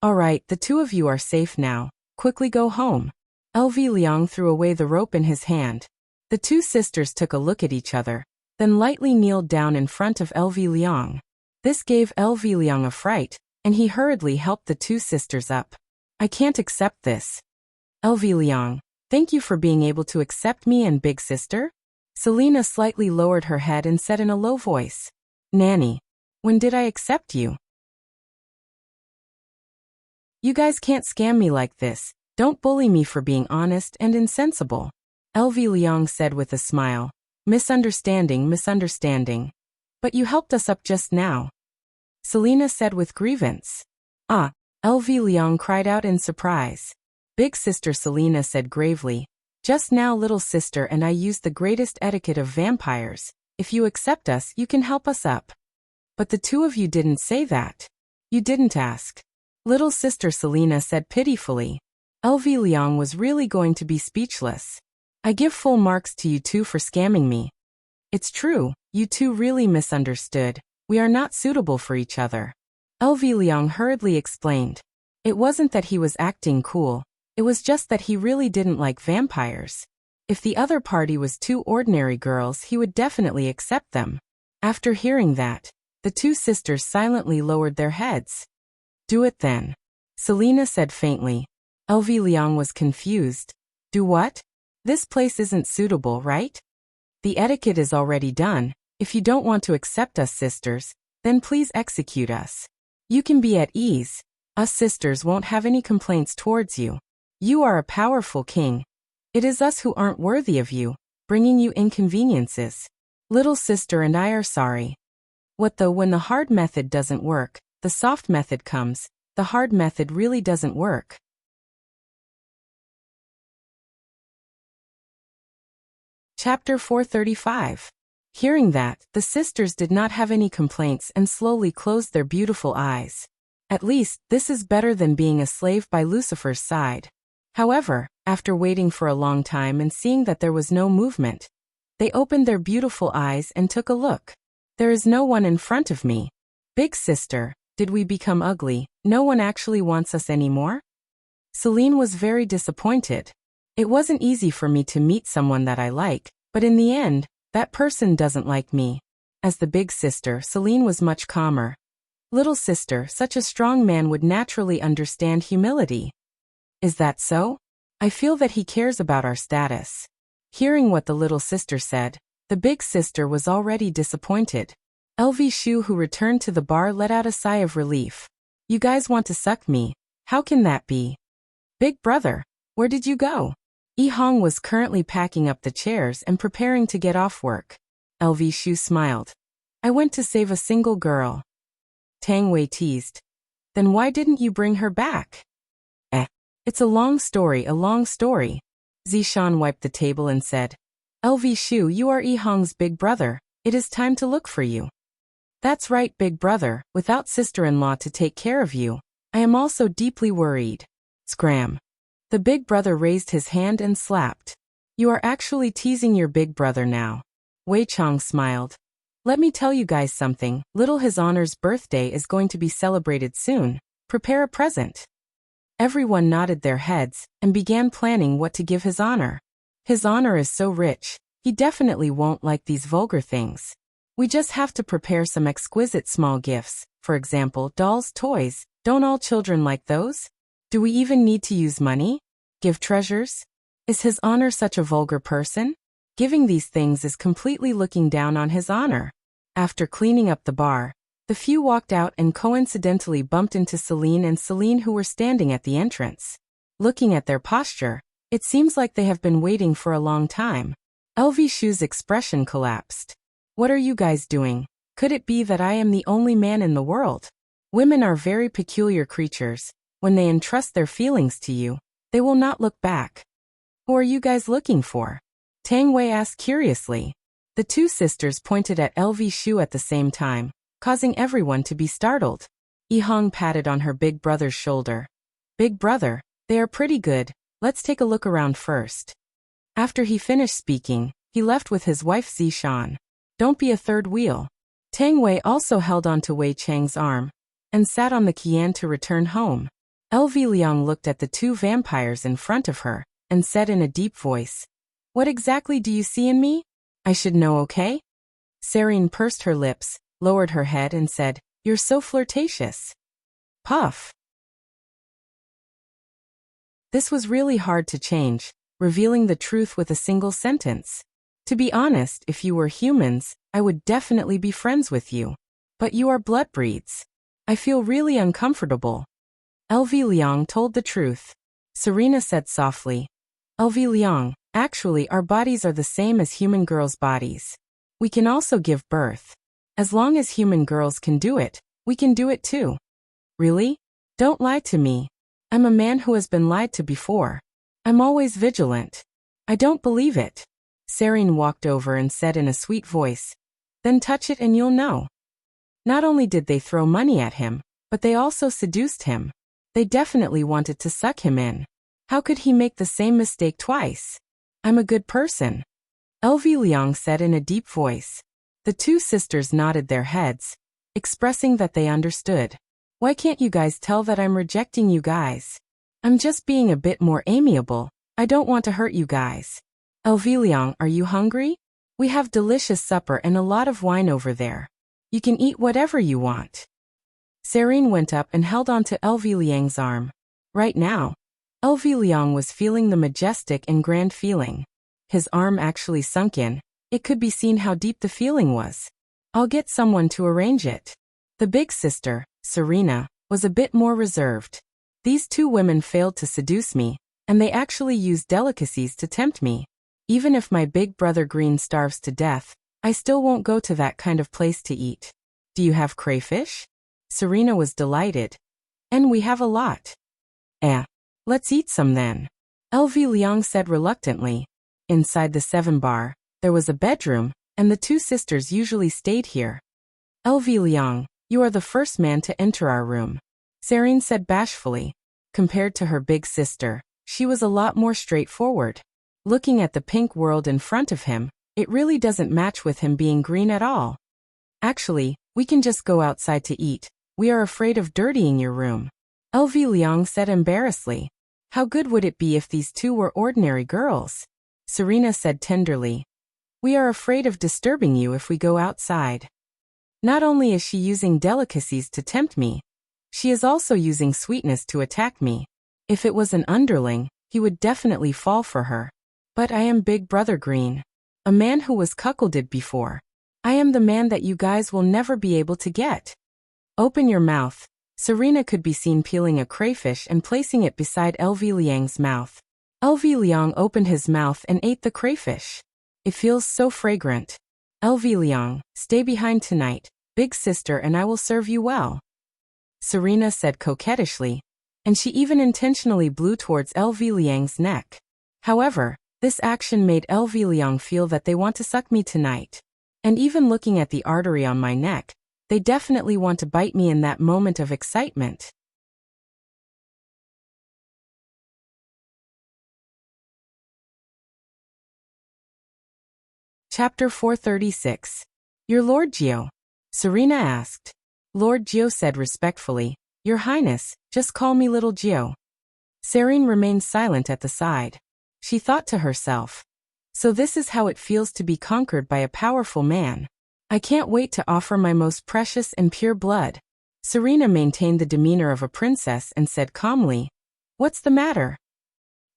Speaker 1: All right, the 2 of you are safe now. Quickly go home. LV Liang threw away the rope in his hand. The 2 sisters took a look at each other, then lightly kneeled down in front of LV Liang. This gave LV Liang a fright, and he hurriedly helped the 2 sisters up. I can't accept this. LV Liang, thank you for being able to accept me and big sister. Selena slightly lowered her head and said in a low voice, Nanny, when did I accept you? You guys can't scam me like this. Don't bully me for being honest and insensible. LV Liang said with a smile. Misunderstanding. But you helped us up just now. Selena said with grievance. Ah, LV Liang cried out in surprise. Big sister Selena said gravely. Just now little sister and I used the greatest etiquette of vampires. If you accept us, you can help us up. But the 2 of you didn't say that. You didn't ask. Little sister Selena said pitifully. LV Liang was really going to be speechless. I give full marks to you 2 for scamming me. It's true, you 2 really misunderstood. We are not suitable for each other. LV Liang hurriedly explained. It wasn't that he was acting cool, it was just that he really didn't like vampires. If the other party was 2 ordinary girls, he would definitely accept them. After hearing that, the 2 sisters silently lowered their heads. Do it then. Selena said faintly. LV Liang was confused. Do what? This place isn't suitable, right? The etiquette is already done. If you don't want to accept us sisters, then please execute us. You can be at ease. Us sisters won't have any complaints towards you. You are a powerful king. It is us who aren't worthy of you, bringing you inconveniences. Little sister and I are sorry. What though when the hard method doesn't work? The soft method comes, the hard method really doesn't work. Chapter 435. Hearing that, the sisters did not have any complaints and slowly closed their beautiful eyes. At least, this is better than being a slave by Lucifer's side. However, after waiting for a long time and seeing that there was no movement, they opened their beautiful eyes and took a look. There is no one in front of me. Big sister. Did we become ugly? No one actually wants us anymore? Celine was very disappointed. It wasn't easy for me to meet someone that I like, but in the end, that person doesn't like me. As the big sister, Celine was much calmer. Little sister, such a strong man would naturally understand humility. Is that so? I feel that he cares about our status. Hearing what the little sister said, the big sister was already disappointed. LV Shu, who returned to the bar, let out a sigh of relief. You guys want to suck me? How can that be? Big brother, where did you go? Yi Hong was currently packing up the chairs and preparing to get off work. LV Shu smiled. I went to save a single girl. Tang Wei teased. Then why didn't you bring her back? It's a long story, a long story. Zishan wiped the table and said, LV Shu, you are Yi Hong's big brother. It is time to look for you. That's right, big brother, without sister-in-law to take care of you. I am also deeply worried. Scram. The big brother raised his hand and slapped. You are actually teasing your big brother now. Wei Chong smiled. Let me tell you guys something, little His Honor's birthday is going to be celebrated soon. Prepare a present. Everyone nodded their heads and began planning what to give His Honor. His Honor is so rich, he definitely won't like these vulgar things. We just have to prepare some exquisite small gifts, for example, dolls, toys. Don't all children like those? Do we even need to use money? Give treasures? Is His Honor such a vulgar person? Giving these things is completely looking down on His Honor. After cleaning up the bar, the few walked out and coincidentally bumped into Celine who were standing at the entrance. Looking at their posture, it seems like they have been waiting for a long time. LV Shu's expression collapsed. What are you guys doing? Could it be that I am the only man in the world? Women are very peculiar creatures. When they entrust their feelings to you, they will not look back. Who are you guys looking for? Tang Wei asked curiously. The two sisters pointed at LV Shu at the same time, causing everyone to be startled. Yi Hong patted on her big brother's shoulder. Big brother, they are pretty good. Let's take a look around first. After he finished speaking, he left with his wife Zishan. Don't be a third wheel. Tang Wei also held on to Wei Chang's arm and sat on the Qian to return home. LV Liang looked at the two vampires in front of her and said in a deep voice, What exactly do you see in me? I should know, okay? Serene pursed her lips, lowered her head and said, You're so flirtatious. Puff. This was really hard to change, revealing the truth with a single sentence. To be honest, if you were humans, I would definitely be friends with you. But you are blood breeds. I feel really uncomfortable. LV Liang told the truth. Serena said softly, LV Liang, actually our bodies are the same as human girls' bodies. We can also give birth. As long as human girls can do it, we can do it too. Really? Don't lie to me. I'm a man who has been lied to before. I'm always vigilant. I don't believe it. Serene walked over and said in a sweet voice, Then touch it and you'll know. Not only did they throw money at him, but they also seduced him. They definitely wanted to suck him in. How could he make the same mistake twice? I'm a good person. LV Liang said in a deep voice. The two sisters nodded their heads, expressing that they understood. Why can't you guys tell that I'm rejecting you guys? I'm just being a bit more amiable. I don't want to hurt you guys. LV Liang, are you hungry? We have delicious supper and a lot of wine over there. You can eat whatever you want. Serene went up and held on to LV Liang's arm. Right now, LV Liang was feeling the majestic and grand feeling. His arm actually sunk in. It could be seen how deep the feeling was. I'll get someone to arrange it. The big sister, Serena, was a bit more reserved. These two women failed to seduce me, and they actually used delicacies to tempt me. Even if my big brother Green starves to death, I still won't go to that kind of place to eat. Do you have crayfish? Serena was delighted. And we have a lot. Let's eat some then. LV Liang said reluctantly. Inside the 7-bar, there was a bedroom, and the two sisters usually stayed here. LV Liang, you are the first man to enter our room. Serene said bashfully. Compared to her big sister, she was a lot more straightforward. Looking at the pink world in front of him, it really doesn't match with him being green at all. Actually, we can just go outside to eat. We are afraid of dirtying your room. LV Liang said embarrassedly. How good would it be if these two were ordinary girls? Serena said tenderly. We are afraid of disturbing you if we go outside. Not only is she using delicacies to tempt me, she is also using sweetness to attack me. If it was an underling, he would definitely fall for her. But I am Big Brother Green. A man who was cuckolded before. I am the man that you guys will never be able to get. Open your mouth. Serena could be seen peeling a crayfish and placing it beside LV Liang's mouth. LV Liang opened his mouth and ate the crayfish. It feels so fragrant. LV Liang, stay behind tonight, big sister, and I will serve you well. Serena said coquettishly, and she even intentionally blew towards LV Liang's neck. However, this action made LV Liang feel that they want to suck me tonight. And even looking at the artery on my neck, they definitely want to bite me in that moment of excitement. Chapter 436. Your Lord Jiao? Serena asked. Lord Jiao said respectfully, Your Highness, just call me Little Jiao. Serene remained silent at the side. She thought to herself, so this is how it feels to be conquered by a powerful man. I can't wait to offer my most precious and pure blood. Serena maintained the demeanor of a princess and said calmly, What's the matter?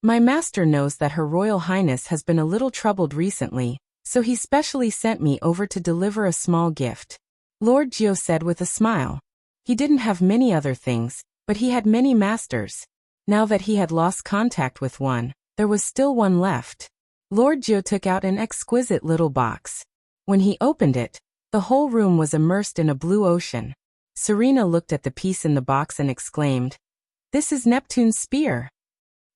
Speaker 1: My master knows that Her Royal Highness has been a little troubled recently, so he specially sent me over to deliver a small gift. Lord Jiao said with a smile. He didn't have many other things, but he had many masters. Now that he had lost contact with one, there was still one left. Lord Jiao took out an exquisite little box. When he opened it, the whole room was immersed in a blue ocean. Serena looked at the piece in the box and exclaimed, This is Neptune's spear.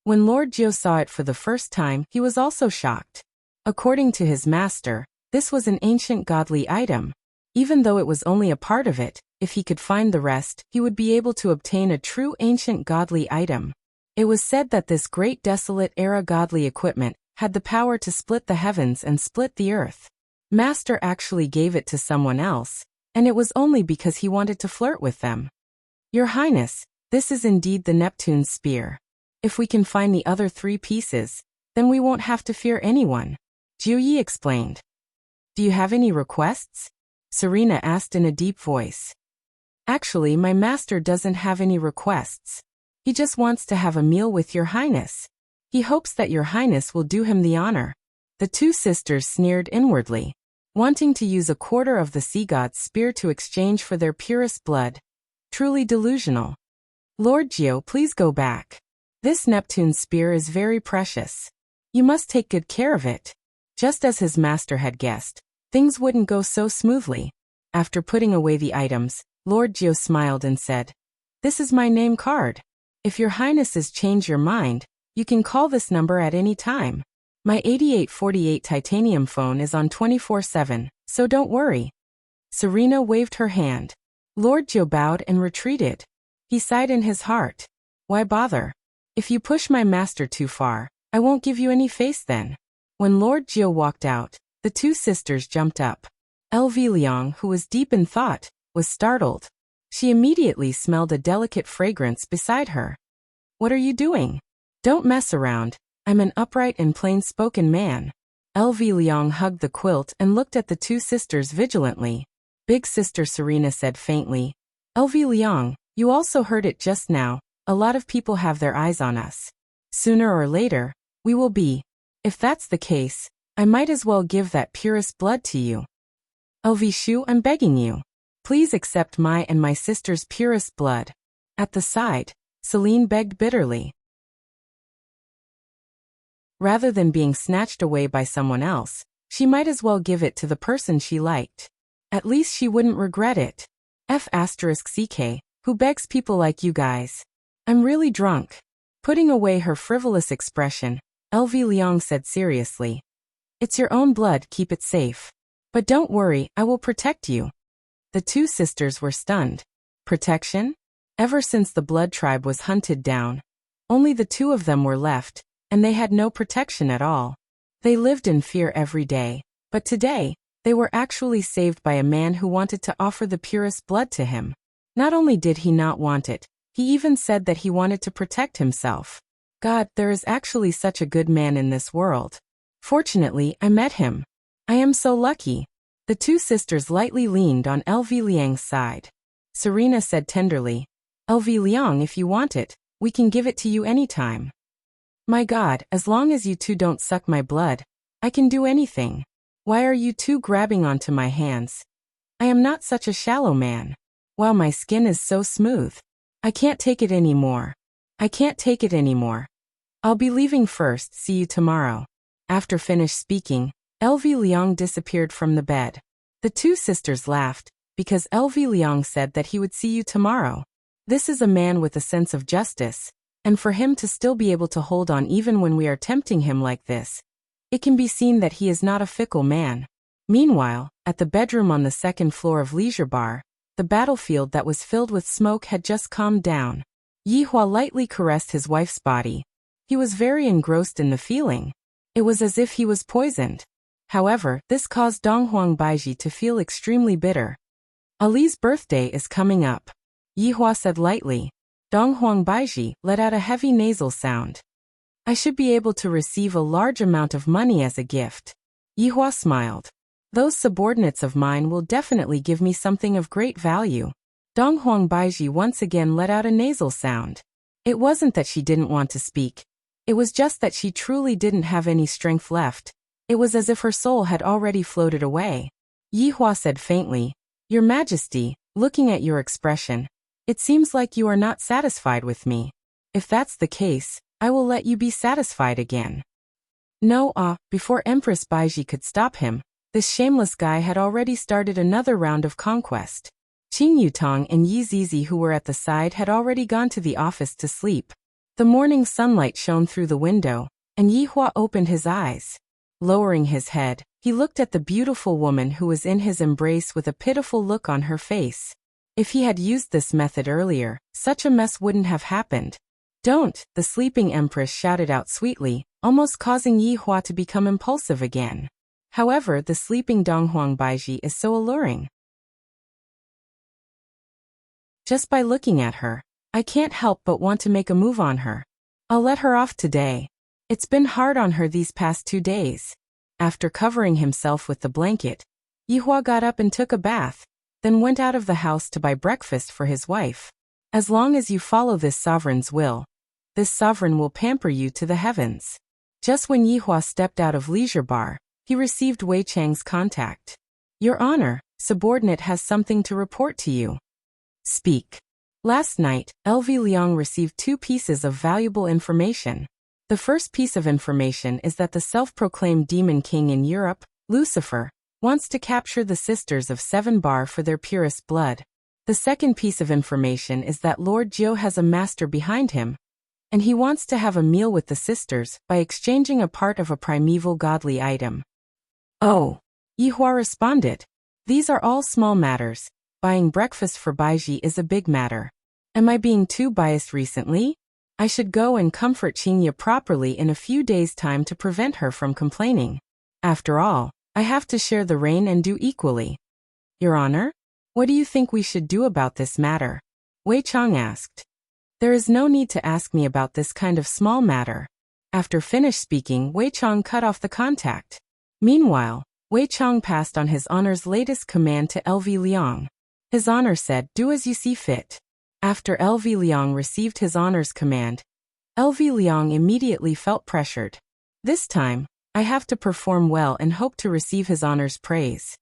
Speaker 1: When Lord Jiao saw it for the first time, he was also shocked. According to his master, this was an ancient godly item. Even though it was only a part of it, if he could find the rest, he would be able to obtain a true ancient godly item. It was said that this great desolate era godly equipment had the power to split the heavens and split the earth. Master actually gave it to someone else, and it was only because he wanted to flirt with them. Your Highness, this is indeed the Neptune's spear. If we can find the other 3 pieces, then we won't have to fear anyone. Jiu Yi explained. Do you have any requests? Serena asked in a deep voice. Actually, my master doesn't have any requests. He just wants to have a meal with Your Highness. He hopes that Your Highness will do him the honor. The 2 sisters sneered inwardly, wanting to use a quarter of the sea god's spear to exchange for their purest blood. Truly delusional. Lord Jiao, please go back. This Neptune's spear is very precious. You must take good care of it. Just as his master had guessed, things wouldn't go so smoothly. After putting away the items, Lord Jiao smiled and said, This is my name card. If Your Highnesses change your mind, you can call this number at any time. My 8848 titanium phone is on 24/7, so don't worry. Serena waved her hand. Lord Jiao bowed and retreated. He sighed in his heart. Why bother? If you push my master too far, I won't give you any face then. When Lord Jiao walked out, the 2 sisters jumped up. LV Liang, who was deep in thought, was startled. She immediately smelled a delicate fragrance beside her. What are you doing? Don't mess around. I'm an upright and plain-spoken man. LV Liang hugged the quilt and looked at the 2 sisters vigilantly. Big sister Serena said faintly, LV Liang, you also heard it just now. A lot of people have their eyes on us. Sooner or later, we will be. If that's the case, I might as well give that purest blood to you. LV Shu, I'm begging you. Please accept my and my sister's purest blood. At the side, Celine begged bitterly. Rather than being snatched away by someone else, she might as well give it to the person she liked. At least she wouldn't regret it. F***CK, who begs people like you guys? I'm really drunk. Putting away her frivolous expression, LV Liang said seriously. It's your own blood, keep it safe. But don't worry, I will protect you. The 2 sisters were stunned. Protection? Ever since the blood tribe was hunted down, only the 2 of them were left, and they had no protection at all. They lived in fear every day, but today, they were actually saved by a man who wanted to offer the purest blood to him. Not only did he not want it, he even said that he wanted to protect himself. God, there is actually such a good man in this world. Fortunately, I met him. I am so lucky. The 2 sisters lightly leaned on LV Liang's side. Serena said tenderly, LV Liang, if you want it, we can give it to you anytime. My God, as long as you 2 don't suck my blood, I can do anything. Why are you 2 grabbing onto my hands? I am not such a shallow man. Wow, my skin is so smooth. I can't take it anymore. I can't take it anymore. I'll be leaving first, see you tomorrow. After finished speaking, LV Liang disappeared from the bed. The 2 sisters laughed, because LV Liang said that he would see you tomorrow. This is a man with a sense of justice, and for him to still be able to hold on even when we are tempting him like this, it can be seen that he is not a fickle man. Meanwhile, at the bedroom on the second floor of Leisure Bar, the battlefield that was filled with smoke had just calmed down. Yihua lightly caressed his wife's body. He was very engrossed in the feeling. It was as if he was poisoned. However, this caused Donghuang Baiji to feel extremely bitter. Ali's birthday is coming up, Yihua said lightly. Donghuang Baiji let out a heavy nasal sound. I should be able to receive a large amount of money as a gift. Yihua smiled. Those subordinates of mine will definitely give me something of great value. Donghuang Baiji once again let out a nasal sound. It wasn't that she didn't want to speak. It was just that she truly didn't have any strength left. It was as if her soul had already floated away. Yihua said faintly, Your Majesty, looking at your expression, it seems like you are not satisfied with me. If that's the case, I will let you be satisfied again. No, before Empress Baiji could stop him, this shameless guy had already started another round of conquest. Qing Yutong and Yi Zizi, who were at the side, had already gone to the office to sleep. The morning sunlight shone through the window, and Yihua opened his eyes. Lowering his head, he looked at the beautiful woman who was in his embrace with a pitiful look on her face. If he had used this method earlier, such a mess wouldn't have happened. Don't, the sleeping empress shouted out sweetly, almost causing Yihua to become impulsive again. However, the sleeping Donghuang Baiji is so alluring. Just by looking at her, I can't help but want to make a move on her. I'll let her off today. It's been hard on her these past 2 days. After covering himself with the blanket, Yihua got up and took a bath, then went out of the house to buy breakfast for his wife. As long as you follow this sovereign's will, this sovereign will pamper you to the heavens. Just when Yihua stepped out of Leisure Bar, he received Wei Chang's contact. Your Honor, subordinate has something to report to you. Speak. Last night, LV Liang received 2 pieces of valuable information. The first piece of information is that the self-proclaimed demon king in Europe, Lucifer, wants to capture the sisters of 7 Bar for their purest blood. The second piece of information is that Lord Jiu has a master behind him, and he wants to have a meal with the sisters by exchanging a part of a primeval godly item. Oh, Yihua responded. These are all small matters. Buying breakfast for Baiji is a big matter. Am I being too biased recently? I should go and comfort Qingya properly in a few days' time to prevent her from complaining. After all, I have to share the reign and do equally. Your Honor, what do you think we should do about this matter? Wei Chang asked. There is no need to ask me about this kind of small matter. After finished speaking, Wei Chang cut off the contact. Meanwhile, Wei Chang passed on His Honor's latest command to LV Liang. His Honor said, do as you see fit. After LV Liang received His Honor's command, LV Liang immediately felt pressured. This time, I have to perform well and hope to receive His Honor's praise.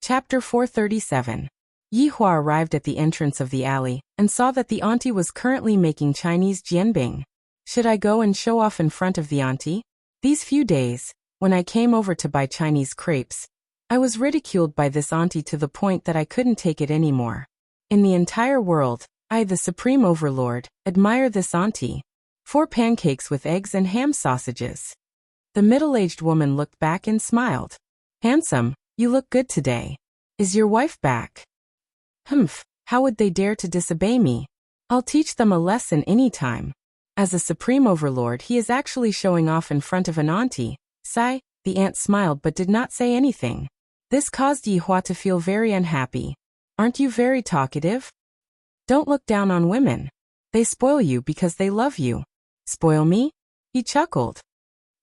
Speaker 1: Chapter 437. Yihua arrived at the entrance of the alley and saw that the auntie was currently making Chinese jianbing. Should I go and show off in front of the auntie? These few days, when I came over to buy Chinese crepes, I was ridiculed by this auntie to the point that I couldn't take it anymore. In the entire world, I, the supreme overlord, admire this auntie. 4 pancakes with eggs and ham sausages. The middle-aged woman looked back and smiled. Handsome, you look good today. Is your wife back? Humph, how would they dare to disobey me? I'll teach them a lesson any time. As a supreme overlord, he is actually showing off in front of an auntie. Sigh, the aunt smiled but did not say anything. This caused Yihua to feel very unhappy. Aren't you very talkative? Don't look down on women. They spoil you because they love you. Spoil me? He chuckled.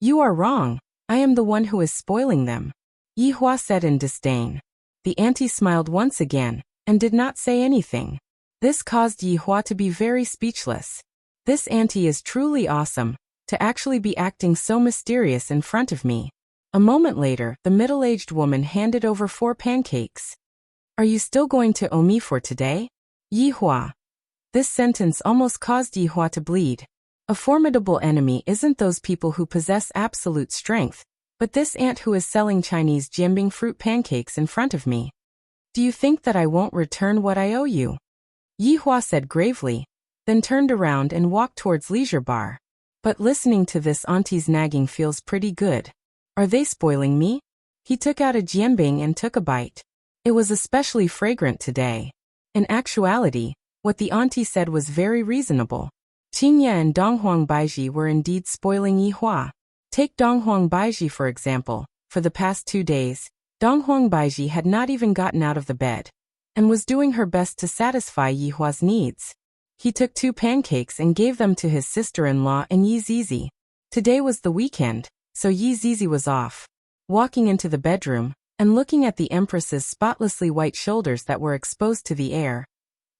Speaker 1: You are wrong. I am the one who is spoiling them. Yihua said in disdain. The auntie smiled once again, and did not say anything. This caused Yihua to be very speechless. This auntie is truly awesome, to actually be acting so mysterious in front of me. A moment later, the middle-aged woman handed over 4 pancakes. Are you still going to owe me for today? Yihua. This sentence almost caused Yihua to bleed. A formidable enemy isn't those people who possess absolute strength. But this aunt who is selling Chinese jianbing fruit pancakes in front of me. Do you think that I won't return what I owe you? Yihua said gravely, then turned around and walked towards leisure bar. But listening to this auntie's nagging feels pretty good. Are they spoiling me? He took out a jianbing and took a bite. It was especially fragrant today. In actuality, what the auntie said was very reasonable. Qingye and Donghuang Baiji were indeed spoiling Yihua. Take Donghuang Baiji for example. For the past 2 days, Donghuang Baiji had not even gotten out of the bed, and was doing her best to satisfy Yihua's needs. He took 2 pancakes and gave them to his sister-in-law and Yi Zizi. Today was the weekend, so Yi Zizi was off. Walking into the bedroom, and looking at the Empress's spotlessly white shoulders that were exposed to the air,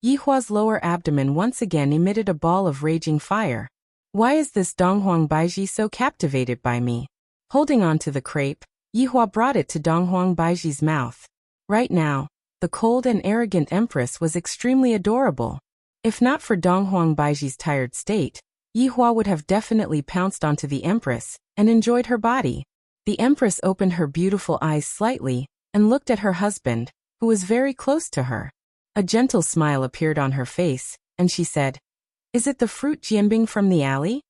Speaker 1: Yihua's lower abdomen once again emitted a ball of raging fire. Why is this Donghuang Baiji so captivated by me? Holding on to the crepe, Yihua brought it to Donghuang Baiji's mouth. Right now, the cold and arrogant Empress was extremely adorable. If not for Donghuang Baiji's tired state, Yihua would have definitely pounced onto the Empress and enjoyed her body. The Empress opened her beautiful eyes slightly and looked at her husband, who was very close to her. A gentle smile appeared on her face, and she said, "Is it the fruit jianbing from the alley?"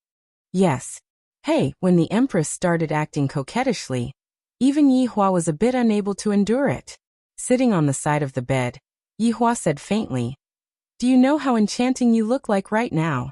Speaker 1: "Yes." Hey, when the Empress started acting coquettishly, even Yihua was a bit unable to endure it. Sitting on the side of the bed, Yihua said faintly, "Do you know how enchanting you look like right now?"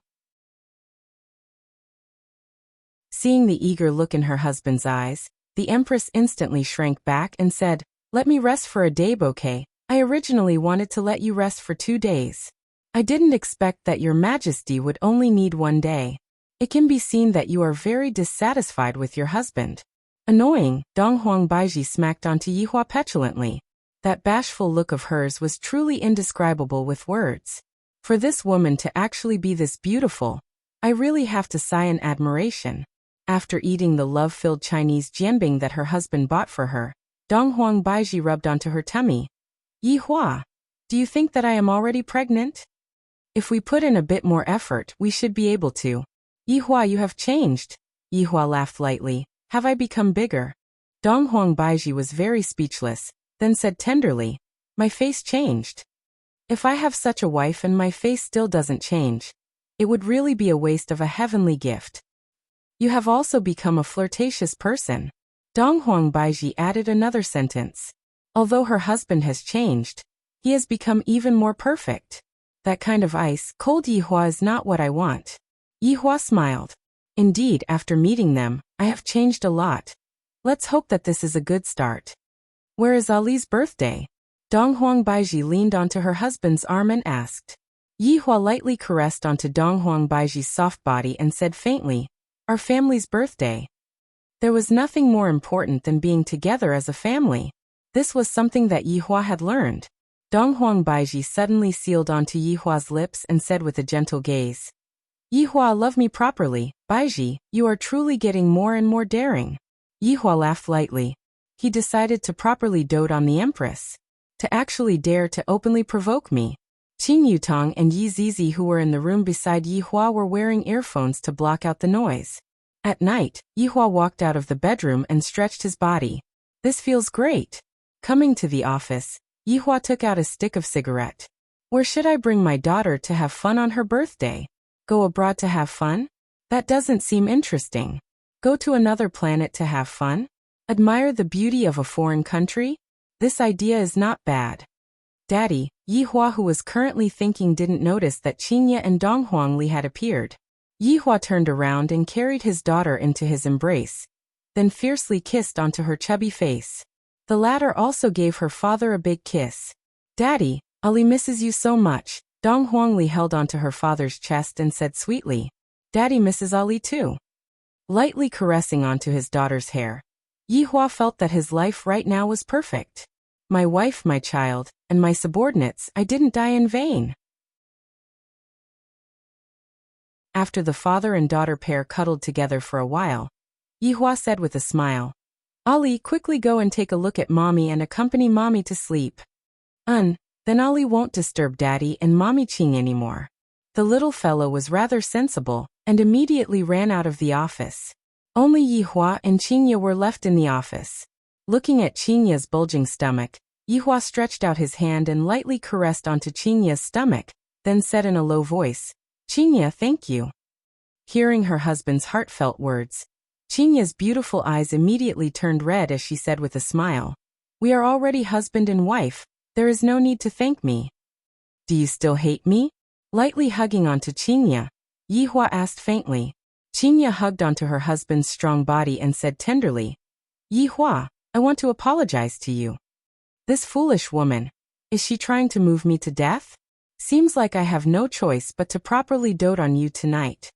Speaker 1: Seeing the eager look in her husband's eyes, the Empress instantly shrank back and said, "Let me rest for a day, bouquet. I originally wanted to let you rest for 2 days. I didn't expect that your majesty would only need 1 day. It can be seen that you are very dissatisfied with your husband." Annoying, Donghuang Baiji smacked onto Yihua petulantly. That bashful look of hers was truly indescribable with words. For this woman to actually be this beautiful, I really have to sigh in admiration. After eating the love-filled Chinese jianbing that her husband bought for her, Donghuang Baiji rubbed onto her tummy. "Yihua, do you think that I am already pregnant? If we put in a bit more effort, we should be able to." "Yihua, you have changed." Yihua laughed lightly. "Have I become bigger?" Donghuang Baiji was very speechless, then said tenderly, "My face changed. If I have such a wife and my face still doesn't change, it would really be a waste of a heavenly gift. You have also become a flirtatious person." Donghuang Baiji added another sentence. Although her husband has changed, he has become even more perfect. That kind of ice-cold Yihua is not what I want. Yihua smiled. "Indeed, after meeting them, I have changed a lot. Let's hope that this is a good start." "Where is Ali's birthday?" Donghuang Baiji leaned onto her husband's arm and asked. Yihua lightly caressed onto Donghuang Baiji's soft body and said faintly, "Our family's birthday." There was nothing more important than being together as a family. This was something that Yihua had learned. Donghuang Baiji suddenly sealed onto Yihua's lips and said with a gentle gaze, "Yihua, love me properly. Baiji, you are truly getting more and more daring." Yihua laughed lightly. He decided to properly dote on the Empress. To actually dare to openly provoke me. Qin Yutong and Yi Zizi, who were in the room beside Yihua, were wearing earphones to block out the noise. At night, Yihua walked out of the bedroom and stretched his body. This feels great. Coming to the office, Yihua took out a stick of cigarette. Where should I bring my daughter to have fun on her birthday? Go abroad to have fun? That doesn't seem interesting. Go to another planet to have fun? Admire the beauty of a foreign country? This idea is not bad. Daddy, Yihua, who was currently thinking, didn't notice that Qingye and Donghuang Li had appeared. Yihua turned around and carried his daughter into his embrace, then fiercely kissed onto her chubby face. The latter also gave her father a big kiss. "Daddy, Ali misses you so much." Donghuang Li held onto her father's chest and said sweetly, "Daddy misses Ali too." Lightly caressing onto his daughter's hair, Yihua felt that his life right now was perfect. My wife, my child, and my subordinates, I didn't die in vain. After the father and daughter pair cuddled together for a while, Yihua said with a smile, "Ali, quickly go and take a look at Mommy and accompany Mommy to sleep. Then Ali won't disturb Daddy and Mommy Qing anymore." The little fellow was rather sensible, and immediately ran out of the office. Only Yihua and Qinya were left in the office. Looking at Qinya's bulging stomach, Yihua stretched out his hand and lightly caressed onto Qinya's stomach, then said in a low voice, "Qinya, thank you." Hearing her husband's heartfelt words, Qinya's beautiful eyes immediately turned red as she said with a smile, "We are already husband and wife, there is no need to thank me." "Do you still hate me?" Lightly hugging onto Qinya, Yihua asked faintly. Qinya hugged onto her husband's strong body and said tenderly, "Yihua, I want to apologize to you. This foolish woman, is she trying to move me to death? Seems like I have no choice but to properly dote on you tonight."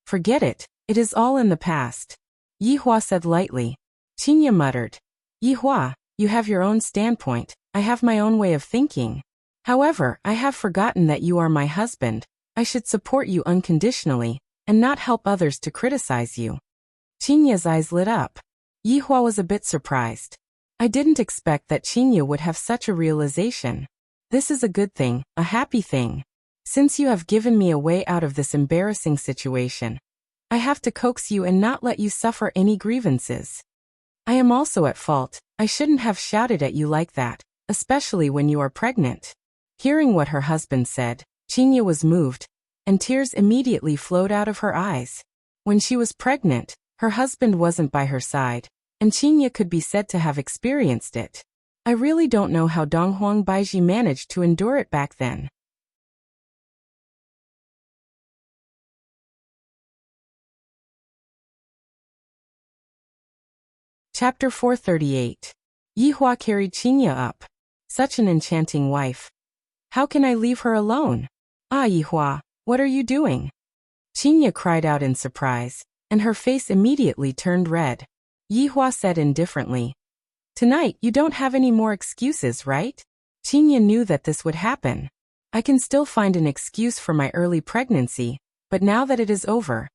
Speaker 1: "Forget it, it is all in the past," Yihua said lightly. Qinya muttered, "Yihua, you have your own standpoint, I have my own way of thinking. However, I have forgotten that you are my husband, I should support you unconditionally, and not help others to criticize you." Qinya's eyes lit up. Yihua was a bit surprised. "I didn't expect that Qinya would have such a realization. This is a good thing, a happy thing. Since you have given me a way out of this embarrassing situation, I have to coax you and not let you suffer any grievances. I am also at fault, I shouldn't have shouted at you like that, especially when you are pregnant." Hearing what her husband said, Qinya was moved, and tears immediately flowed out of her eyes. When she was pregnant, her husband wasn't by her side, and Qinya could be said to have experienced it. I really don't know how Donghuang Baiji managed to endure it back then. Chapter 438. Yihua carried Qinya up. Such an enchanting wife. How can I leave her alone? Ah, Yihua, what are you doing? Qinya cried out in surprise, and her face immediately turned red. Yihua said indifferently, "Tonight you don't have any more excuses, right?" Qinya knew that this would happen. "I can still find an excuse for my early pregnancy, but now that it is over,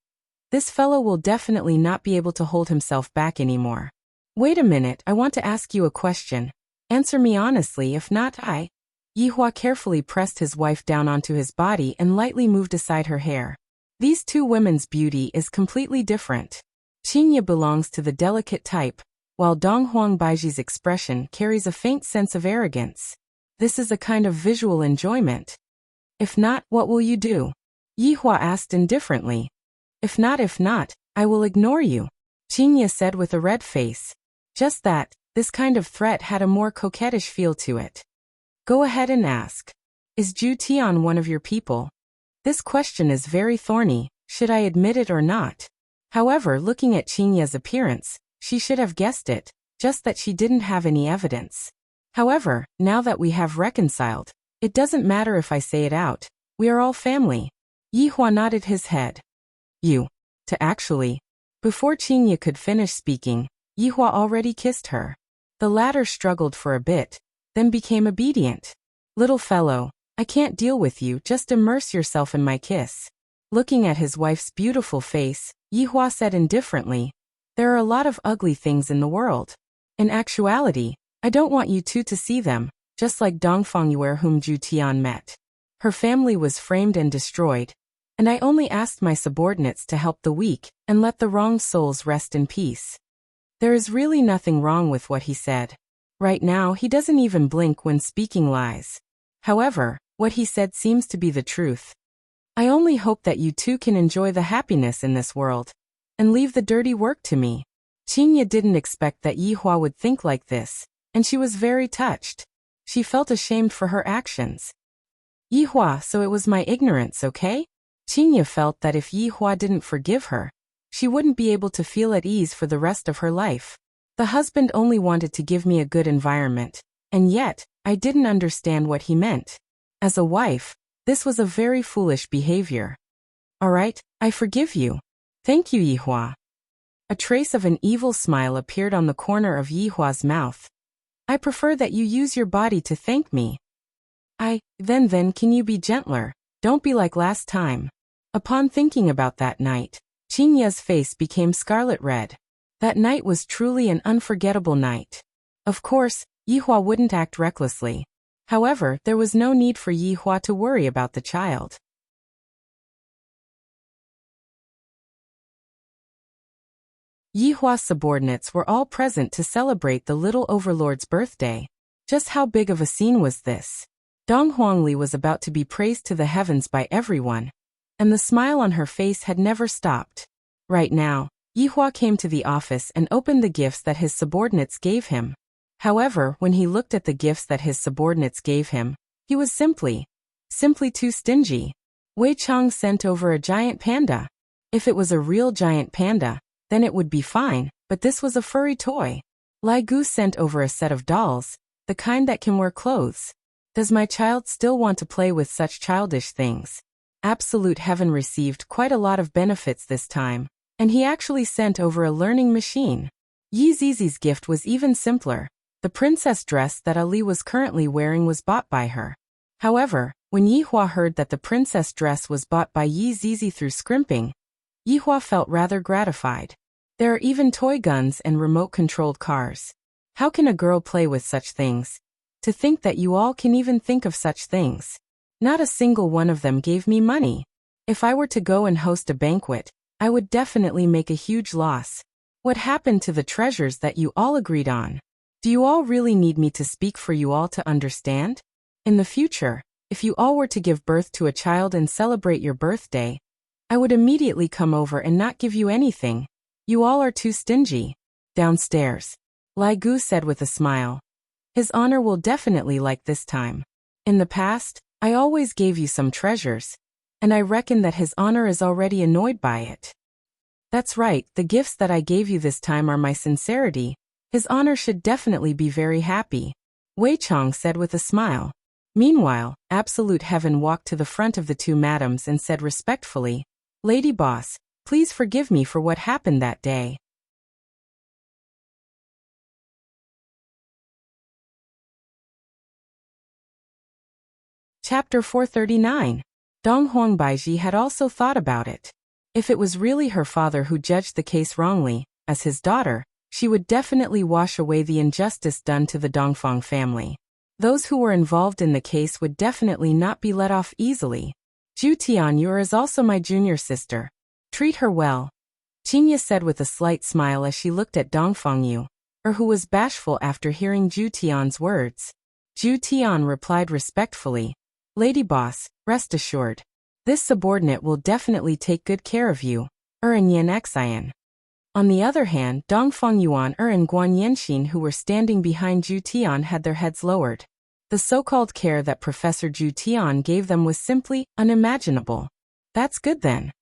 Speaker 1: this fellow will definitely not be able to hold himself back anymore. Wait a minute, I want to ask you a question. Answer me honestly, if not, I..." Yihua carefully pressed his wife down onto his body and lightly moved aside her hair. These two women's beauty is completely different. Qinya belongs to the delicate type, while Donghuang Baiji's expression carries a faint sense of arrogance. This is a kind of visual enjoyment. "If not, what will you do?" Yihua asked indifferently. If not, I will ignore you," Qinya said with a red face. Just that, this kind of threat had a more coquettish feel to it. "Go ahead and ask. Is Zhu Tian one of your people? This question is very thorny, should I admit it or not?" However, looking at Qinya's appearance, she should have guessed it, just that she didn't have any evidence. However, now that we have reconciled, it doesn't matter if I say it out, we are all family. Yihua nodded his head. "You. To actually..." Before Qinya could finish speaking, Yihua already kissed her. The latter struggled for a bit, then became obedient. "Little fellow, I can't deal with you, just immerse yourself in my kiss." Looking at his wife's beautiful face, Yihua said indifferently, "There are a lot of ugly things in the world. In actuality, I don't want you two to see them, just like Dongfang Yue whom Zhu Tian met. Her family was framed and destroyed, and I only asked my subordinates to help the weak and let the wronged souls rest in peace." There is really nothing wrong with what he said. Right now he doesn't even blink when speaking lies. However, what he said seems to be the truth. "I only hope that you two can enjoy the happiness in this world, and leave the dirty work to me." Qinya didn't expect that Yihua would think like this, and she was very touched. She felt ashamed for her actions. "Yihua, so it was my ignorance, okay?" Qinya felt that if Yihua didn't forgive her, she wouldn't be able to feel at ease for the rest of her life. The husband only wanted to give me a good environment, and yet, I didn't understand what he meant. As a wife, this was a very foolish behavior. "Alright, I forgive you. Thank you, Yihua." A trace of an evil smile appeared on the corner of Yihua's mouth. "I prefer that you use your body to thank me." Then can you be gentler? Don't be like last time." Upon thinking about that night, Qinya's face became scarlet red. That night was truly an unforgettable night. Of course, Yihua wouldn't act recklessly. However, there was no need for Yihua to worry about the child. Yi Hua's subordinates were all present to celebrate the little overlord's birthday. Just how big of a scene was this? Dong Huangli was about to be praised to the heavens by everyone, and the smile on her face had never stopped. Right now, Yi Hua came to the office and opened the gifts that his subordinates gave him. However, when he looked at the gifts that his subordinates gave him, he was simply too stingy. Wei Chang sent over a giant panda. If it was a real giant panda, then it would be fine, but this was a furry toy. Lai Gu sent over a set of dolls, the kind that can wear clothes. Does my child still want to play with such childish things? Absolute Heaven received quite a lot of benefits this time, and he actually sent over a learning machine. Yi Zizi's gift was even simpler. The princess dress that Ali was currently wearing was bought by her. However, when Yi Hua heard that the princess dress was bought by Yi Zizi through scrimping, Yi Hua felt rather gratified. There are even toy guns and remote-controlled cars. How can a girl play with such things? To think that you all can even think of such things. Not a single one of them gave me money. If I were to go and host a banquet, I would definitely make a huge loss. What happened to the treasures that you all agreed on? Do you all really need me to speak for you all to understand? In the future, if you all were to give birth to a child and celebrate your birthday, I would immediately come over and not give you anything. You all are too stingy. Downstairs, Lai Gu said with a smile. His honor will definitely like this time. In the past, I always gave you some treasures, and I reckon that his honor is already annoyed by it. That's right, the gifts that I gave you this time are my sincerity. His honor should definitely be very happy, Wei Chang said with a smile. Meanwhile, Absolute Heaven walked to the front of the two madams and said respectfully, Lady Boss, please forgive me for what happened that day. Chapter 439. Dong Huang Baiji had also thought about it. If it was really her father who judged the case wrongly, as his daughter, she would definitely wash away the injustice done to the Dongfang family. Those who were involved in the case would definitely not be let off easily. Zhu Tianyur is also my junior sister. Treat her well, Qinya said with a slight smile as she looked at Dongfang Yu, who was bashful after hearing Zhu Tian's words. Zhu Tian replied respectfully, Lady Boss, rest assured. This subordinate will definitely take good care of you, and Yan Xian. On the other hand, Dongfang Yuan and Guan Yanxin who were standing behind Zhu Tian had their heads lowered. The so-called care that Professor Zhu Tian gave them was simply unimaginable. That's good then,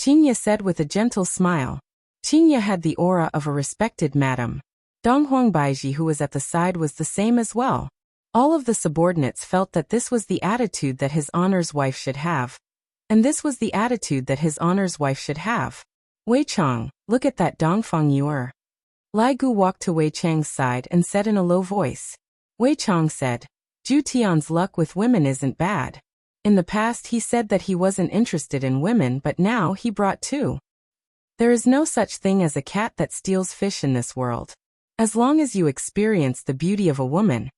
Speaker 1: Qinya said with a gentle smile. Qinya had the aura of a respected madam. Donghuang Baiji who was at the side was the same as well. All of the subordinates felt that this was the attitude that his honor's wife should have. And this was the attitude that his honor's wife should have. Wei Chang, look at that Dongfang Yu. Lai Gu walked to Wei Chang's side and said in a low voice. Wei Chang said, Zhu Tian's luck with women isn't bad. In the past he said that he wasn't interested in women, but now he brought two. There is no such thing as a cat that steals fish in this world. As long as you experience the beauty of a woman,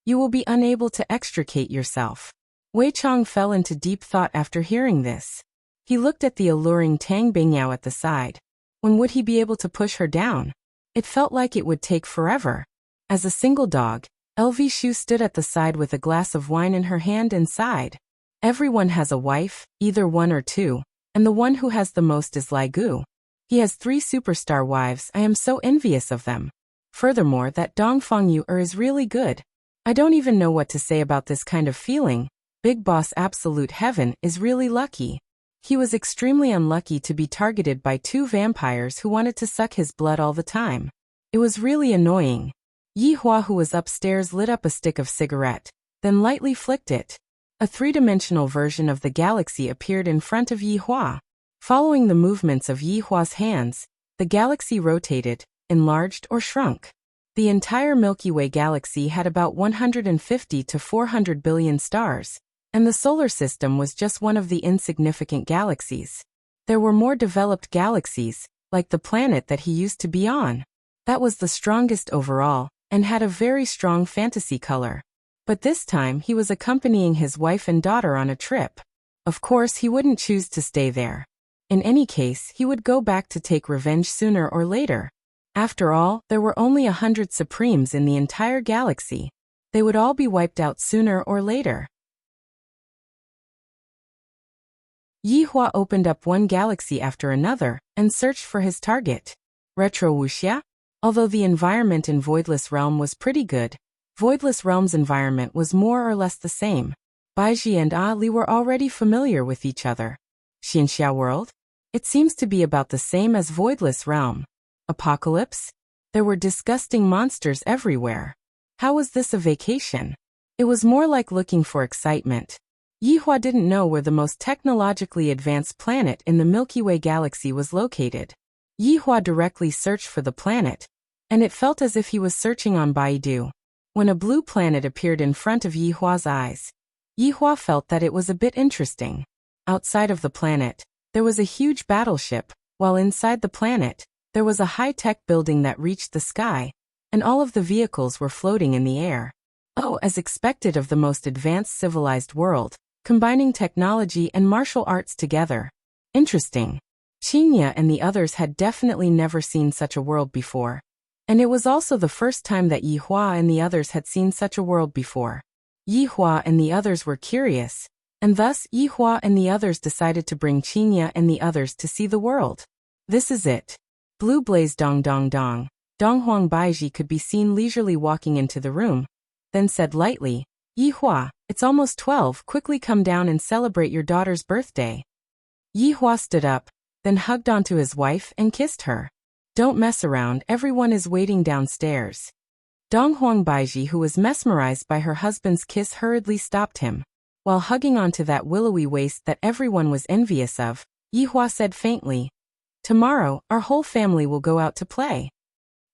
Speaker 1: you will be unable to extricate yourself. Wei Chang fell into deep thought after hearing this. He looked at the alluring Tang Bingyao at the side. When would he be able to push her down? It felt like it would take forever. As a single dog, LV Shu stood at the side with a glass of wine in her hand and sighed. Everyone has a wife, either one or two, and the one who has the most is Lai Gu. He has 3 superstar wives. I am so envious of them. Furthermore, that Dongfang Yu is really good. I don't even know what to say about this kind of feeling. Big Boss Absolute Heaven is really lucky. He was extremely unlucky to be targeted by 2 vampires who wanted to suck his blood all the time. It was really annoying. Yi Hua who was upstairs lit up a stick of cigarette, then lightly flicked it. A 3-dimensional version of the galaxy appeared in front of Yi Hua. Following the movements of Yi Hua's hands, the galaxy rotated, enlarged or shrunk. The entire Milky Way galaxy had about 150 to 400 billion stars, and the solar system was just one of the insignificant galaxies. There were more developed galaxies, like the planet that he used to be on. That was the strongest overall, and had a very strong fantasy color. But this time he was accompanying his wife and daughter on a trip. Of course he wouldn't choose to stay there. In any case, he would go back to take revenge sooner or later. After all, there were only 100 Supremes in the entire galaxy. They would all be wiped out sooner or later. Yihua opened up one galaxy after another and searched for his target. Retro Wuxia? Although the environment in Voidless Realm was pretty good, Voidless Realm's environment was more or less the same. Baiji and Ali were already familiar with each other. Xinxia World? It seems to be about the same as Voidless Realm. Apocalypse? There were disgusting monsters everywhere. How was this a vacation? It was more like looking for excitement. Yihua didn't know where the most technologically advanced planet in the Milky Way galaxy was located. Yihua directly searched for the planet, and it felt as if he was searching on Baidu. When a blue planet appeared in front of Yihua's eyes, Yihua felt that it was a bit interesting. Outside of the planet, there was a huge battleship, while inside the planet, there was a high-tech building that reached the sky, and all of the vehicles were floating in the air. Oh, as expected of the most advanced civilized world, combining technology and martial arts together. Interesting. Qinya and the others had definitely never seen such a world before. And it was also the first time that Yihua and the others had seen such a world before. Yihua and the others were curious, and thus Yihua and the others decided to bring Qinya and the others to see the world. This is it. Blue blaze dong dong dong. Donghuang Baiji could be seen leisurely walking into the room, then said lightly, Yihua, it's almost 12, quickly come down and celebrate your daughter's birthday. Yihua stood up, then hugged onto his wife and kissed her. Don't mess around, everyone is waiting downstairs. Donghuang Baiji, who was mesmerized by her husband's kiss, hurriedly stopped him. While hugging onto that willowy waist that everyone was envious of, Yihua said faintly, Tomorrow, our whole family will go out to play.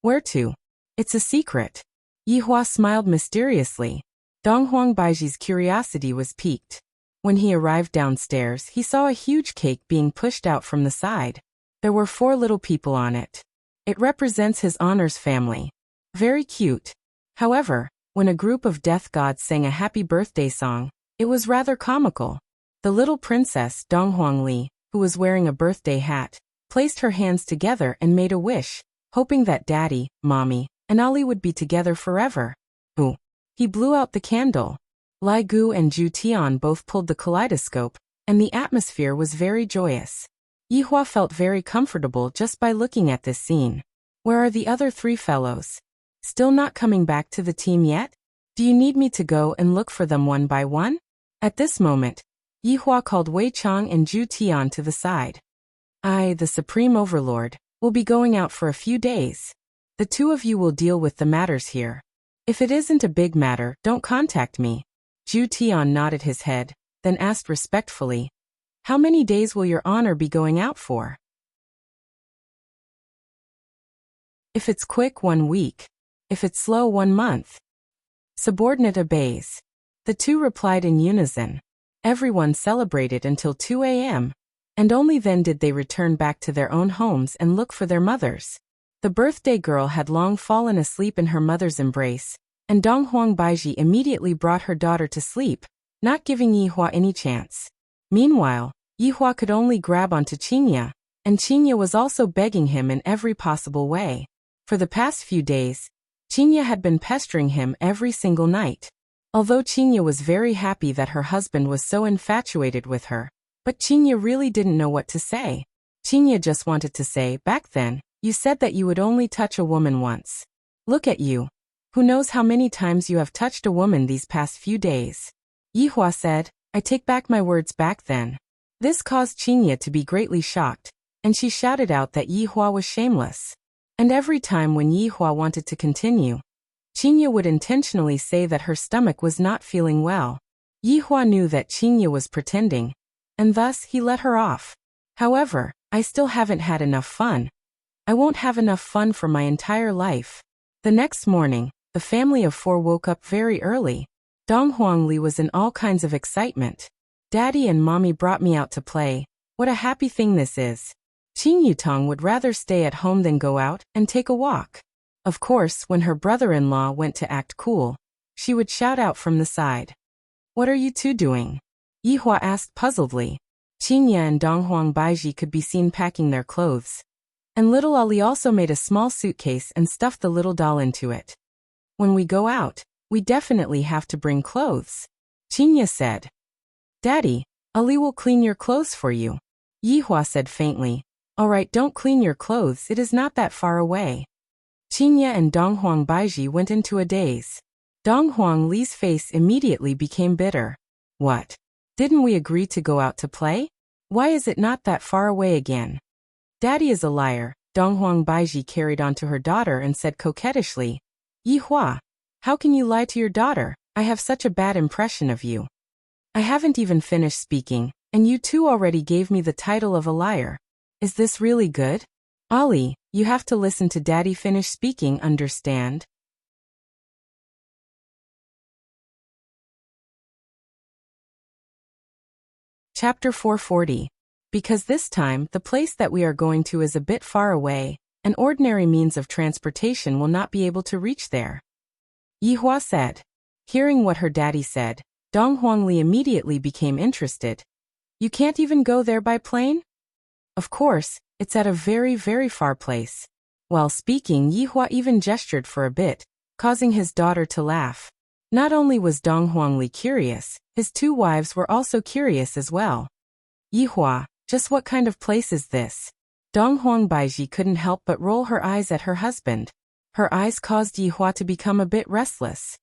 Speaker 1: Where to? It's a secret. Yihua smiled mysteriously. Donghuang Baiji's curiosity was piqued. When he arrived downstairs, he saw a huge cake being pushed out from the side. There were 4 little people on it. It represents his honor's family. Very cute. However, when a group of death gods sang a happy birthday song, it was rather comical. The little princess, Donghuang Li, who was wearing a birthday hat, placed her hands together and made a wish, hoping that Daddy, Mommy, and Ali would be together forever. Ooh. He blew out the candle. Lai Gu and Zhu Tian both pulled the kaleidoscope, and the atmosphere was very joyous. Yihua felt very comfortable just by looking at this scene. Where are the other 3 fellows? Still not coming back to the team yet? Do you need me to go and look for them one by one? At this moment, Yihua called Wei Chang and Zhu Tian to the side. I, the Supreme Overlord, will be going out for a few days. The 2 of you will deal with the matters here. If it isn't a big matter, don't contact me. Zhu Tian nodded his head, then asked respectfully, How many days will your honor be going out for? If it's quick, 1 week. If it's slow, 1 month. Subordinate obeys. The 2 replied in unison. Everyone celebrated until 2 a.m., and only then did they return back to their own homes and look for their mothers. The birthday girl had long fallen asleep in her mother's embrace, and Donghuang Baiji immediately brought her daughter to sleep, not giving Yihua any chance. Meanwhile, Yihua could only grab onto Qinya, and Qinya was also begging him in every possible way. For the past few days, Qinya had been pestering him every single night. Although Qinya was very happy that her husband was so infatuated with her, but Qinya really didn't know what to say. Qinya just wanted to say, back then, you said that you would only touch a woman once. Look at you. Who knows how many times you have touched a woman these past few days? Yihua said, I take back my words back then. This caused Qinya to be greatly shocked, and she shouted out that Yihua was shameless. And every time when Yihua wanted to continue, Qinya would intentionally say that her stomach was not feeling well. Yihua knew that Qinya was pretending, and thus he let her off. However, I still haven't had enough fun. I won't have enough fun for my entire life. The next morning, the family of 4 woke up very early. Donghuang Li was in all kinds of excitement. Daddy and Mommy brought me out to play. What a happy thing this is. Qin Yutong would rather stay at home than go out and take a walk. Of course, when her brother-in-law went to act cool, she would shout out from the side. What are you 2 doing? Yihua asked puzzledly. Qinya and Donghuang Baiji could be seen packing their clothes. And little Ali also made a small suitcase and stuffed the little doll into it. When we go out, we definitely have to bring clothes, Qinya said. Daddy, Ali will clean your clothes for you, Yihua said faintly. Alright, don't clean your clothes, it is not that far away. Qinya and Donghuang Baiji went into a daze. Donghuang Li's face immediately became bitter. What? Didn't we agree to go out to play? Why is it not that far away again? Daddy is a liar, Donghuang Baiji carried on to her daughter and said coquettishly. Yihua, how can you lie to your daughter? I have such a bad impression of you. I haven't even finished speaking, and you too already gave me the title of a liar. Is this really good? Ali, you have to listen to Daddy finish speaking, understand? Chapter 440. Because this time, the place that we are going to is a bit far away, an ordinary means of transportation will not be able to reach there. Yihua said. Hearing what her daddy said, Donghuang Li immediately became interested. You can't even go there by plane? Of course, it's at a very, very far place. While speaking, Yihua even gestured for a bit, causing his daughter to laugh. Not only was Donghuang Li curious, his two wives were also curious as well. Yihua, just what kind of place is this? Donghuang Baiji couldn't help but roll her eyes at her husband. Her eyes caused Yihua to become a bit restless.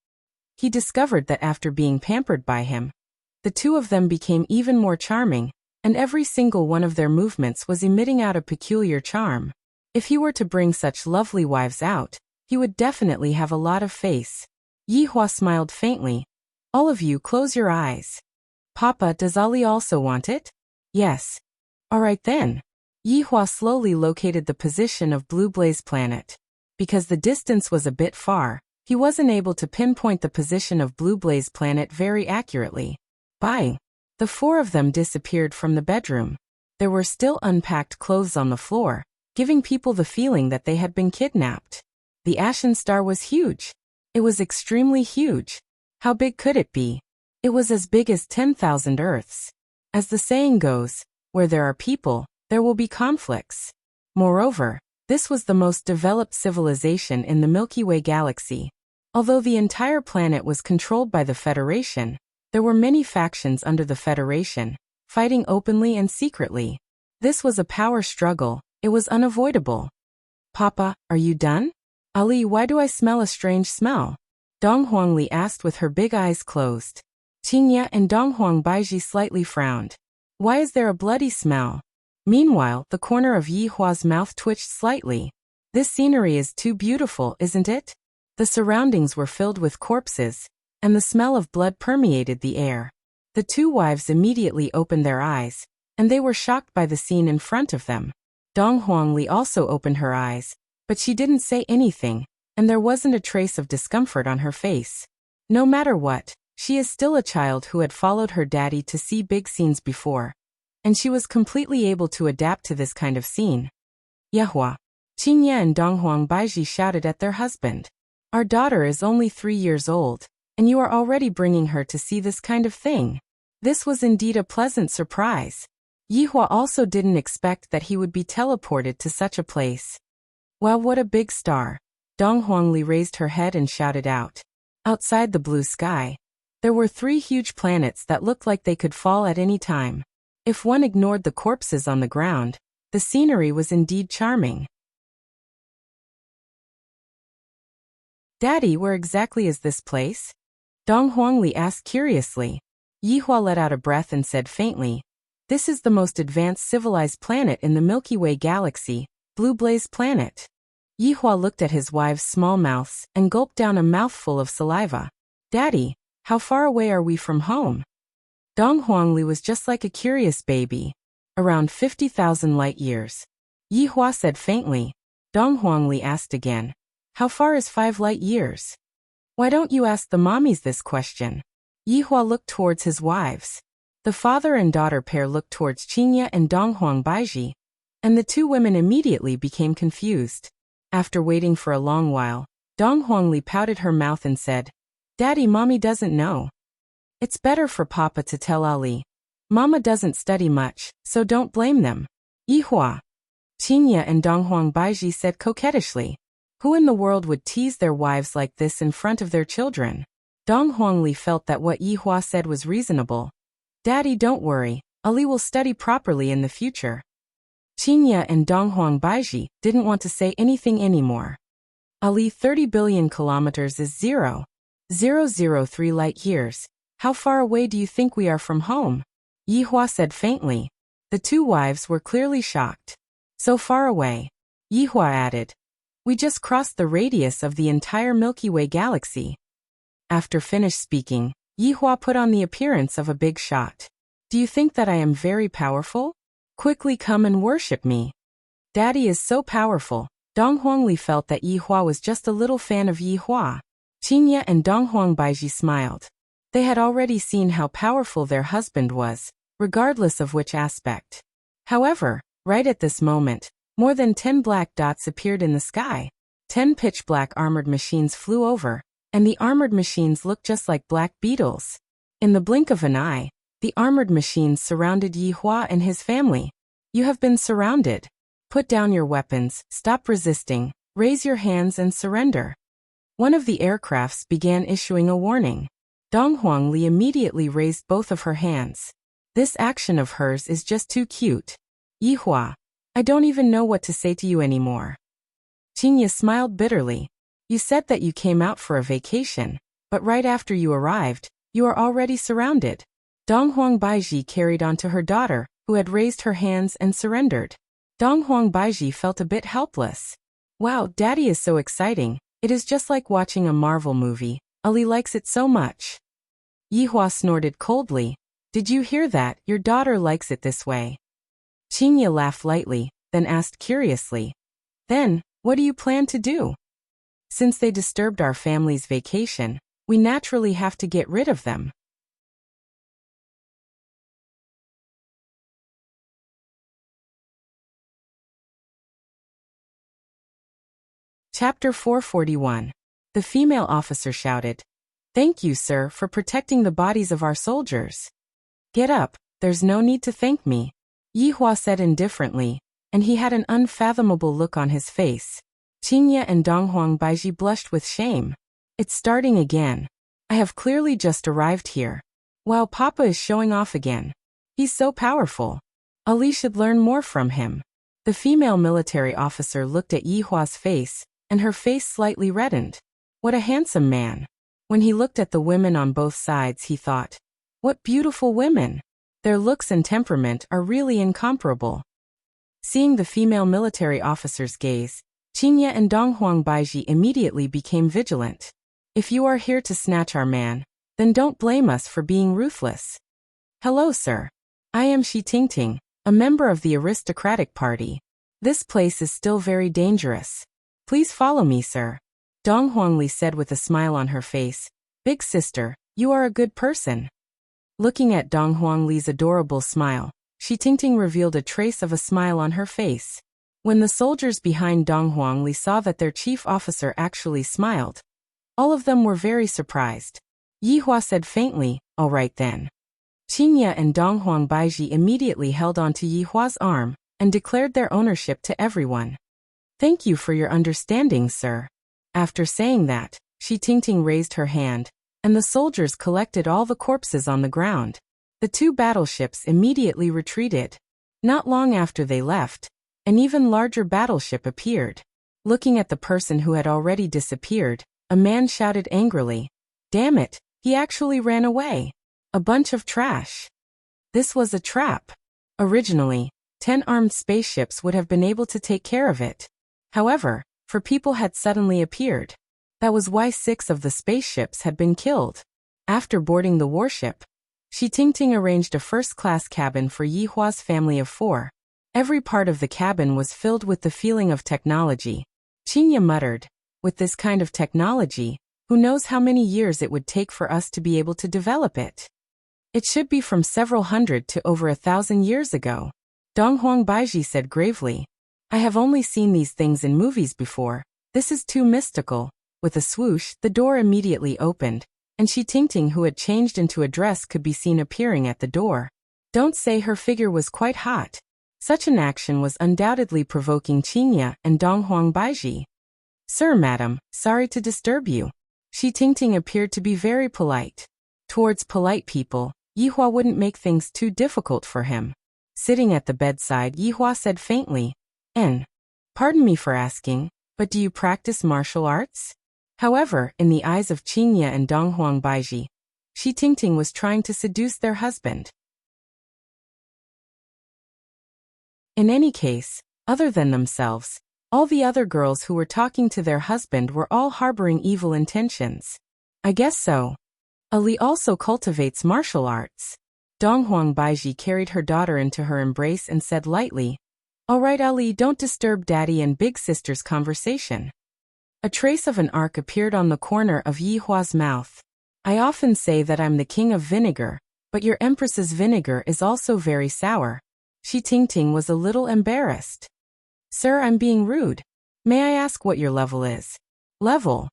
Speaker 1: He discovered that after being pampered by him, the two of them became even more charming, and every single one of their movements was emitting out a peculiar charm. If he were to bring such lovely wives out, he would definitely have a lot of face. Yihua smiled faintly. All of you close your eyes. Papa, does Ali also want it? Yes. Alright then. Yihua slowly located the position of Blue Blaze planet. Because the distance was a bit far, he wasn't able to pinpoint the position of Blue Blaze planet very accurately. Bye. The four of them disappeared from the bedroom. There were still unpacked clothes on the floor, giving people the feeling that they had been kidnapped. The Ashen Star was huge. It was extremely huge. How big could it be? It was as big as 10,000 Earths. As the saying goes, where there are people, there will be conflicts. Moreover, this was the most developed civilization in the Milky Way galaxy. Although the entire planet was controlled by the Federation, there were many factions under the Federation, fighting openly and secretly. This was a power struggle, it was unavoidable. Papa, are you done? Ali, why do I smell a strange smell? Donghuang Li asked with her big eyes closed. Qinya and Donghuang Baiji slightly frowned. Why is there a bloody smell? Meanwhile, the corner of Yihua's mouth twitched slightly. This scenery is too beautiful, isn't it? The surroundings were filled with corpses, and the smell of blood permeated the air. The two wives immediately opened their eyes, and they were shocked by the scene in front of them. Donghuang Li also opened her eyes, but she didn't say anything, and there wasn't a trace of discomfort on her face. No matter what, she is still a child who had followed her daddy to see big scenes before, and she was completely able to adapt to this kind of scene. Yehua. Qinya and Donghuang Baiji shouted at their husband. Our daughter is only 3 years old, and you are already bringing her to see this kind of thing. This was indeed a pleasant surprise. Yihua also didn't expect that he would be teleported to such a place. Wow, what a big star. Donghuang Li raised her head and shouted out. Outside the blue sky, there were 3 huge planets that looked like they could fall at any time. If one ignored the corpses on the ground, the scenery was indeed charming. Daddy, where exactly is this place? Donghuang Li asked curiously. Yihua let out a breath and said faintly, This is the most advanced civilized planet in the Milky Way galaxy, Blue Blaze planet. Yihua looked at his wives' small mouths and gulped down a mouthful of saliva. Daddy, how far away are we from home? Donghuang Li was just like a curious baby. Around 50,000 light years. Yihua said faintly. Donghuang Li asked again. How far is 5 light years? Why don't you ask the mommies this question? Yihua looked towards his wives. The father and daughter pair looked towards Qinya and Donghuang Baiji, and the 2 women immediately became confused. After waiting for a long while, Donghuang Li pouted her mouth and said, Daddy, mommy doesn't know. It's better for Papa to tell Ali. Mama doesn't study much, so don't blame them. Yihua. Qinya and Donghuang Baiji said coquettishly. Who in the world would tease their wives like this in front of their children? Dong Huangli felt that what Yihua said was reasonable. Daddy, don't worry, Ali will study properly in the future. Qinya and Donghuang Baiji didn't want to say anything anymore. Ali, 30 billion kilometers is 0.003 light years. How far away do you think we are from home? Yihua said faintly. The two wives were clearly shocked. So far away. Yihua added. We just crossed the radius of the entire Milky Way galaxy. After finished speaking, Yihua put on the appearance of a big shot. Do you think that I am very powerful? Quickly come and worship me. Daddy is so powerful. Dong Huangli felt that Yihua was just a little fan of Yihua. Qinya and Donghuang Baiji smiled. They had already seen how powerful their husband was, regardless of which aspect. However, right at this moment, more than 10 black dots appeared in the sky. 10 pitch-black armored machines flew over, and the armored machines looked just like black beetles. In the blink of an eye, the armored machines surrounded Yihua and his family. You have been surrounded. Put down your weapons, stop resisting, raise your hands and surrender. One of the aircrafts began issuing a warning. Donghuang Li immediately raised both of her hands. This action of hers is just too cute. Yihua, I don't even know what to say to you anymore. Qinya smiled bitterly. You said that you came out for a vacation, but right after you arrived, you are already surrounded. Donghuang Baiji carried on to her daughter, who had raised her hands and surrendered. Donghuang Baiji felt a bit helpless. Wow, Daddy is so exciting. It is just like watching a Marvel movie. Ali likes it so much. Yihua snorted coldly. Did you hear that? Your daughter likes it this way. Qinya laughed lightly, then asked curiously. Then, what do you plan to do? Since they disturbed our family's vacation, we naturally have to get rid of them. Chapter 441. The female officer shouted. Thank you, sir, for protecting the bodies of our soldiers. Get up, there's no need to thank me. Yihua said indifferently, and he had an unfathomable look on his face. Qinya and Donghuang Baiji blushed with shame. It's starting again. I have clearly just arrived here. Wow, Papa is showing off again. He's so powerful. Ali should learn more from him. The female military officer looked at Yihua's face, and her face slightly reddened. What a handsome man. When he looked at the women on both sides, he thought, what beautiful women. Their looks and temperament are really incomparable. Seeing the female military officer's gaze, Qinya and Donghuang Baiji immediately became vigilant. If you are here to snatch our man, then don't blame us for being ruthless. Hello, sir. I am Shi Tingting, a member of the aristocratic party. This place is still very dangerous. Please follow me, sir. Donghuang Li said with a smile on her face. Big sister, you are a good person. Looking at Donghuang Li's adorable smile, Shi Tingting revealed a trace of a smile on her face. When the soldiers behind Donghuang Li saw that their chief officer actually smiled, all of them were very surprised. Yihua said faintly, all right then. Qinya and Donghuang Baiji immediately held onto Yihua's arm and declared their ownership to everyone. Thank you for your understanding, sir. After saying that, Shi Tingting raised her hand, and the soldiers collected all the corpses on the ground. The two battleships immediately retreated. Not long after they left, an even larger battleship appeared. Looking at the person who had already disappeared, a man shouted angrily, Damn it, he actually ran away. A bunch of trash. This was a trap. Originally, 10 armed spaceships would have been able to take care of it. However, 4 people had suddenly appeared. That was why 6 of the spaceships had been killed. After boarding the warship, Shi Tingting arranged a first-class cabin for Yihua's family of 4. Every part of the cabin was filled with the feeling of technology. Qinya muttered, with this kind of technology, who knows how many years it would take for us to be able to develop it? It should be from several hundred to over 1,000 years ago. Donghuang Baiji said gravely. I have only seen these things in movies before. This is too mystical. With a swoosh, the door immediately opened, and Shi Tingting, who had changed into a dress, could be seen appearing at the door. Don't say her figure was quite hot. Such an action was undoubtedly provoking Qinya and Donghuang Baiji. Sir, madam, sorry to disturb you. Shi Tingting appeared to be very polite. Towards polite people, Yihua wouldn't make things too difficult for him. Sitting at the bedside, Yihua said faintly, Pardon me for asking, but do you practice martial arts? However, in the eyes of Qinya and Donghuang Baiji, Shi Tingting was trying to seduce their husband. In any case, other than themselves, all the other girls who were talking to their husband were all harboring evil intentions. I guess so. Ali also cultivates martial arts. Donghuang Baiji carried her daughter into her embrace and said lightly, All right, Ali, don't disturb Daddy and Big Sister's conversation. A trace of an arc appeared on the corner of Yihua's mouth. I often say that I'm the king of vinegar, but your empress's vinegar is also very sour. Shi Tingting was a little embarrassed. Sir, I'm being rude. May I ask what your level is? Level?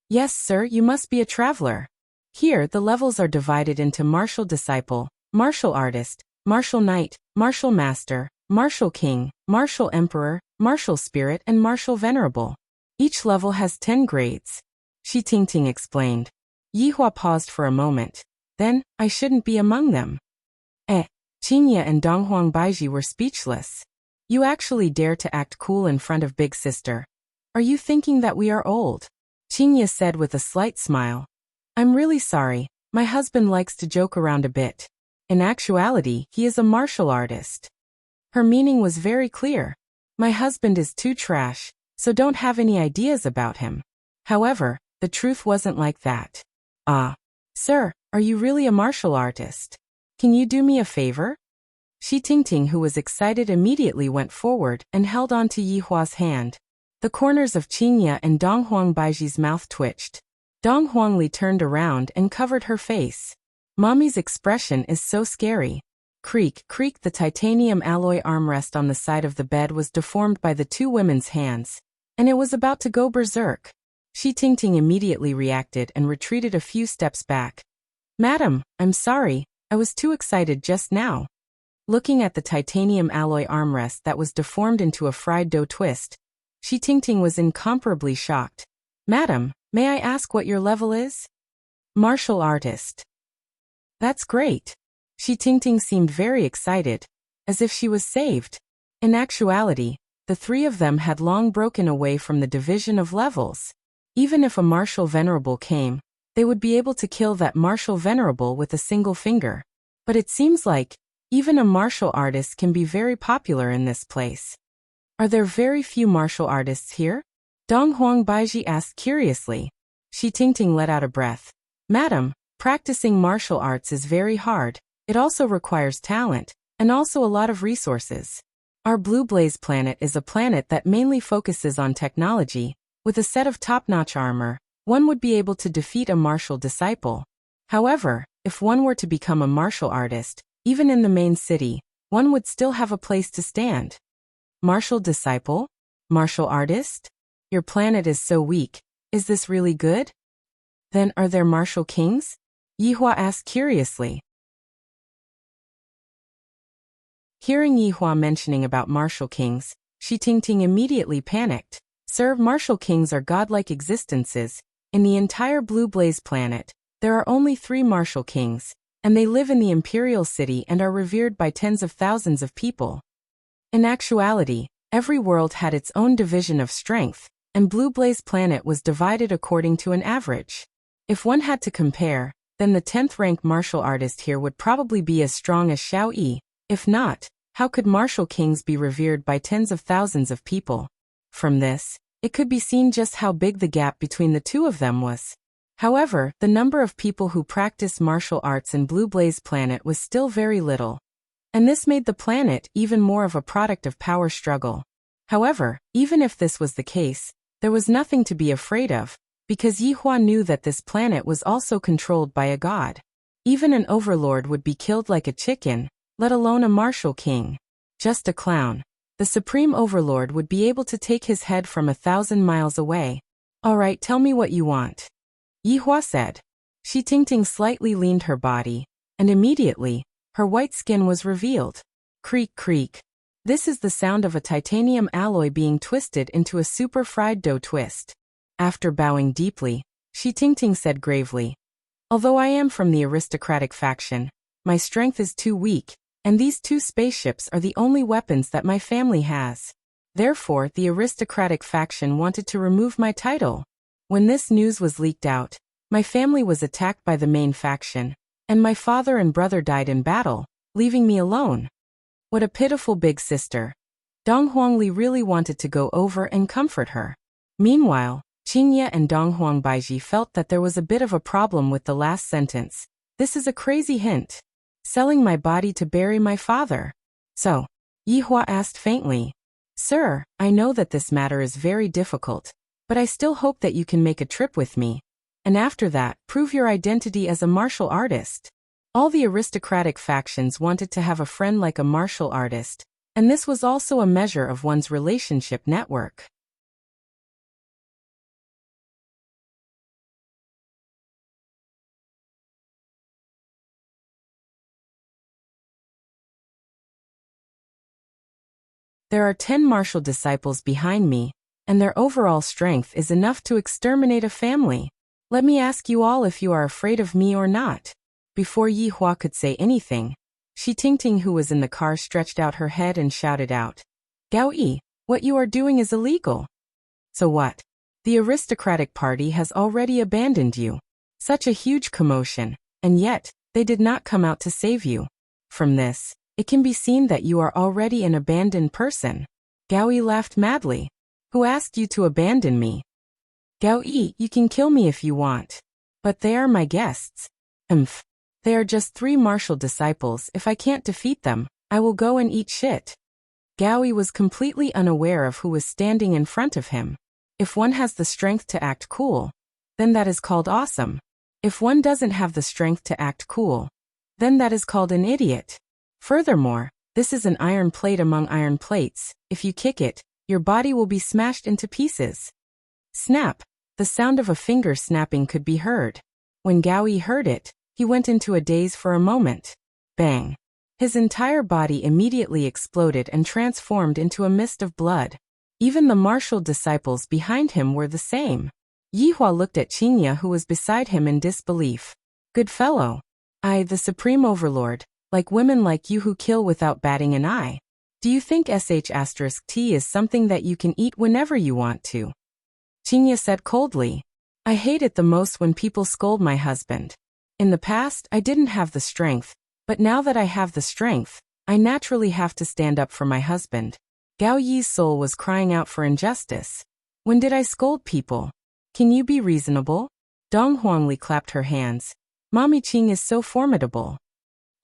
Speaker 1: Yes, sir, you must be a traveler. Here, the levels are divided into martial disciple, martial artist, martial knight, martial master, martial king, martial emperor, martial spirit, and martial venerable. Each level has 10 grades. Shi Tingting explained. Yihua paused for a moment. Then, I shouldn't be among them. Qinya and Donghuang Baiji were speechless. You actually dare to act cool in front of Big Sister. Are you thinking that we are old? Qinya said with a slight smile. I'm really sorry, my husband likes to joke around a bit. In actuality, he is a martial artist. Her meaning was very clear. My husband is too trash, so don't have any ideas about him. However, the truth wasn't like that. Sir, are you really a martial artist? Can you do me a favor? Shi Tingting, who was excited, immediately went forward and held on to Yihua's hand. The corners of Qinya and Donghuang Baiji's mouth twitched. Donghuang Li turned around and covered her face. Mommy's expression is so scary. Creak, creak. The titanium alloy armrest on the side of the bed was deformed by the two women's hands, and it was about to go berserk. Shi Tingting immediately reacted and retreated a few steps back. Madam, I'm sorry, I was too excited just now. Looking at the titanium alloy armrest that was deformed into a fried dough twist, Shi Tingting was incomparably shocked. Madam, may I ask what your level is? Martial artist. That's great. Shi Tingting seemed very excited, as if she was saved. In actuality, the three of them had long broken away from the division of levels. Even if a martial venerable came, they would be able to kill that martial venerable with a single finger. But it seems like, even a martial artist can be very popular in this place. Are there very few martial artists here? Donghuang Baiji asked curiously. Shi Tingting let out a breath. Madam, practicing martial arts is very hard. It also requires talent, and also a lot of resources. Our Blue Blaze planet is a planet that mainly focuses on technology. With a set of top-notch armor, one would be able to defeat a martial disciple. However, if one were to become a martial artist, even in the main city, one would still have a place to stand. Martial disciple? Martial artist? Your planet is so weak. Is this really good? Then are there martial kings? Yihua asked curiously. Hearing Yihua mentioning about martial kings, Shi Tingting immediately panicked. Sir, martial kings are godlike existences. In the entire Blue Blaze planet, there are only 3 martial kings, and they live in the Imperial City and are revered by tens of thousands of people. In actuality, every world had its own division of strength, and Blue Blaze planet was divided according to an average. If one had to compare, then the 10th rank martial artist here would probably be as strong as Xiao Yi. If not, how could martial kings be revered by tens of thousands of people? From this, it could be seen just how big the gap between the two of them was. However, the number of people who practice martial arts in Blue Blaze planet was still very little. And this made the planet even more of a product of power struggle. However, even if this was the case, there was nothing to be afraid of, because Yihua knew that this planet was also controlled by a god. Even an overlord would be killed like a chicken, let alone a martial king. Just a clown. The Supreme Overlord would be able to take his head from 1,000 miles away. All right, tell me what you want. Yihua said. Shi Tingting slightly leaned her body, and immediately, Her white skin was revealed. Creak, creak. This is the sound of a titanium alloy being twisted into a super fried dough twist. After bowing deeply, Shi Tingting said gravely, "Although I am from the aristocratic faction, my strength is too weak, and these two spaceships are the only weapons that my family has. Therefore, the aristocratic faction wanted to remove my title. When this news was leaked out, my family was attacked by the main faction, and my father and brother died in battle, leaving me alone. What a pitiful big sister." Dong Huangli really wanted to go over and comfort her. Meanwhile, Qingye and Dong Huangbaiji felt that there was a bit of a problem with the last sentence. This is a crazy hint. Selling my body to bury my father. So, Yihua asked faintly, "Sir, I know that this matter is very difficult, but I still hope that you can make a trip with me. And after that, prove your identity as a martial artist." All the aristocratic factions wanted to have a friend like a martial artist, and this was also a measure of one's relationship network. There are 10 martial disciples behind me, and their overall strength is enough to exterminate a family. Let me ask you all if you are afraid of me or not. Before Yi Hua could say anything, Shi Tingting, who was in the car, stretched out her head and shouted out, "Gao Yi, what you are doing is illegal." "So what? The aristocratic party has already abandoned you. Such a huge commotion, and yet, they did not come out to save you. From this, it can be seen that you are already an abandoned person." Gao Yi laughed madly. "Who asked you to abandon me?" "Gao Yi, you can kill me if you want. But they are my guests." "Umph. They are just 3 martial disciples. If I can't defeat them, I will go and eat shit." Gao Yi was completely unaware of who was standing in front of him. If one has the strength to act cool, then that is called awesome. If one doesn't have the strength to act cool, then that is called an idiot. Furthermore, this is an iron plate among iron plates. If you kick it, your body will be smashed into pieces. Snap! The sound of a finger snapping could be heard. When Gao Yi heard it, he went into a daze for a moment. Bang! His entire body immediately exploded and transformed into a mist of blood. Even the martial disciples behind him were the same. Yihua looked at Qingye, who was beside him, in disbelief. "Good fellow. I, the Supreme Overlord, like women like you who kill without batting an eye. Do you think sh*t is something that you can eat whenever you want to?" Qingye said coldly, "I hate it the most when people scold my husband. In the past, I didn't have the strength, but now that I have the strength, I naturally have to stand up for my husband." Gao Yi's soul was crying out for injustice. "When did I scold people? Can you be reasonable?" Dong Huangli clapped her hands. "Mommy Qing is so formidable."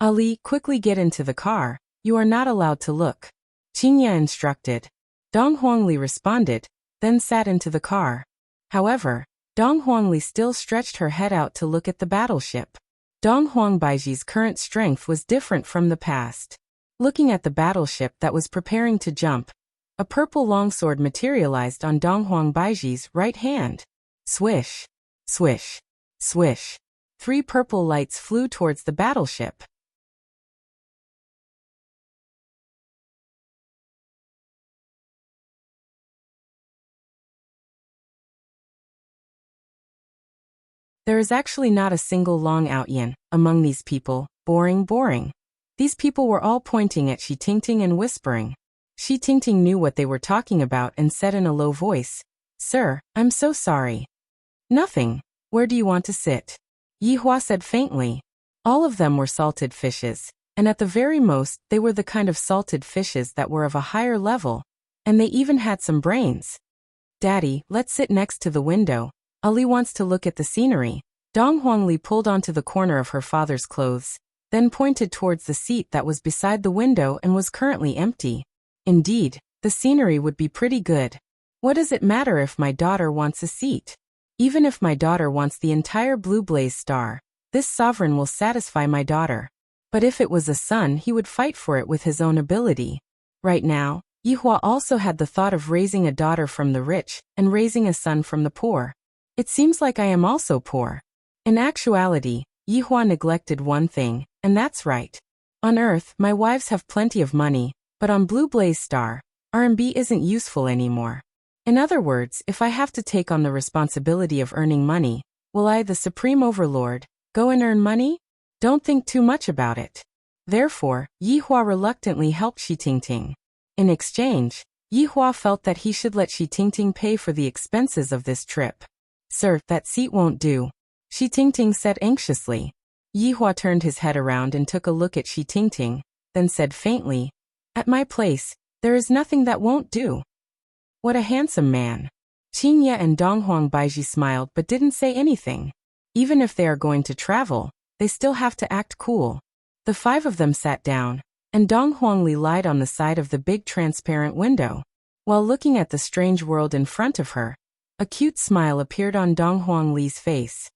Speaker 1: "Ali, quickly get into the car. You are not allowed to look," Qingye instructed. Dong Huangli responded, then sat into the car. However, Dong Huangli still stretched her head out to look at the battleship. Dong Huangbaiji's current strength was different from the past. Looking at the battleship that was preparing to jump, a purple longsword materialized on Dong Huangbaiji's right hand. Swish, swish, swish. 3 purple lights flew towards the battleship. There is actually not a single long outyin among these people. Boring, boring. These people were all pointing at Shi Tingting and whispering. Shi Tingting knew what they were talking about and said in a low voice, "Sir, I'm so sorry." "Nothing. Where do you want to sit?" Yihua said faintly. All of them were salted fishes, and at the very most, they were the kind of salted fishes that were of a higher level, and they even had some brains. "Daddy, let's sit next to the window. Ali wants to look at the scenery." Dong Huangli pulled onto the corner of her father's clothes, then pointed towards the seat that was beside the window and was currently empty. Indeed, the scenery would be pretty good. What does it matter if my daughter wants a seat? Even if my daughter wants the entire blue blaze star, this sovereign will satisfy my daughter. But if it was a son, he would fight for it with his own ability. Right now, Yihua also had the thought of raising a daughter from the rich and raising a son from the poor. It seems like I am also poor. In actuality, Yihua neglected one thing, and that's right. On Earth, my wives have plenty of money, but on Blue Blaze Star, R&B isn't useful anymore. In other words, if I have to take on the responsibility of earning money, will I, the Supreme Overlord, go and earn money? Don't think too much about it. Therefore, Yihua reluctantly helped Shi Tingting. In exchange, Yihua felt that he should let Shi Tingting pay for the expenses of this trip. Sir, that seat won't do, Shi Tingting said anxiously. Yihua turned his head around and took a look at Shi Tingting, then said faintly, "At my place, there is nothing that won't do." What a handsome man. Qingye and Donghuang Baiji smiled but didn't say anything. Even if they are going to travel, they still have to act cool. The five of them sat down, and Donghuang Li lied on the side of the big transparent window. While looking at the strange world in front of her, a cute smile appeared on Donghuang Li's face.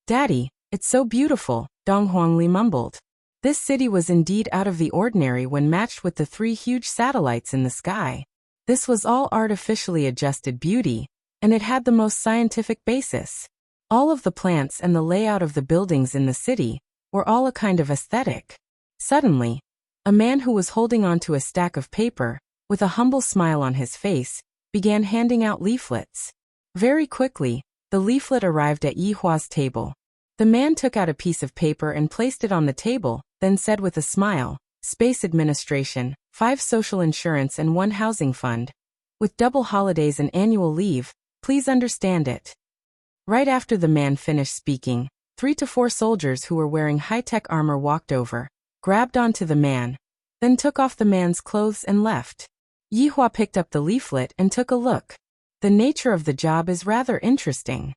Speaker 1: "Daddy, it's so beautiful," Donghuang Li mumbled. This city was indeed out of the ordinary when matched with the 3 huge satellites in the sky. This was all artificially adjusted beauty, and it had the most scientific basis. All of the plants and the layout of the buildings in the city were all a kind of aesthetic. Suddenly, a man who was holding onto a stack of paper, with a humble smile on his face, began handing out leaflets. Very quickly, the leaflet arrived at Yihua's table. The man took out a piece of paper and placed it on the table, then said with a smile, "Space Administration, 5 social insurance and 1 housing fund. With double holidays and annual leave, please understand it." Right after the man finished speaking, 3 to 4 soldiers who were wearing high-tech armor walked over, grabbed onto the man, then took off the man's clothes and left. Yihua picked up the leaflet and took a look. The nature of the job is rather interesting.